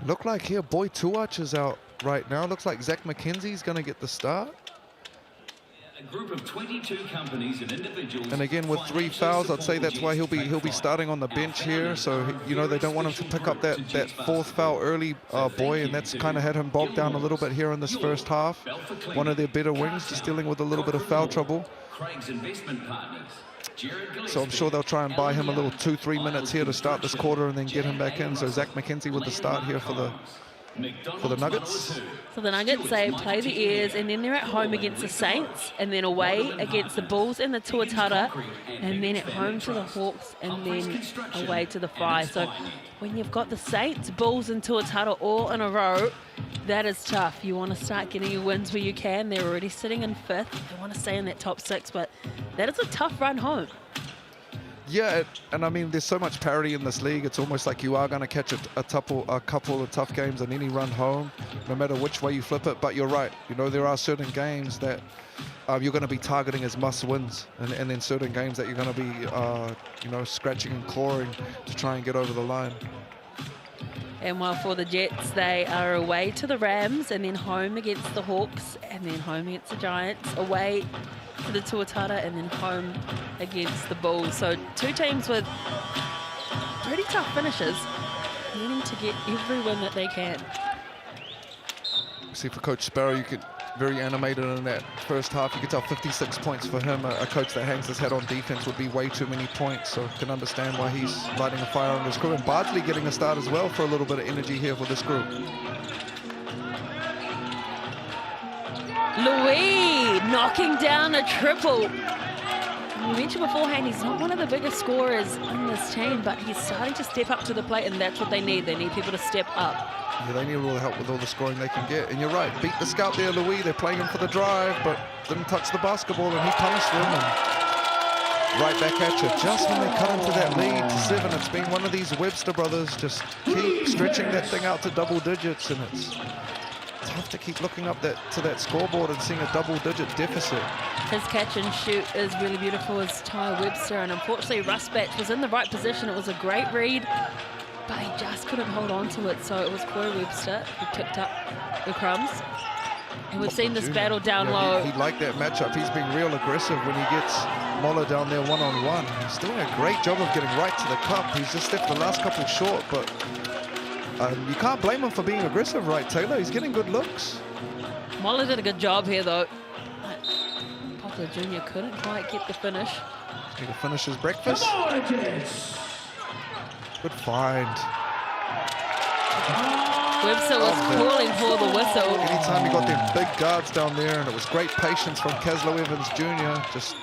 Look like here, Boy Tuach is out right now. Looks like Zach McKenzie's going to get the start. A group of 22 companies and individuals. And again, with 3 fouls, I'd say that's why he'll be starting on the bench here. So, you know, they don't want him to pick up that 4th foul early, Boy, and that's kind of had him bogged down a little bit here in this first half. One of their better wings, just dealing with a little bit of foul trouble. Craig's investment partners. So I'm sure they'll try and buy him a little 2-3 minutes here to start this quarter and then get him back in. So Zach McKenzie with the start here for the Nuggets. So the Nuggets, they play the Airs, and then they're at home against the Saints, and then away against the Bulls and the Tuatara, and then at home to the Hawks, and then away to the Fry. So when you've got the Saints, Bulls and Tuatara all in a row, that is tough. You want to start getting your wins where you can. They're already sitting in 5th. They want to stay in that top 6, but that is a tough run home. Yeah, and I mean, there's so much parity in this league. It's almost like you are going to catch a couple of tough games in any run home, no matter which way you flip it. But you're right. You know, there are certain games that you're going to be targeting as must-wins, and then certain games that you're going to be, you know, scratching and clawing to try and get over the line. And while for the Jets, they are away to the Rams, and then home against the Hawks, and then home against the Giants, away to the Tuatara, and then home against the Bulls. So 2 teams with pretty tough finishes, needing to get every win that they can. See, for Coach Sparrow, you could very animated in that first half. You could tell 56 points for him. A coach that hangs his head on defense would be way too many points, so can understand why he's lighting a fire on his crew. And Bardsley getting a start as well for a little bit of energy here for this group. Louis knocking down a triple. We mentioned beforehand, he's not one of the biggest scorers in this team, but he's starting to step up to the plate, and that's what they need. They need people to step up. Yeah, they need all the help with all the scoring they can get. And you're right, beat the scout there, Louis. They're playing him for the drive, but didn't touch the basketball, and he punished them. And right back at you. Just when they cut into that lead to 7, it's been one of these Webster brothers just keep stretching that thing out to double digits, and it's tough to keep looking up to that scoreboard and seeing a double-digit deficit. His catch and shoot is really beautiful as Ty Webster, and unfortunately Rusbatch was in the right position. It was a great read, but he just couldn't hold on to it, so it was Corey Webster who picked up the crumbs. And we've seen this battle down low. He liked that matchup. He's being real aggressive when he gets Moller down there one-on-one. He's doing a great job of getting right to the cup. He's just stepped the last couple short, but you can't blame him for being aggressive, right, Taylor? He's getting good looks. Moller did a good job here, though. Poplar Jr. couldn't quite get the finish. Need to finish his breakfast. Good find. Webster was calling for the whistle. Anytime you got them big guards down there, and it was great patience from Caslow Evans Jr. Just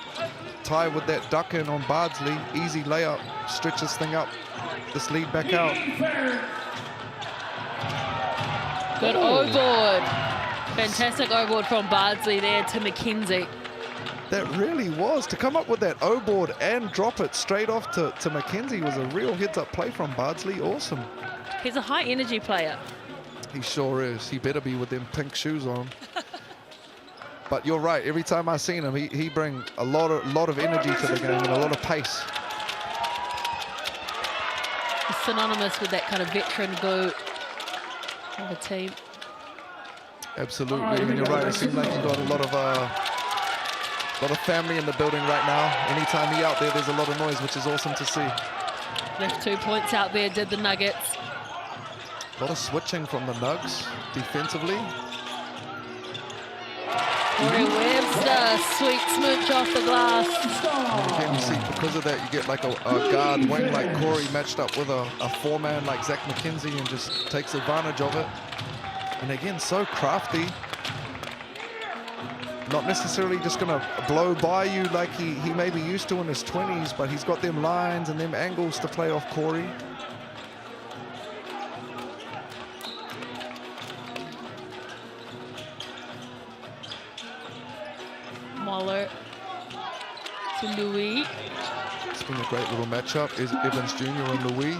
tie with that duck in on Bardsley. Easy layup, stretch this thing up, this lead back out. Good O-board. Fantastic O-board from Bardsley there to McKenzie. That really was. To come up with that O-board and drop it straight off to McKenzie was a real heads-up play from Bardsley. Awesome. He's a high-energy player. He sure is. He better be with them pink shoes on. But you're right. Every time I've seen him, he brings a lot of energy to the game and a lot of pace. He's synonymous with that kind of veteran go of a team. Absolutely. And you're right. It seems like you've got a lot of family in the building right now. Anytime he's out there, there's a lot of noise, which is awesome to see. Left 2 points out there, did the Nuggets. A lot of switching from the Nugs defensively. Corey Webster, sweet smooch off the glass. And again, you see, because of that, you get like a guard wing like Corey matched up with a 4-man like Zach McKenzie and just takes advantage of it. And again, so crafty. Not necessarily just going to blow by you like he may be used to in his 20s, but he's got them lines and them angles to play off Corey. Moller to Louis. It's been a great little matchup. Is Evans Jr. and Louis.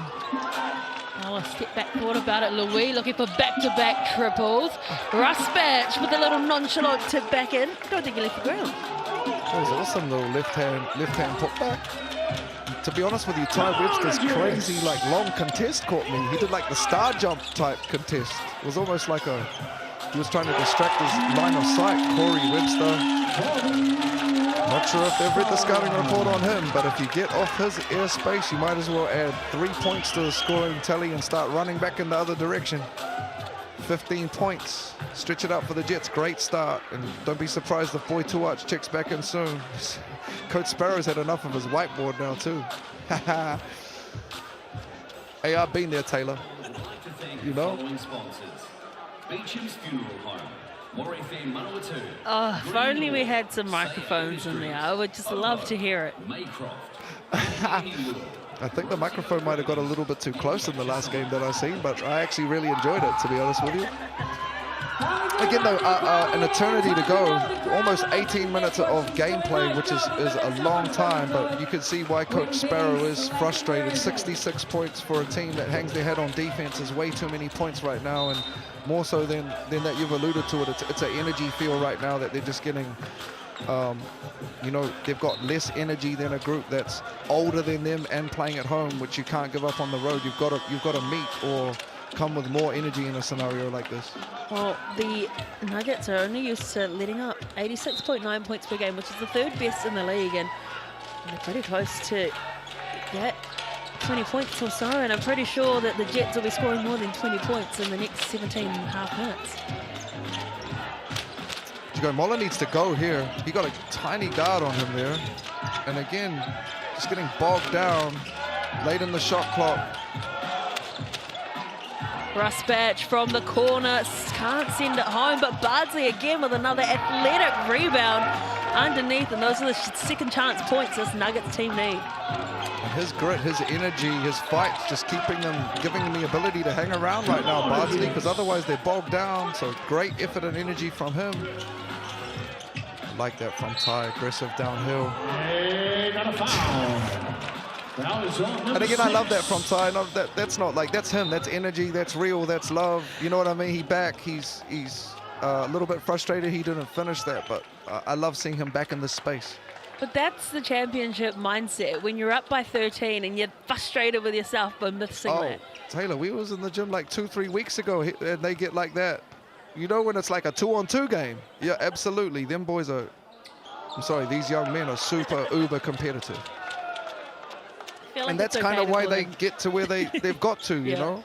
Oh, a step back, thought about it. Louis looking for back-to-back triples. Rusbatch with a little nonchalant tip back in. I don't think he left the ground. That was awesome little left hand putback. To be honest with you, Ty Webster's crazy like long contest caught me. He did like the star jump type contest. It was almost like he was trying to distract his line of sight. Corey Webster. Not sure if they've read the scouting report on him, but if you get off his airspace, you might as well add 3 points to the scoring tally and start running back in the other direction. 15 points. Stretch it out for the Jets. Great start. And don't be surprised if Boy Tuach checks back in soon. Coach Sparrow's had enough of his whiteboard now too. Hey, I've been there, Taylor. You know? Beecham's Funeral Home. Manawatū. Oh, if only we had some microphones in there. I would just love to hear it. I think the microphone might have got a little bit too close in the last game that I seen, but I actually really enjoyed it, to be honest with you. Again, though, an eternity to go, almost 18 minutes of gameplay, which is a long time, but you can see why Coach Sparrow is frustrated. 66 points for a team that hangs their head on defense is way too many points right now, and more so than that you've alluded to it. It's an energy feel right now that they're just getting, you know, they've got less energy than a group that's older than them and playing at home, which you can't give up on the road. You've got to meet or come with more energy in a scenario like this. Well, the Nuggets are only used to letting up 86.9 points per game, which is the third best in the league, and they're pretty close to that 20 points or so, and I'm pretty sure that the Jets will be scoring more than 20 points in the next 17 and a half minutes. Mola needs to go here. He got a tiny guard on him there, and again, just getting bogged down late in the shot clock. Rusbatch from the corner, can't send it home, but Bardsley again with another athletic rebound underneath, and those are the second chance points this Nuggets team need. And his grit, his energy, his fight, just giving them the ability to hang around right now, Bardsley, because otherwise they're bogged down. So great effort and energy from him. I like that from Ty, aggressive downhill. And again, I love that from Ty. No, that's not like, that's him. That's energy. That's real. That's love. You know what I mean? He's a little bit frustrated he didn't finish that, but I love seeing him back in this space. But that's the championship mindset. When you're up by 13 and you're frustrated with yourself for missing that. Taylor, we was in the gym like 2-3 weeks ago, and they get like that. You know, when it's like a 2-on-2 game. Yeah, absolutely. Them boys are, I'm sorry, these young men are super uber competitive. Like and that's kind of why they get to where they've got to, you know?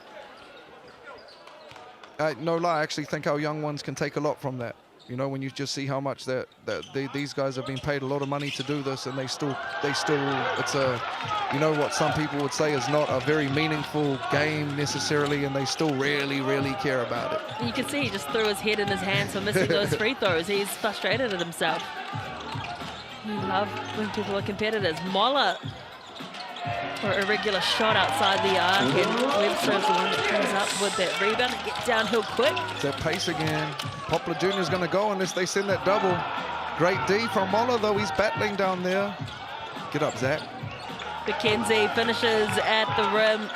No lie, I actually think our young ones can take a lot from that. You know, when you just see how much these guys have been paid a lot of money to do this, and they still, it's a, you know, what some people would say is not a very meaningful game necessarily, and they still really, really care about it. And you can see he just threw his head in his hands for missing those free throws. He's frustrated at himself. You love when people are competitors. Mola for a irregular shot outside the arc, and Webster's the one that comes up with that rebound and gets downhill quick. That pace again. Poplar Jr. is going to go unless they send that double. Great D from Mola, though. He's battling down there. Get up, Zach. McKenzie finishes at the rim.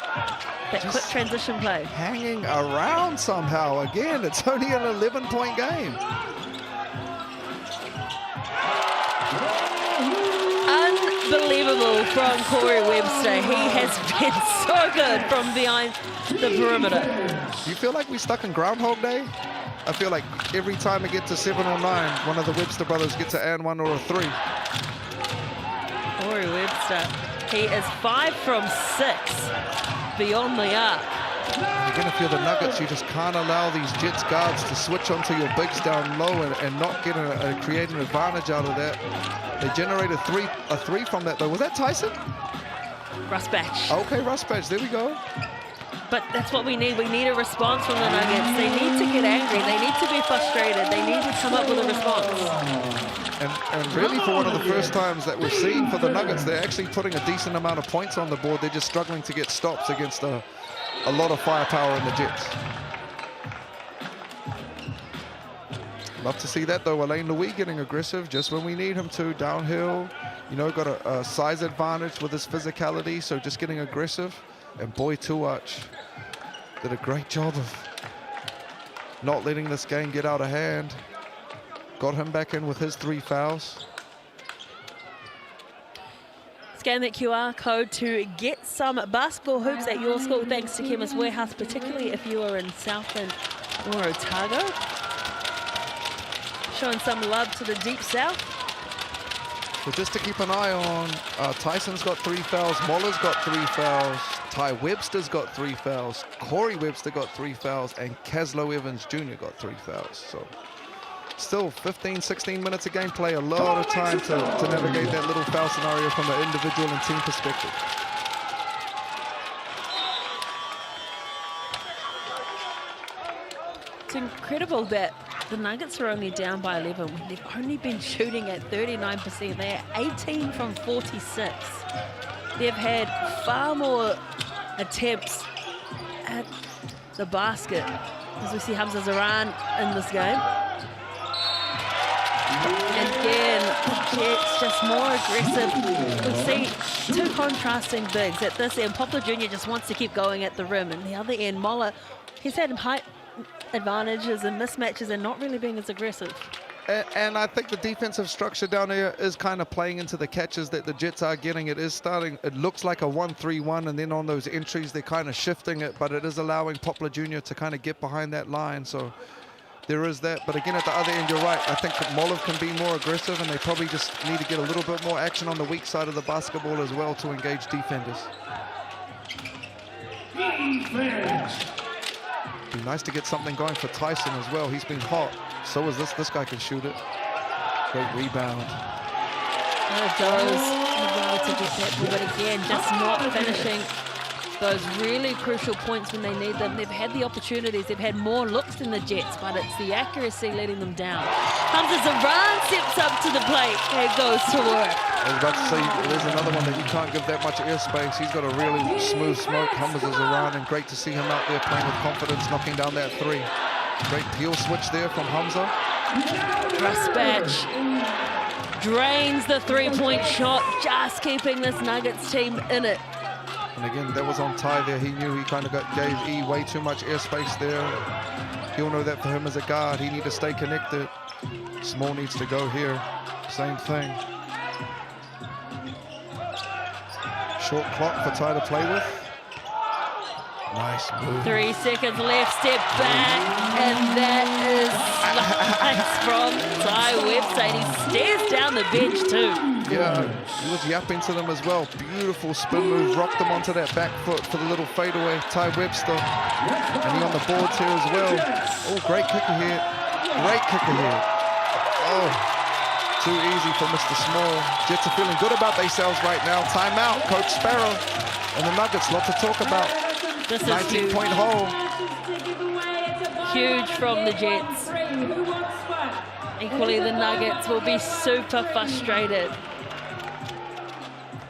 That quick transition play. Hanging around somehow. Again, it's only an 11-point game. Unbelievable from Corey Webster. He has been so good from behind the perimeter. Do you feel like we're stuck in Groundhog Day? I feel like every time we get to 7 or 9, one of the Webster brothers gets an and 1 or a 3. Corey Webster, he is 5 from 6 beyond the arc. Again, if you're the Nuggets, you just can't allow these Jets guards to switch onto your bigs down low and not get create an advantage out of that. They generated a three from that, though. Was that Tyson? Rusbatch. Okay, Rusbatch. There we go. But that's what we need. We need a response from the Nuggets. They need to get angry. They need to be frustrated. They need to come up with a response. And really, for one of the first times that we've seen for the Nuggets, they're actually putting a decent amount of points on the board. They're just struggling to get stops against a lot of firepower in the Jets. Love to see that, though. Alain Louis getting aggressive just when we need him to. Downhill, you know, got a size advantage with his physicality, so just getting aggressive. And Boy Tuach did a great job of not letting this game get out of hand. Got him back in with his 3 fouls. Scan that QR code to get some basketball hoops at your school, thanks to Chemist Warehouse, particularly if you are in Southland or Otago. Showing some love to the deep south. So just to keep an eye on, Tyson's got 3 fouls, Mola's got 3 fouls, Ty Webster's got 3 fouls, Corey Webster got 3 fouls, and Caslow Evans Jr. got 3 fouls. So still 15, 16 minutes of gameplay, a lot of time to navigate that little foul scenario from an individual and team perspective. It's incredible that the Nuggets are only down by 11 when they've only been shooting at 39%. They're 18 from 46. They've had far more attempts at the basket, as we see Hamza Zaran in this game. And again, the Jets just more aggressive. We see two contrasting bigs. At this end, Poplar Jr. just wants to keep going at the rim, and the other end, Mola, he's had height advantages and mismatches and not really being as aggressive. And I think the defensive structure down there is kind of playing into the catches that the Jets are getting. It is starting, it looks like a 1-3-1, and then on those entries, they're kind of shifting it, but it is allowing Poplar Jr. to kind of get behind that line. So there is that. But again, at the other end, you're right. I think that Molov can be more aggressive, and they probably just need to get a little bit more action on the weak side of the basketball as well to engage defenders. Be nice to get something going for Tyson as well. He's been hot. So is this. This guy can shoot it. Great rebound. One of those relatively catchable, but again, just not finishing those really crucial points when they need them. They've had the opportunities. They've had more looks than the Jets, but it's the accuracy letting them down. Hamza Zaran steps up to the plate and goes to work. I was about to say, there's another one that you can't give that much airspace. He's got a really smooth smoke. Hamza Zaran, and great to see him out there playing with confidence, knocking down that 3. Great peel switch there from Hamza. Rusbatch drains the 3-point shot, just keeping this Nuggets team in it. And again, that was on Ty there. He knew he kind of gave E way too much airspace there. He'll know that for him as a guard. He needs to stay connected. Small needs to go here. Same thing. Short clock for Ty to play with. Nice move. 3 seconds left, step back, and that is nice from Ty Webster. And he stares down the bench too. Yeah, he was yapping to them as well. Beautiful spin move, rocked them onto that back foot for the little fadeaway. Ty Webster, and he on the boards here as well. Oh, great kicker here. Great kicker here. Oh, too easy for Mr. Small. Jets are feeling good about themselves right now. Timeout, Coach Sparrow. And the Nuggets, lot to talk about. This is 19-point hole. Huge from the Jets. Equally, the Nuggets will be super frustrated.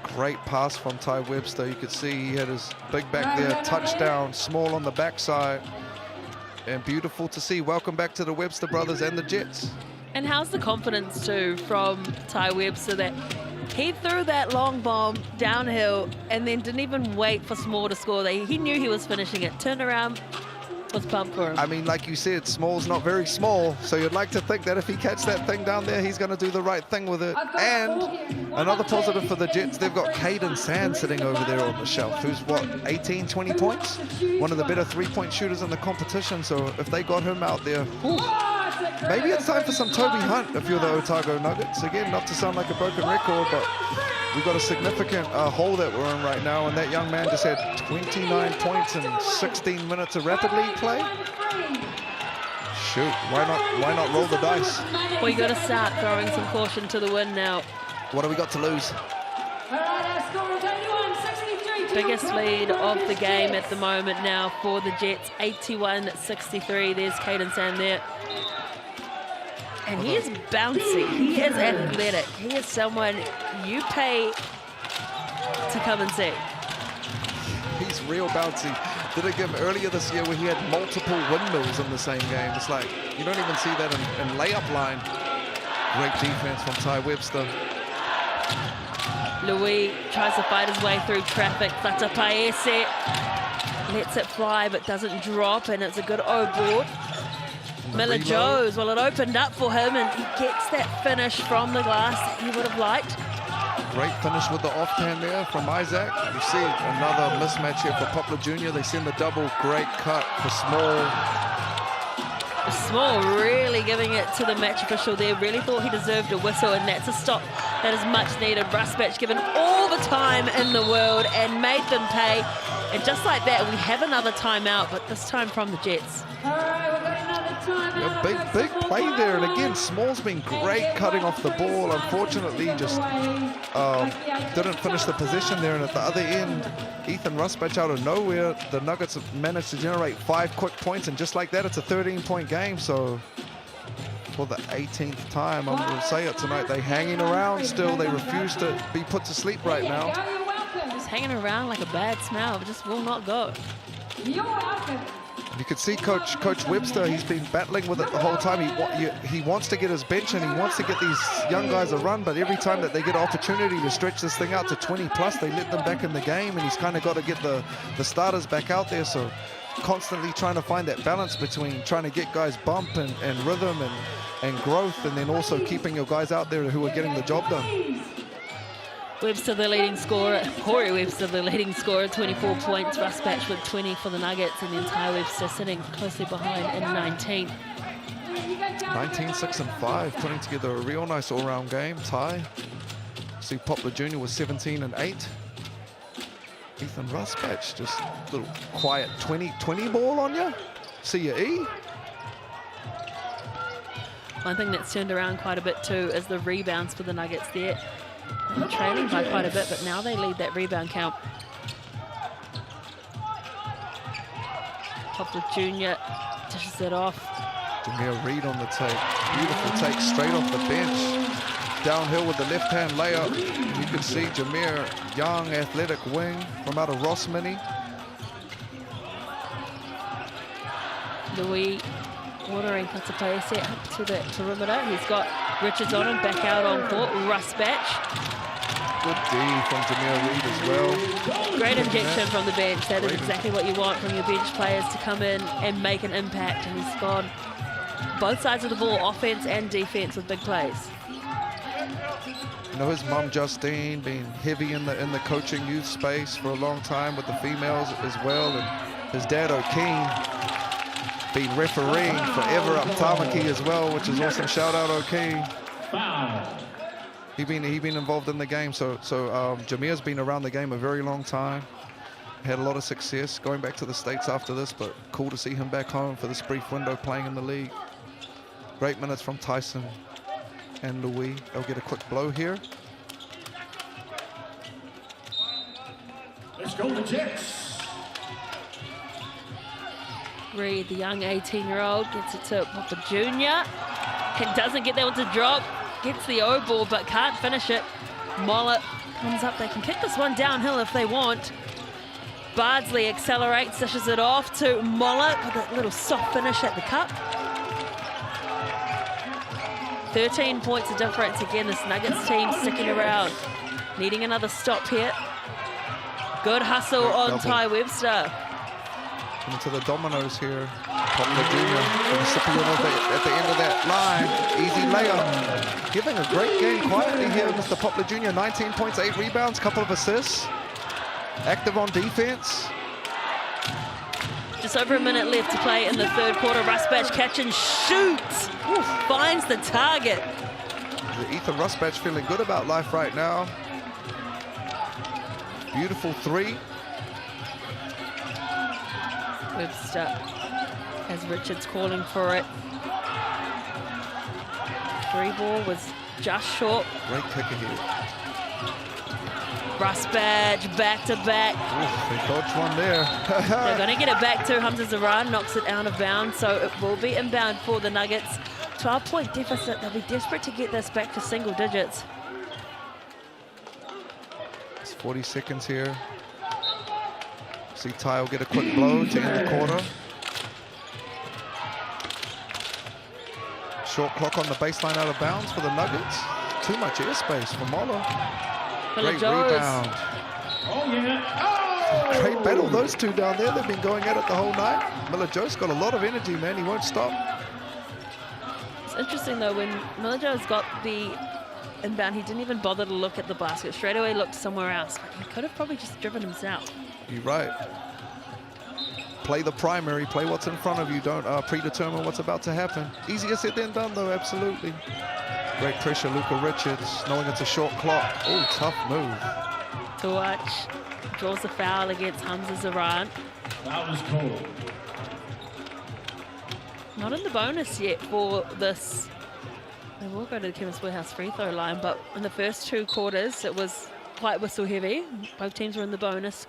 Great pass from Ty Webster. You could see he had his big back there. Touchdown, Small on the backside. And beautiful to see. Welcome back to the Webster brothers and the Jets. And how's the confidence too from Ty Webster that he threw that long bomb downhill and then didn't even wait for Small to score. He knew he was finishing it. Turned around, was pumped for him. I mean, like you said, Small's not very small, so you'd like to think that if he catches that thing down there, he's going to do the right thing with it. And another positive for the Jets, they've got Caden Sand sitting over there on the shelf, who's, what, 18, 20 points? One of the better 3-point shooters in the competition, so if they got him out there, maybe it's time for some Toby Hunt if you're the Otago Nuggets. Again, not to sound like a broken record, but we've got a significant hole that we're in right now, and that young man just had 29 points in 16 minutes of rapid league play. Shoot, why not roll the dice? We got to start throwing some caution to the wind now. What do we got to lose? Biggest lead of the game at the moment now for the Jets, 81-63. There's Caden Sand there. And he is bouncy, he is athletic, he is someone you pay to come and see. He's real bouncy. Did it give earlier this year where he had multiple windmills in the same game? It's like, you don't even see that in layup line. Great defense from Ty Webster. Louis tries to fight his way through traffic. Fatapaese lets it fly but doesn't drop, and it's a good O-board. Miller Joes, well, it opened up for him, and he gets that finish from the glass that he would have liked. Great finish with the offhand there from Isaac. You see another mismatch here for Poplar Jr. They send the double. Great cut for Small. Small really giving it to the match official there. Really thought he deserved a whistle, and that's a stop that is much needed. Rusbatch given all the time in the world and made them pay. And just like that, we have another timeout, but this time from the Jets. All right, we've got another timeout. A big play there. And again, Small's been great cutting off the ball. Unfortunately, just didn't finish the possession there. And at the other end, Ethan Rusbach out of nowhere, the Nuggets have managed to generate 5 quick points. And just like that, it's a 13-point game. So for the 18th time, I'm going to say it tonight, they're hanging around still. They refuse to be put to sleep right now. Just hanging around like a bad smell, just will not go. You're welcome. You could see Coach Webster, he's been battling with it the whole time. He wants to get his bench and he wants to get these young guys a run, but every time that they get an opportunity to stretch this thing out to 20 plus, they let them back in the game, and he's kind of got to get the starters back out there. So constantly trying to find that balance between trying to get guys bump and rhythm and growth, and then also keeping your guys out there who are getting the job done. Webster the leading scorer, Corey Webster the leading scorer, 24 points. Rusbach with 20 for the Nuggets, and then Ty Webster sitting closely behind in 19. 19, 6 and 5, putting together a real nice all-round game. Ty, see Poplar Jr. was 17 and 8. Ethan Rusbach, just a little quiet 20 ball on you. See you, E. One thing that's turned around quite a bit too is the rebounds for the Nuggets there. They're trailing by quite a bit, but now they lead that rebound count. Poplar Jr. dishes it off. Jameer Reed on the take. Beautiful take straight off the bench. Downhill with the left-hand layup. You can see Jameer, young, athletic wing from out of Rossmini. Louis Watering puts a player set to the perimeter. He's got Richards on him, back out on court. Rusbach. Good D from Jameer Reed as well. Great injection from the bench. That is exactly what you want from your bench players, to come in and make an impact. And he's gone both sides of the ball, offense and defense, with big plays. You know, his mum Justine being heavy in the coaching youth space for a long time with the females as well, and his dad O'Keen been refereeing forever up Tamaki as well, which is awesome. Shout out O'Keen. He been involved in the game, so Jameer's been around the game a very long time. Had a lot of success going back to the States after this, but cool to see him back home for this brief window playing in the league. Great minutes from Tyson and Louis. They'll get a quick blow here. Let's go the Jets. Reed, the young 18-year-old, gets it to Poplar Jr. and doesn't get that one to drop. Gets the O ball, but can't finish it. Mollett comes up. They can kick this one downhill if they want. Bardsley accelerates, dishes it off to Mollett with a little soft finish at the cup. 13 points of difference. Again, this Nuggets team sticking around, needing another stop here. Good hustle on Ty Webster. Into the dominoes here. Poplar Jr. the recipient at the end of that line. Easy layup. Giving a great game quietly here, Mr. Poplar Jr. 19 points, 8 rebounds, couple of assists. Active on defense. Just over a minute left to play in the third quarter. Rusbach catch and shoots. Finds the target. Ethan Rusbach feeling good about life right now. Beautiful three. Webster as Richards calling for it. Three ball was just short. Great kicker here. Rusbach back to back. They dodged one there. They're going to get it back to Hamza Zaran, knocks it out of bounds, so it will be inbound for the Nuggets. 12-point deficit. They'll be desperate to get this back to single digits. It's 40 seconds here. See Ty will get a quick blow to end the quarter. Short clock on the baseline out of bounds for the Nuggets. Too much airspace for Moller. Great rebound. Oh, yeah. Oh! Great battle, those two down there. They've been going at it the whole night. Miller Joe's got a lot of energy, man. He won't stop. It's interesting, though, when Miller Joe's got the inbound, he didn't even bother to look at the basket. Straight away looked somewhere else. But he could have probably just driven himself. You're right. Play the primary, play what's in front of you. Don't predetermine what's about to happen. Easier said than done, though, absolutely. Great pressure, Luka Richards, knowing it's a short clock. Oh, tough move. To watch. draws the foul against Hamza Zaran. That was cool. Not in the bonus yet for this. They will go to the Chemist Warehouse free throw line, but in the first 2 quarters, it was quite whistle heavy. Both teams were in the bonus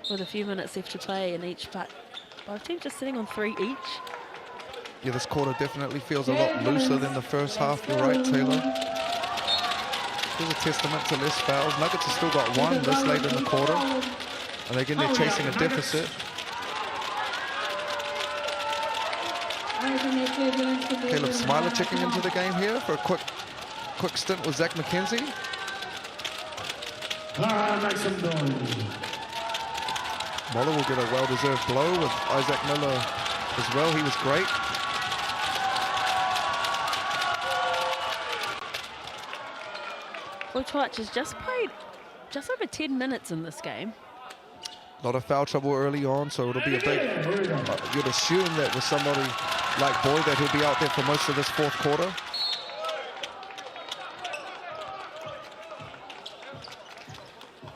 with a few minutes left to play in each, but both teams just sitting on 3 each. Yeah, this quarter definitely feels a lot looser than the first half. You're right, Taylor. There's a testament to less fouls. Nuggets have still got 1 this late in the quarter. And again, they're chasing a deficit. Caleb Smiler checking into the game here for a quick stint with Zach McKenzie. Make some noise. Moller will get a well-deserved blow with Isaac Miller as well. He was great. Otago has just played just over 10 minutes in this game. A lot of foul trouble early on, so it'll be a big... you'd assume that with somebody like Boyd that he'll be out there for most of this 4th quarter.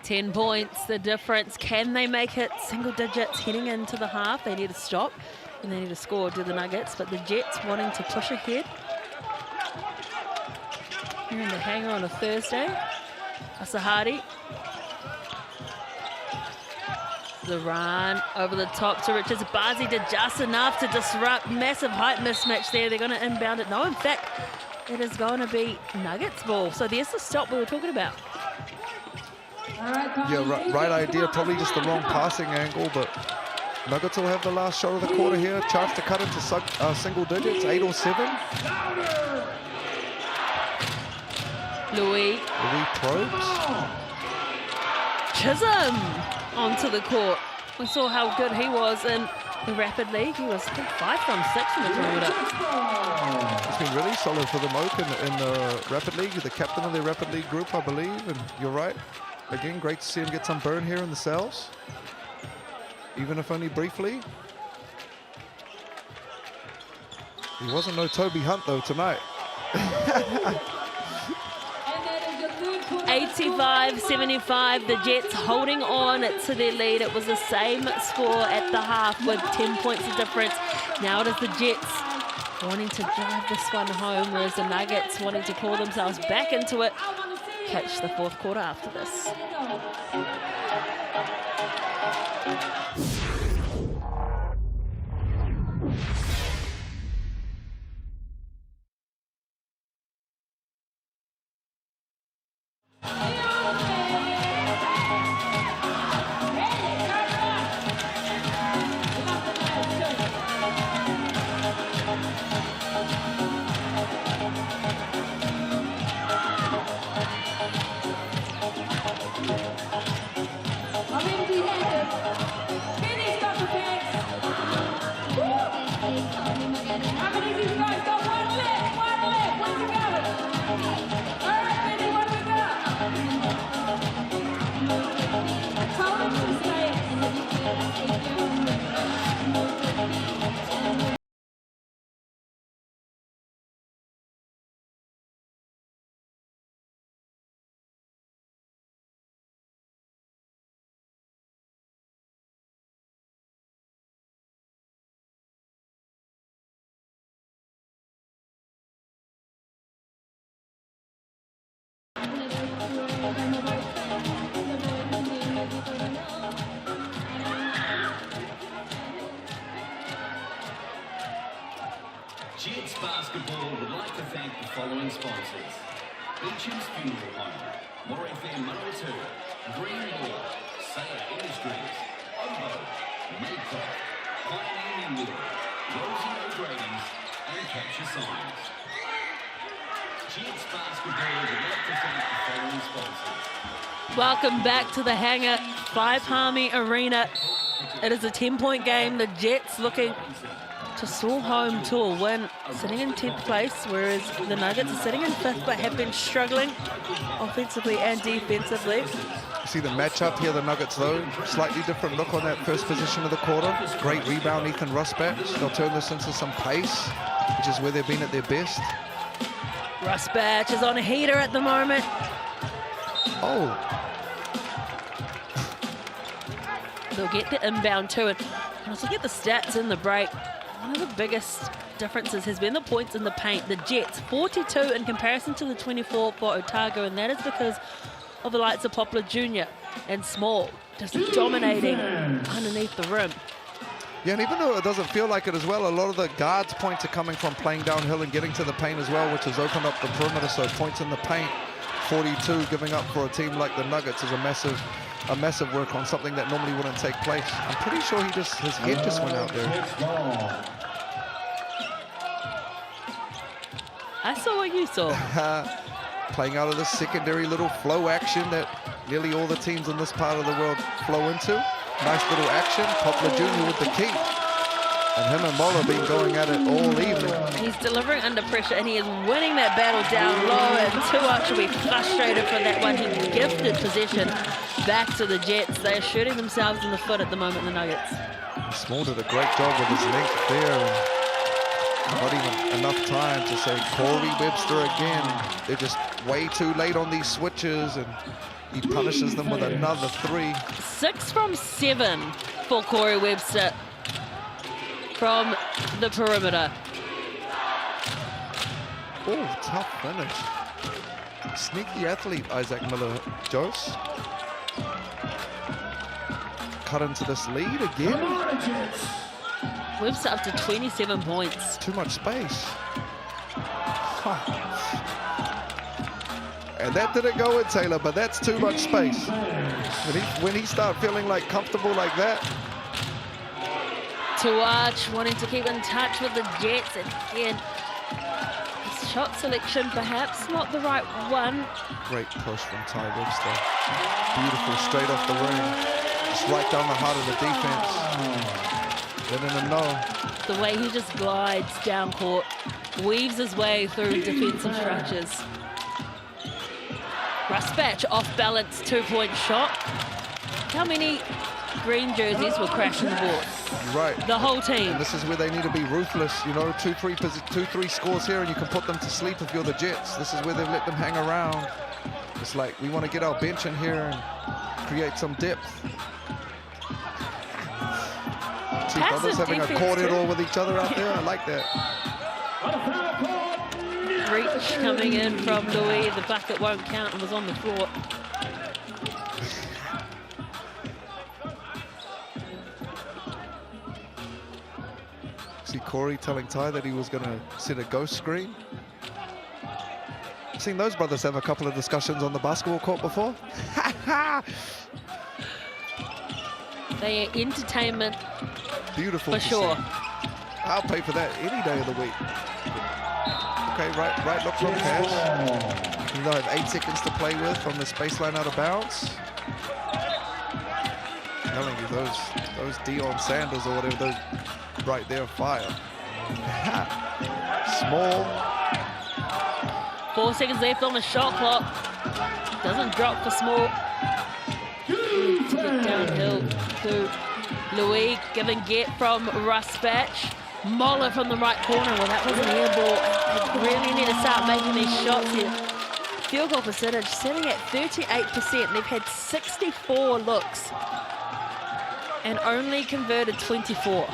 $10 points, the difference. Can they make it single digits heading into the half? They need to stop and they need to score to the Nuggets, but the Jets wanting to push ahead. Here in the hangar on a Thursday. Asahari. The run over the top to Richards. Bazi did just enough to disrupt. Massive height mismatch there. They're going to inbound it. No, in fact, it is going to be Nuggets ball. So there's the stop we were talking about. Yeah, right idea. Probably just the wrong passing angle, but Nuggets will have the last shot of the quarter here. Chance to cut into single digits, 8 or 7. Louis probes. Chisholm onto the court. We saw how good he was in the Rapid League. He was 5 from 6 in the perimeter. It's been really solid for them, Oak, in the Rapid League. He's the captain of their Rapid League group, I believe, and you're right. Again, great to see him get some burn here in the cells, even if only briefly. He wasn't no Toby Hunt, though, tonight. 85-75, the Jets holding on to their lead. It was the same score at the half with 10 points of difference. Now it is the Jets wanting to drive this one home, whereas the Nuggets wanting to claw themselves back into it. Catch the 4th quarter after this. Jets Basketball would like to thank the following sponsors: Beecham's Funeral Home, Morayfair Manawatū, Green Law, Sailor Industries, Otago, Maycroft, Pioneer New York, Rosie O'Grady's, and Capture Signs. Jets Basketball would like to thank the following sponsors. Welcome back to the hangar, Five Harmy Arena. It is a 10-point game. The Jets looking to soar home to a win, sitting in 10th place, whereas the Nuggets are sitting in 5th but have been struggling offensively and defensively. You see the matchup here, the Nuggets though, slightly different look on that first position of the quarter. Great rebound, Ethan Rusbatch. They'll turn this into some pace, which is where they've been at their best. Rusbatch is on a heater at the moment. Oh. They'll get the inbound too. And also get the stats in the break. One of the biggest differences has been the points in the paint. The Jets, 42 in comparison to the 24 for Otago, and that is because of the likes of Poplar Jr. and Small, just dominating underneath the rim. Yeah, and even though it doesn't feel like it as well, a lot of the guards' points are coming from playing downhill and getting to the paint as well, which has opened up the perimeter. So points in the paint, 42 giving up for a team like the Nuggets is a massive work on something that normally wouldn't take place. I'm pretty sure his head just went out there. I saw what you saw. Playing out of this secondary little flow action that nearly all the teams in this part of the world flow into. Nice little action. Poplar Jr. with the key. And him and Mola been going at it all evening. He's delivering under pressure, and he is winning that battle down low, and Tuak should be frustrated for that one. He gifted possession back to the Jets. They are shooting themselves in the foot at the moment, the Nuggets. Small did a great job with his length there. Not even enough time to say Corey Webster again. They're just way too late on these switches, and he punishes them with another 3. 6 from 7 for Corey Webster from the perimeter. Oh, tough finish. Sneaky athlete, Isaac Miller, Jose. Cut into this lead again. Webster up to 27 points. Too much space. And that didn't go in, Taylor, but that's too much space. When he start feeling like comfortable like that. Tuach wanting to keep in touch with the Jets, and again, his shot selection perhaps not the right one. Great push from Ty Webster. Beautiful, straight off the ring. Just right down the heart of the defense. Letting him know. The way he just glides down court, weaves his way through defensive structures. Ruspatch off balance 2-point shot. How many green jerseys were crashing the boards? Right. The whole team. And this is where they need to be ruthless. You know, 2-3 scores here and you can put them to sleep if you're the Jets. This is where they've let them hang around. It's like we want to get our bench in here and create some depth. Two brothers having a corridor with each other out there. I like that. Reach coming in from Louis. The bucket won't count and was on the floor. See Corey telling Ty that he was going to set a ghost screen. I've seen those brothers have a couple of discussions on the basketball court before. They are entertainment. Beautiful for sure. I'll pay for that any day of the week. Okay, right look from Cash. You know, have 8 seconds to play with from this baseline out of bounds. I'm telling you, those Deion Sanders or whatever, those right there fire. Small. 4 seconds left on the shot clock. Doesn't drop for Small. To get downhill to Louis, give and get from Ruspatch. Moller from the right corner. Well, that was an air ball. They really need to start making these shots here. Field goal percentage sitting at 38%. They've had 64 looks and only converted 24.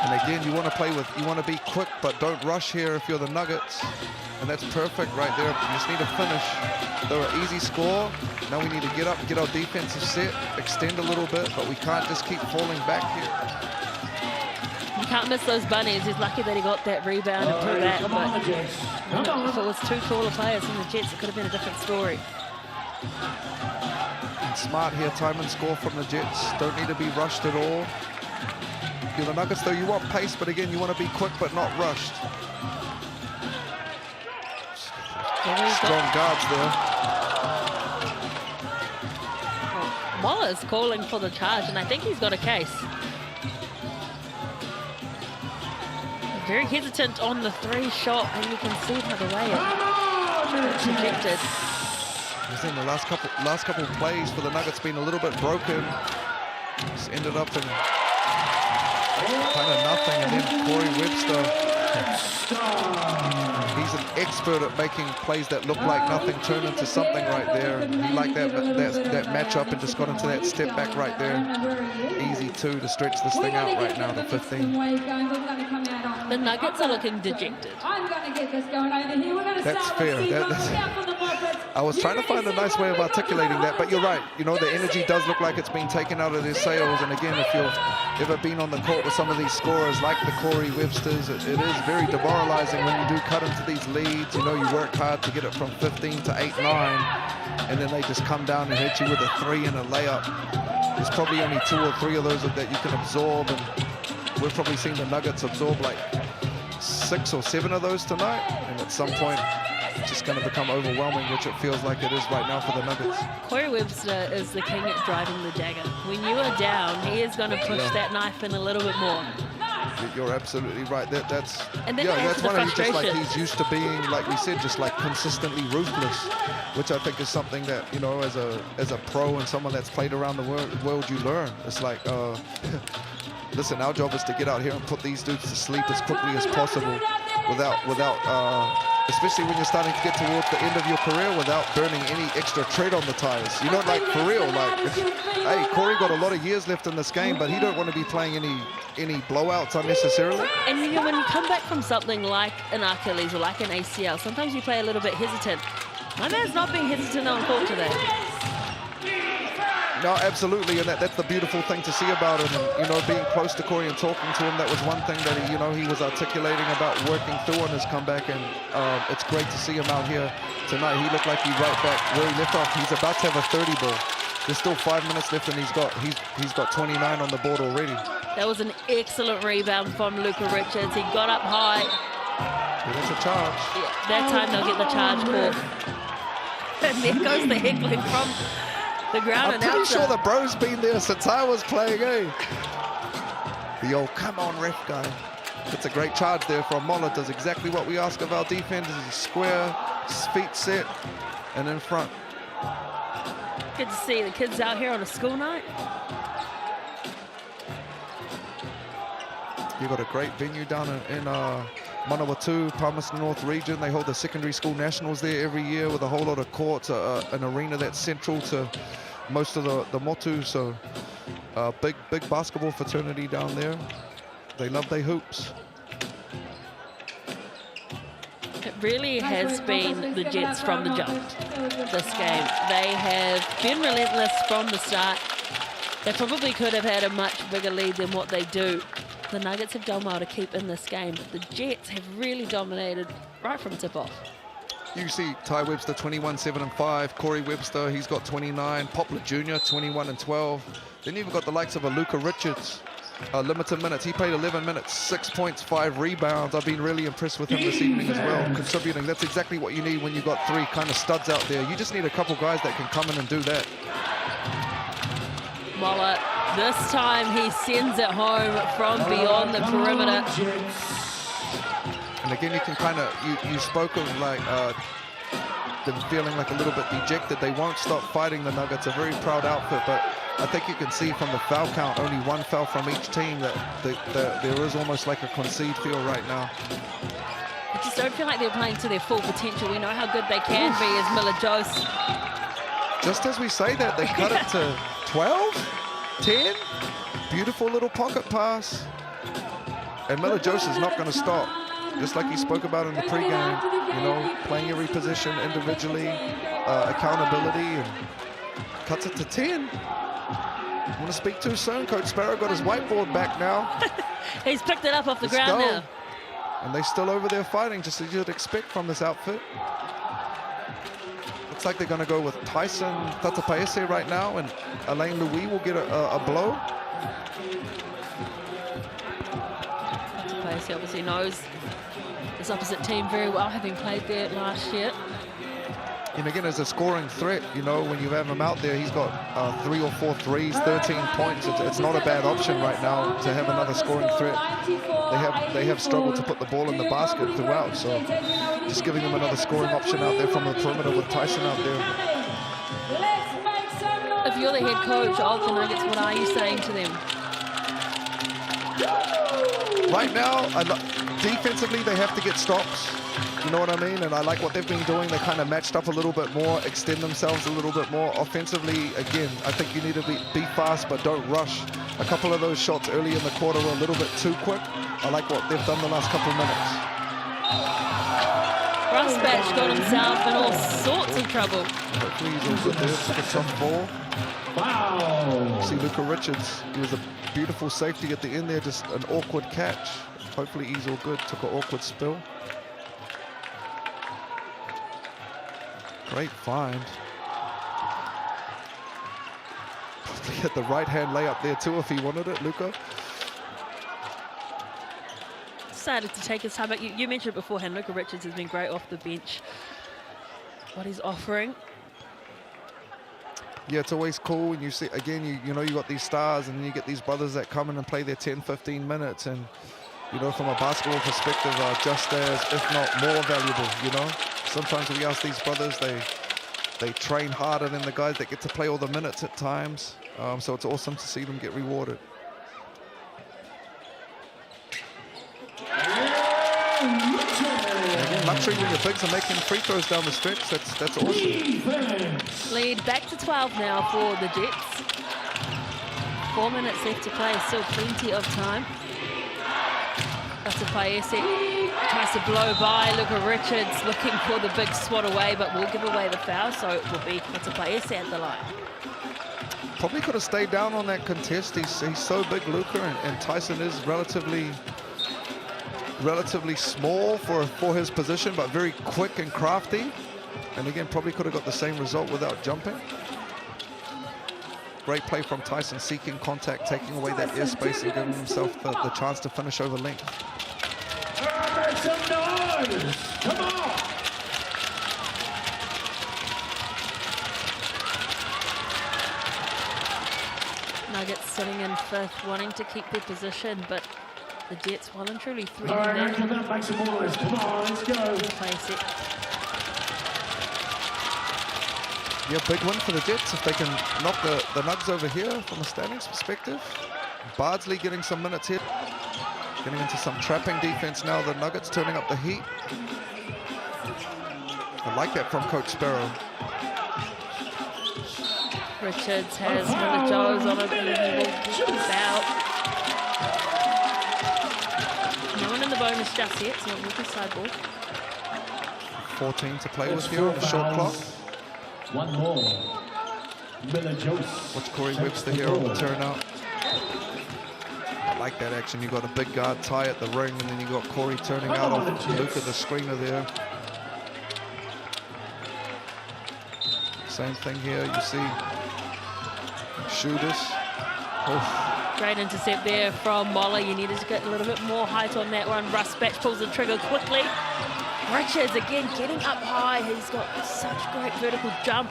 And again, you want to be quick, but don't rush here if you're the Nuggets. And that's perfect right there. You just need to finish. They're an easy score. Now we need to get up, get our defensive set, extend a little bit, but we can't just keep falling back here. You can't miss those bunnies. He's lucky that he got that rebound and put back. But if it was 2 taller players from the Jets, it could have been a different story. And smart here, time and score from the Jets. Don't need to be rushed at all. If you're the Nuggets, though, you want pace, but again, you want to be quick but not rushed. Strong guards there. Waller's calling for the charge, and I think he's got a case. Very hesitant on the 3 shot, and you can see by the way it's projected. In the last couple of plays for the Nuggets been a little bit broken. Just ended up in kind of nothing, and then Corey Webster. He's an expert at making plays that look like nothing turn into something right there. And he liked that matchup and just got into that step back right there. Easy two to stretch this thing out right now to 15. The Nuggets are looking dejected. That's fair. I was trying to find a nice way of articulating that, but you're right. You know, the energy does look like it's been taken out of their sails. And again, if you've ever been on the court with some of these scorers like the Corey Websters, it is very demoralizing when you do cut into these leads. You know, you work hard to get it from 15 to 8, 9, and then they just come down and hit you with a 3 and a layup. There's probably only 2 or 3 of those that you can absorb, and we've probably seen the Nuggets absorb like 6 or 7 of those tonight, and at some point it's just going to become overwhelming, which it feels like it is right now for the Nuggets. Corey Webster is the king at driving the dagger. When you are down, he is going to push that knife in a little bit more. You're absolutely right. That's and then that's one of these, just like frustrations. he's used to being, like we said, just like consistently ruthless, which I think is something that, you know, as a pro and someone that's played around the world, you learn. It's like, listen, our job is to get out here and put these dudes to sleep as quickly as possible without especially when you're starting to get towards the end of your career, without burning any extra tread on the tires. You know, like, for real, like, hey, Corey got a lot of years left in this game, but he don't want to be playing any blowouts unnecessarily. And you know, when you come back from something like an Achilles or like an ACL, sometimes you play a little bit hesitant. My man's not being hesitant on court today. No, absolutely, and that's the beautiful thing to see about him. And, you know, being close to Corey and talking to him, that was one thing that he was articulating about working through on his comeback, and it's great to see him out here tonight. He looked like he's right back where he left off. He's about to have a 30 ball. There's still 5 minutes left, and he's got 29 on the board already. That was an excellent rebound from Luka Richards. He got up high. Yeah, that's a charge. Yeah, that time they'll get the charge call. And there goes the heckling from the ground. I'm pretty sure the bro's been there since I was playing, eh? The old come on ref guy. It's a great charge there from Mola. Does exactly what we ask of our defenders. He's square, feet set, and in front. Good to see the kids out here on a school night. You've got a great venue down in Manawatū, Palmerston North region. They hold the secondary school nationals there every year with a whole lot of courts, an arena that's central to most of the motu. So big basketball fraternity down there. They love their hoops. It really has been the Jets from the jump, this game. They have been relentless from the start. They probably could have had a much bigger lead than what they do. The Nuggets have done well to keep in this game. The Jets have really dominated right from tip-off. You see Ty Webster 21, 7 and 5. Corey Webster, he's got 29. Poplar Jr. 21 and 12. Then you've got the likes of a Luka Richards. Limited minutes. He played 11 minutes, 6 points, 5 rebounds. I've been really impressed with him this evening as well, contributing. That's exactly what you need when you've got 3 kind of studs out there. You just need a couple guys that can come in and do that. Mola, this time he sends it home from beyond the perimeter. And again, you can kind of, you spoke of like them feeling like a little bit dejected. They won't stop fighting the Nuggets. A very proud outfit, but I think you can see from the foul count, only 1 foul from each team, that there is almost like a concede feel right now. I just don't feel like they're playing to their full potential. We know how good they can be as Miller Jose. Just as we say that, they cut it to 12, 10. Beautiful little pocket pass. And Miller Jose is not going to stop. Just like he spoke about in the pregame, you know, playing every position individually, accountability, and cuts it to 10. I want to speak too soon. Coach Sparrow got his whiteboard back now. He's picked it up off the Let's ground go. now. And they're still over there fighting, just as you'd expect from this outfit. Looks like they're going to go with Tyson Tatapaese right now, and Alain Louis will get a blow. Tatapaese obviously knows this opposite team very well, having played there last year. And again, as a scoring threat, you know, when you have him out there, he's got 3 or 4 threes, 13 points. It's not a bad option right now to have another scoring threat. They have struggled to put the ball in the basket throughout, so just giving them another scoring option out there from the perimeter with Tyson out there. If you're the head coach of the Nuggets, what are you saying to them? Right now, defensively, they have to get stops. You know what I mean? And I like what they've been doing. They kind of matched up a little bit more, extend themselves a little bit more. Offensively, again, I think you need to be fast, but don't rush. A couple of those shots early in the quarter were a little bit too quick. I like what they've done the last couple of minutes. Rusbatch got himself in all sorts of trouble. Hopefully he's all good there. Took a tough ball. Wow. See Luka Richards, he was a beautiful safety at the end there, just an awkward catch. Hopefully he's all good. Took an awkward spill. Great find. Probably hit the right-hand layup there too if he wanted it, Luka. Decided to take his time, but you mentioned beforehand, Luka Richards has been great off the bench. What he's offering. Yeah, it's always cool when you see, again, you know, you got these stars and then you get these brothers that come in and play their 10, 15 minutes and, you know, from a basketball perspective are just as, if not more valuable, you know. Sometimes we ask these brothers, they train harder than the guys that get to play all the minutes at times. So it's awesome to see them get rewarded. Again, luxury when your bigs are making free throws down the stretch. That's awesome. Lead back to 12 now for the Jets. 4 minutes left to play, still plenty of time. Basquetebol tries to blow by Luka Richards, looking for the big swat away, but will give away the foul, so it will be Basquetebol at the line. Probably could have stayed down on that contest. He's so big, Luka, and Tyson is relatively small for his position, but very quick and crafty. And again, probably could have got the same result without jumping. Great play from Tyson, seeking contact, taking away that airspace and giving himself the chance to finish over length. Make some noise! Come on! Nuggets sitting in fifth, wanting to keep their position, but the Jets well and truly All right, threatening come on, make some noise. Come on, let's go. play set. Yeah, big win for the Jets if they can knock the Nugs over here from a standings perspective. Bardsley getting some minutes here. Getting into some trapping defense now. The Nuggets turning up the heat. I like that from Coach Sparrow. Richards has Miller Joes on it, and he will get out. No one in the bonus just yet, so we'll be sideboard. 14 to play with here on the short clock. One more. Miller Joes. Watch Corey Webster here on the turnout. I like that action. You got a big guard tie at the ring, and then you got Corey turning out off Luka, the screener there. Same thing here. You see shooters. Oof. Great intercept there from Moller. You needed to get a little bit more height on that one. Rusbatch pulls the trigger quickly. Richards again getting up high. He's got such great vertical jump.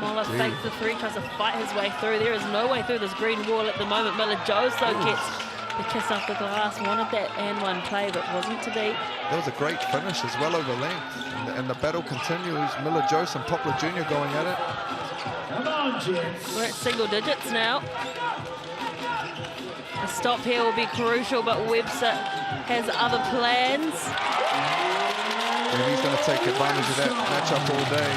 Moller fakes the three, tries to fight his way through. There is no way through this green wall at the moment. Miller Joes though gets the kiss off the glass. Wanted that and one play, but wasn't to be. That was a great finish as well over length. And the battle continues. Miller Joes and Poplar Jr. going at it. Come on, Jets. We're at single digits now. A stop here will be crucial, but Webster has other plans. And he's going to take advantage of that matchup all day.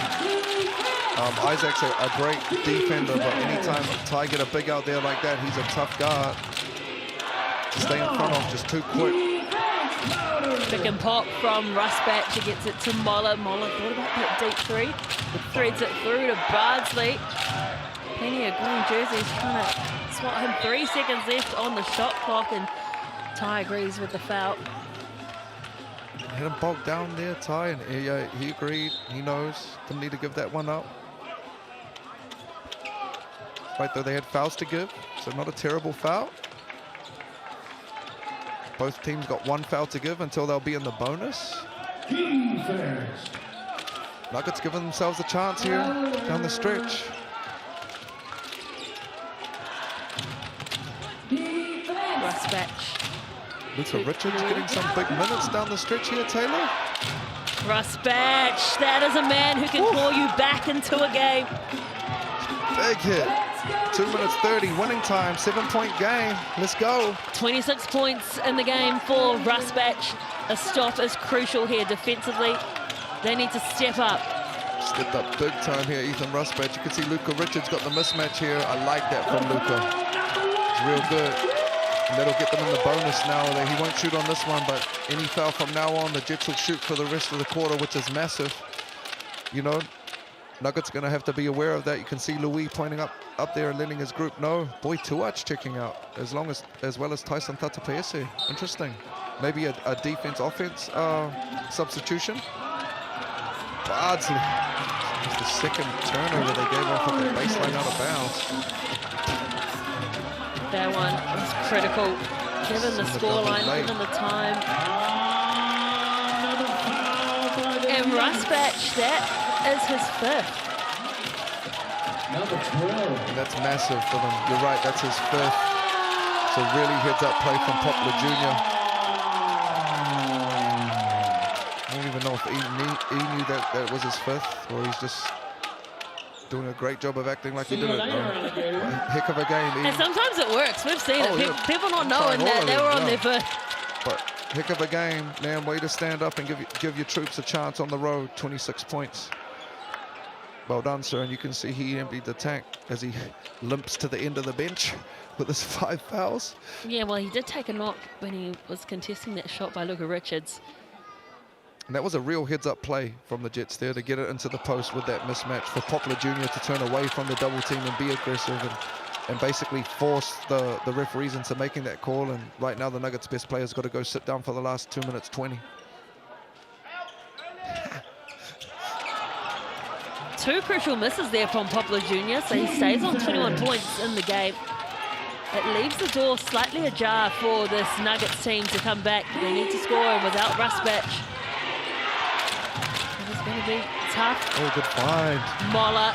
Isaac's a great defender, but anytime Ty get a big out there like that, he's a tough guard to stay in front of, just too quick. Pick and pop from Rusbatch. He gets it to Moller. Moller thought about that deep three. Threads it through to Bardsley. Plenty of green jerseys trying to swat him. 3 seconds left on the shot clock, and Ty agrees with the foul. Hit him bogged down there, Ty, and he agreed. He knows. Didn't need to give that one up. Right, though, they had fouls to give, so not a terrible foul. Both teams got one foul to give until they'll be in the bonus. Nuggets giving themselves a chance here down the stretch. Rusbatch. Luka Richards getting some big minutes down the stretch here, Taylor. Rusbatch, that is a man who can call you back into a game. Big hit. 2 minutes 30, winning time, 7-point game. Let's go. 26 points in the game for Rusbatch. A stop is crucial here defensively. They need to step up. Stepped up big time here, Ethan Rusbatch. You can see Luca Richards got the mismatch here. I like that from Luca. It's real good. And that'll get them in the bonus now. He won't shoot on this one, but any foul from now on, the Jets will shoot for the rest of the quarter, which is massive. You know, Nuggets going to have to be aware of that. You can see Louis pointing up there and letting his group know. Boy, Tuach checking out, as well as Tyson Tatapeese. Interesting. Maybe a defense-offense substitution. Bardsley. It's the second turnover they gave off at the baseline out of bounds. That one was critical, given the scoreline, given the time. And Rusbatch, that is his 5th. And that's massive for them. You're right, that's his 5th. So really heads-up play from Poplar Jr. I don't even know if he knew that was his 5th, or he's just doing a great job of acting like he did it. Heck of a game. And sometimes it works. We've seen it. Yeah. People not knowing that they were on their 5th. But heck of a game, man. Way to stand up and give your troops a chance on the road. 26 points. Well done, sir. And you can see he emptied the tank as he limps to the end of the bench with his 5 fouls. Yeah, well, he did take a knock when he was contesting that shot by Luca Richards. And that was a real heads-up play from the Jets there to get it into the post with that mismatch for Poplar Jr. to turn away from the double team and be aggressive and basically force the referees into making that call. And right now the Nuggets' best player's got to go sit down for the last 2 minutes 20. 2 crucial misses there from Poplar Jr., so he stays on 21 points in the game. It leaves the door slightly ajar for this Nuggets team to come back. They need to score, and without Rusbatch, it's going to be tough. Oh, good find. Mola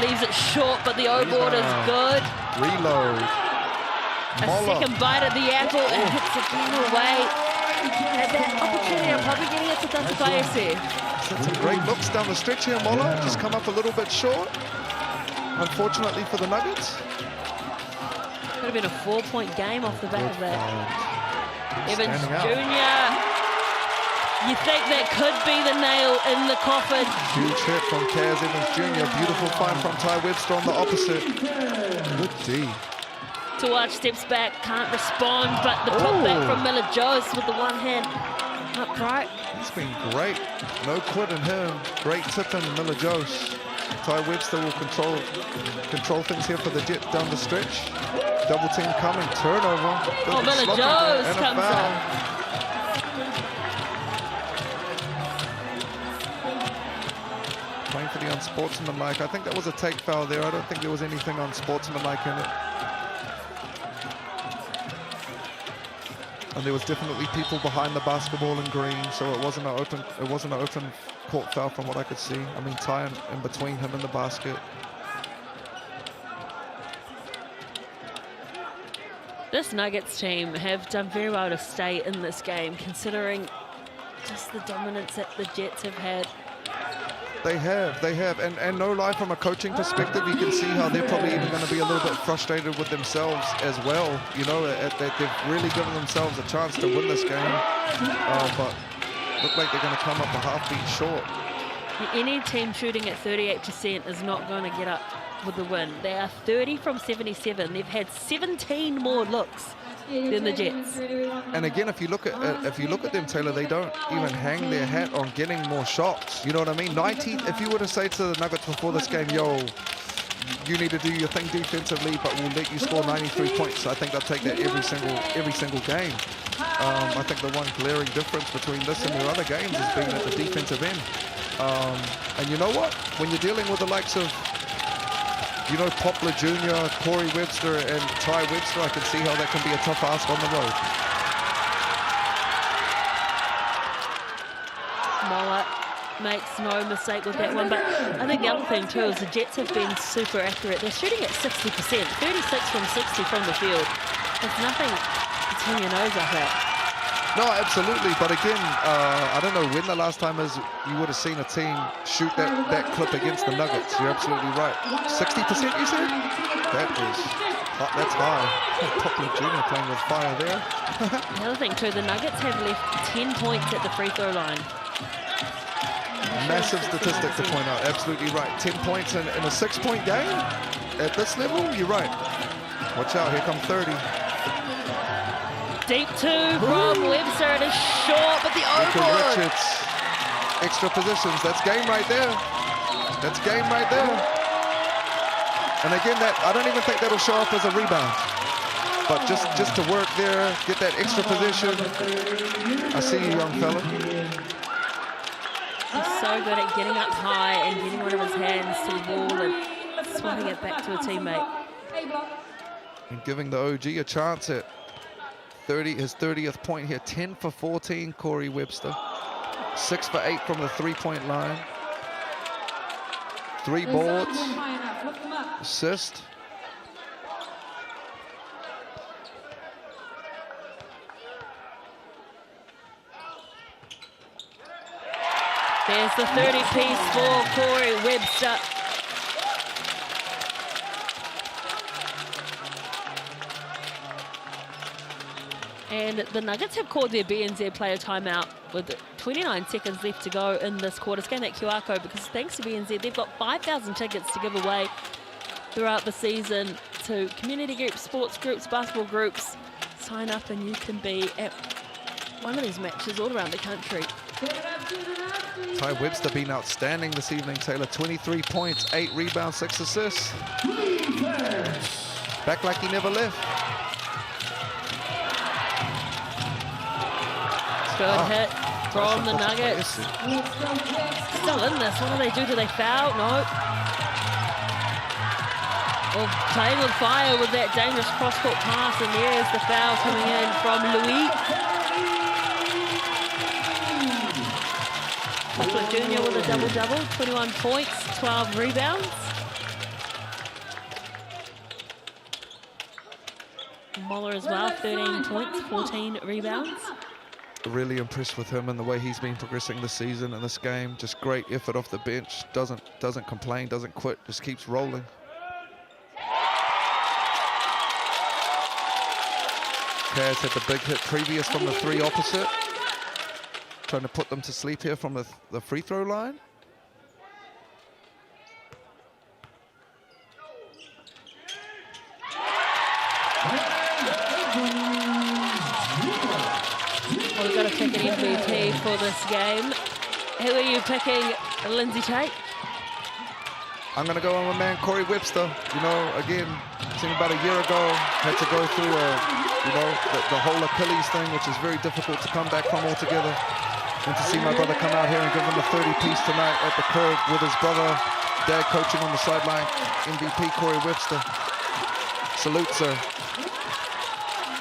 leaves it short, but the O-board is good. Reload. A second bite at the apple and hits again away. Had that opportunity of probably getting it to Tatapeese. Some great looks down the stretch here, Mola. Just come up a little bit short, unfortunately for the Nuggets. Could have been a 4-point game off the back of that. Evans Jr. You think that could be the nail in the coffin. Huge hit from Kaz Evans Jr. Beautiful find from Ty Webster on the opposite. Good D. Tuach steps back, can't respond, but the putback from Miller Jost with the one hand upright. It's been great. No quit in him. Great tip in Miller Jost. Ty Webster will control things here for the Jets down the stretch. Double team coming, turnover. Oh, Miller Jost comes up. Playing for the unsportsmanlike. I think that was a take foul there. I don't think there was anything unsportsmanlike in it. And there was definitely people behind the basketball in green, so it wasn't an open court foul from what I could see. I mean, Ty in between him and the basket. This Nuggets team have done very well to stay in this game, considering just the dominance that the Jets have had. They have, and no lie, from a coaching perspective, you can see how they're probably even going to be a little bit frustrated with themselves as well. You know, that they've really given themselves a chance to win this game, but look like they're going to come up a half beat short. Any team shooting at 38% is not going to get up with the win. They are 30 from 77. They've had 17 more looks than the Jets. And again, if you look at them, Taylor, they don't even hang their hat on getting more shots. You know what I mean? 90. If you were to say to the Nuggets before this game, yo, you need to do your thing defensively, but we'll let you score 93 points. I think they'll take that every single game. I think the one glaring difference between this and their other games has been at the defensive end. And you know what? When you're dealing with the likes of, you know, Poplar Jr., Corey Webster, and Ty Webster, I can see how that can be a tough ask on the road. Mola makes no mistake with that one, but I think the other thing too is the Jets have been super accurate. They're shooting at 60%, 36 from 60 from the field. There's nothing to turn your nose up at. No, absolutely. But again, I don't know when the last time is you would have seen a team shoot that clip against the Nuggets. You're absolutely right. 60%, you said? That's high. Poplar Jr. playing with fire there. The other thing too, the Nuggets have left 10 points at the free throw line. Massive statistic to point out. Absolutely right. 10 points in a 6-point game at this level. You're right. Watch out. Here come 30. Deep two from Webster. It is short, but the overboard. Richards. Extra positions. That's game right there. That's game right there. And again, I don't even think that'll show up as a rebound. But just to work there, get that extra position. I see you, young fella. He's so good at getting up high and getting one of his hands to the ball and swatting it back to a teammate. And giving the OG a chance at his 30th point here. 10 for 14, Corey Webster. 6 for 8 from the three-point line. 3 boards. Assist. There's the 30-piece for Corey Webster. And the Nuggets have called their BNZ player timeout with 29 seconds left to go in this quarter. Scan that QR code because thanks to BNZ, they've got 5,000 tickets to give away throughout the season to community groups, sports groups, basketball groups. Sign up and you can be at one of these matches all around the country. Ty Webster been outstanding this evening, Taylor. 23 points, 8 rebounds, 6 assists. Back like he never left. Good hit from the Nuggets. Still in this. What do they do? Do they foul? No. Well, playing with fire with that dangerous cross-court pass, and there's the foul coming in from Louis. Poplar Jr. with a double-double, 21 points, 12 rebounds. Moller as well, 13 points, 14 rebounds. Really impressed with him and the way he's been progressing this season in this game. Just great effort off the bench. Doesn't complain, doesn't quit, just keeps rolling. Kaz had the big hit previous from the 3 opposite. Trying to put them to sleep here from the free throw line. Well, we've got to pick an MVP for this game. Who are you picking, Lindsay Tate? I'm going to go on my man, Corey Webster. You know, again, seen about a year ago, had to go through the whole Achilles thing, which is very difficult to come back from altogether. And to see my brother come out here and give him a 30-piece tonight at the curb with his brother, dad coaching on the sideline, MVP Corey Webster. Salute, sir.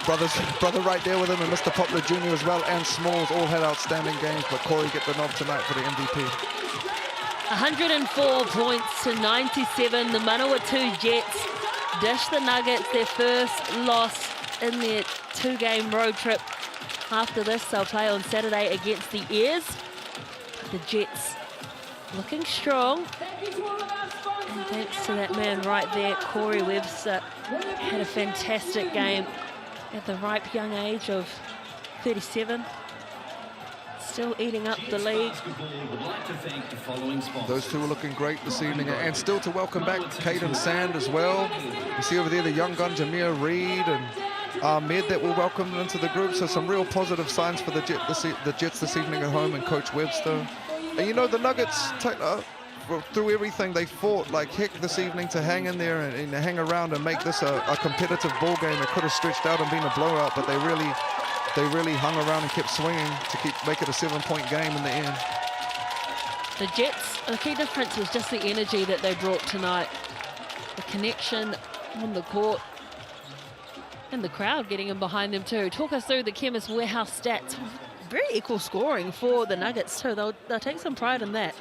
Brother right there with him, and Mr. Poplar Jr. as well, and Smalls all had outstanding games, but Corey get the nod tonight for the MVP. 104 points to 97. The Manawatū Jets dish the Nuggets their first loss in their 2-game road trip. After this, they'll play on Saturday against the Airs. The Jets looking strong. And thanks to that man right there, Corey Webster, had a fantastic game at the ripe young age of 37. Still eating up the league. Those two are looking great this evening. And still to welcome back Caden Sand as well. You see over there the young gun Jameer Reed and Ahmed that will welcome them into the group. So some real positive signs for the Jets this evening at home and Coach Webster. And you know, the Nuggets, through everything, they fought like heck this evening to hang in there and hang around and make this a competitive ball game. It could have stretched out and been a blowout, but they really hung around and kept swinging to make it a 7-point game in the end. The Jets, the key difference was just the energy that they brought tonight. The connection on the court and the crowd getting in behind them too. Talk us through the Chemist Warehouse stats. Very equal scoring for the Nuggets too. They'll take some pride in that.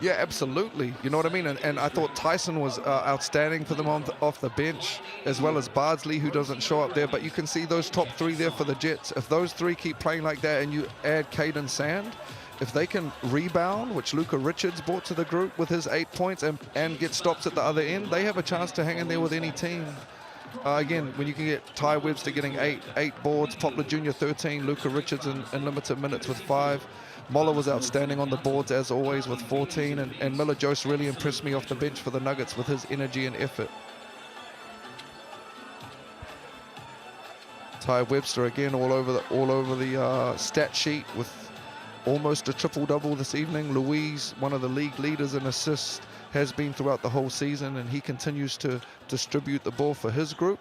Yeah, absolutely. You know what I mean? And I thought Tyson was outstanding for them off the bench, as well as Bardsley, who doesn't show up there. But you can see those top three there for the Jets. If those three keep playing like that and you add Caden Sand, if they can rebound, which Luka Richards brought to the group with his 8 points, and get stops at the other end, they have a chance to hang in there with any team. Again, when you can get Ty Webster getting eight boards, Poplar Jr. 13, Luka Richards in limited minutes with 5. Moller was outstanding on the boards as always with 14, and Miller Jose really impressed me off the bench for the Nuggets with his energy and effort. Ty Webster again all over the stat sheet with almost a triple-double this evening. Louise, one of the league leaders in assists, has been throughout the whole season, and he continues to distribute the ball for his group.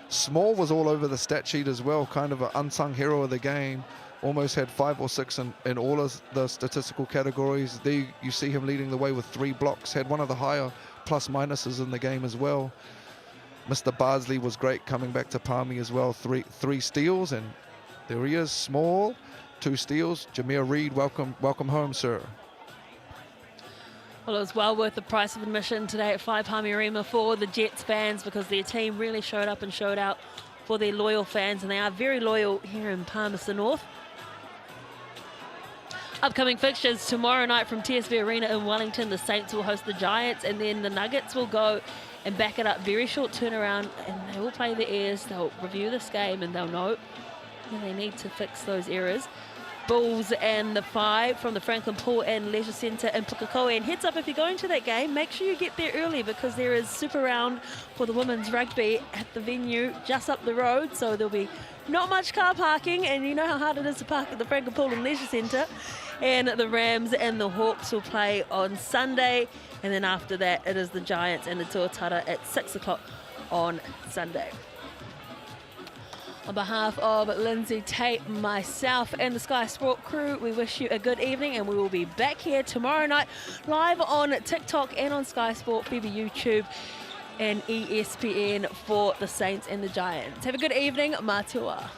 Small was all over the stat sheet as well, kind of an unsung hero of the game. Almost had 5 or 6 in all of the statistical categories. There you see him leading the way with 3 blocks. Had one of the higher plus minuses in the game as well. Mr. Bardsley was great coming back to Palmy as well. Three steals, and there he is, Small, 2 steals. Jameer Reed, welcome home, sir. Well, it was well worth the price of admission today at 5 Palmy Arena for the Jets fans, because their team really showed up and showed out for their loyal fans, and they are very loyal here in Palmerston North. Upcoming fixtures tomorrow night from TSB Arena in Wellington. The Saints will host the Giants, and then the Nuggets will go and back it up. Very short turnaround, and they will play the Airs. They'll review this game, and they'll know when they need to fix those errors. Bulls and the 5 from the Franklin Pool and Leisure Centre in Pukekohe. And heads up, if you're going to that game, make sure you get there early, because there is Super Round for the women's rugby at the venue just up the road. So there'll be not much car parking, and you know how hard it is to park at the Franklin Pool and Leisure Centre. And the Rams and the Hawks will play on Sunday. And then after that, it is the Giants and the Tuatara at 6 o'clock on Sunday. On behalf of Lindsay Tate, myself and the Sky Sport crew, we wish you a good evening, and we will be back here tomorrow night live on TikTok and on Sky Sport, FIBA YouTube and ESPN for the Saints and the Giants. Have a good evening. Matua.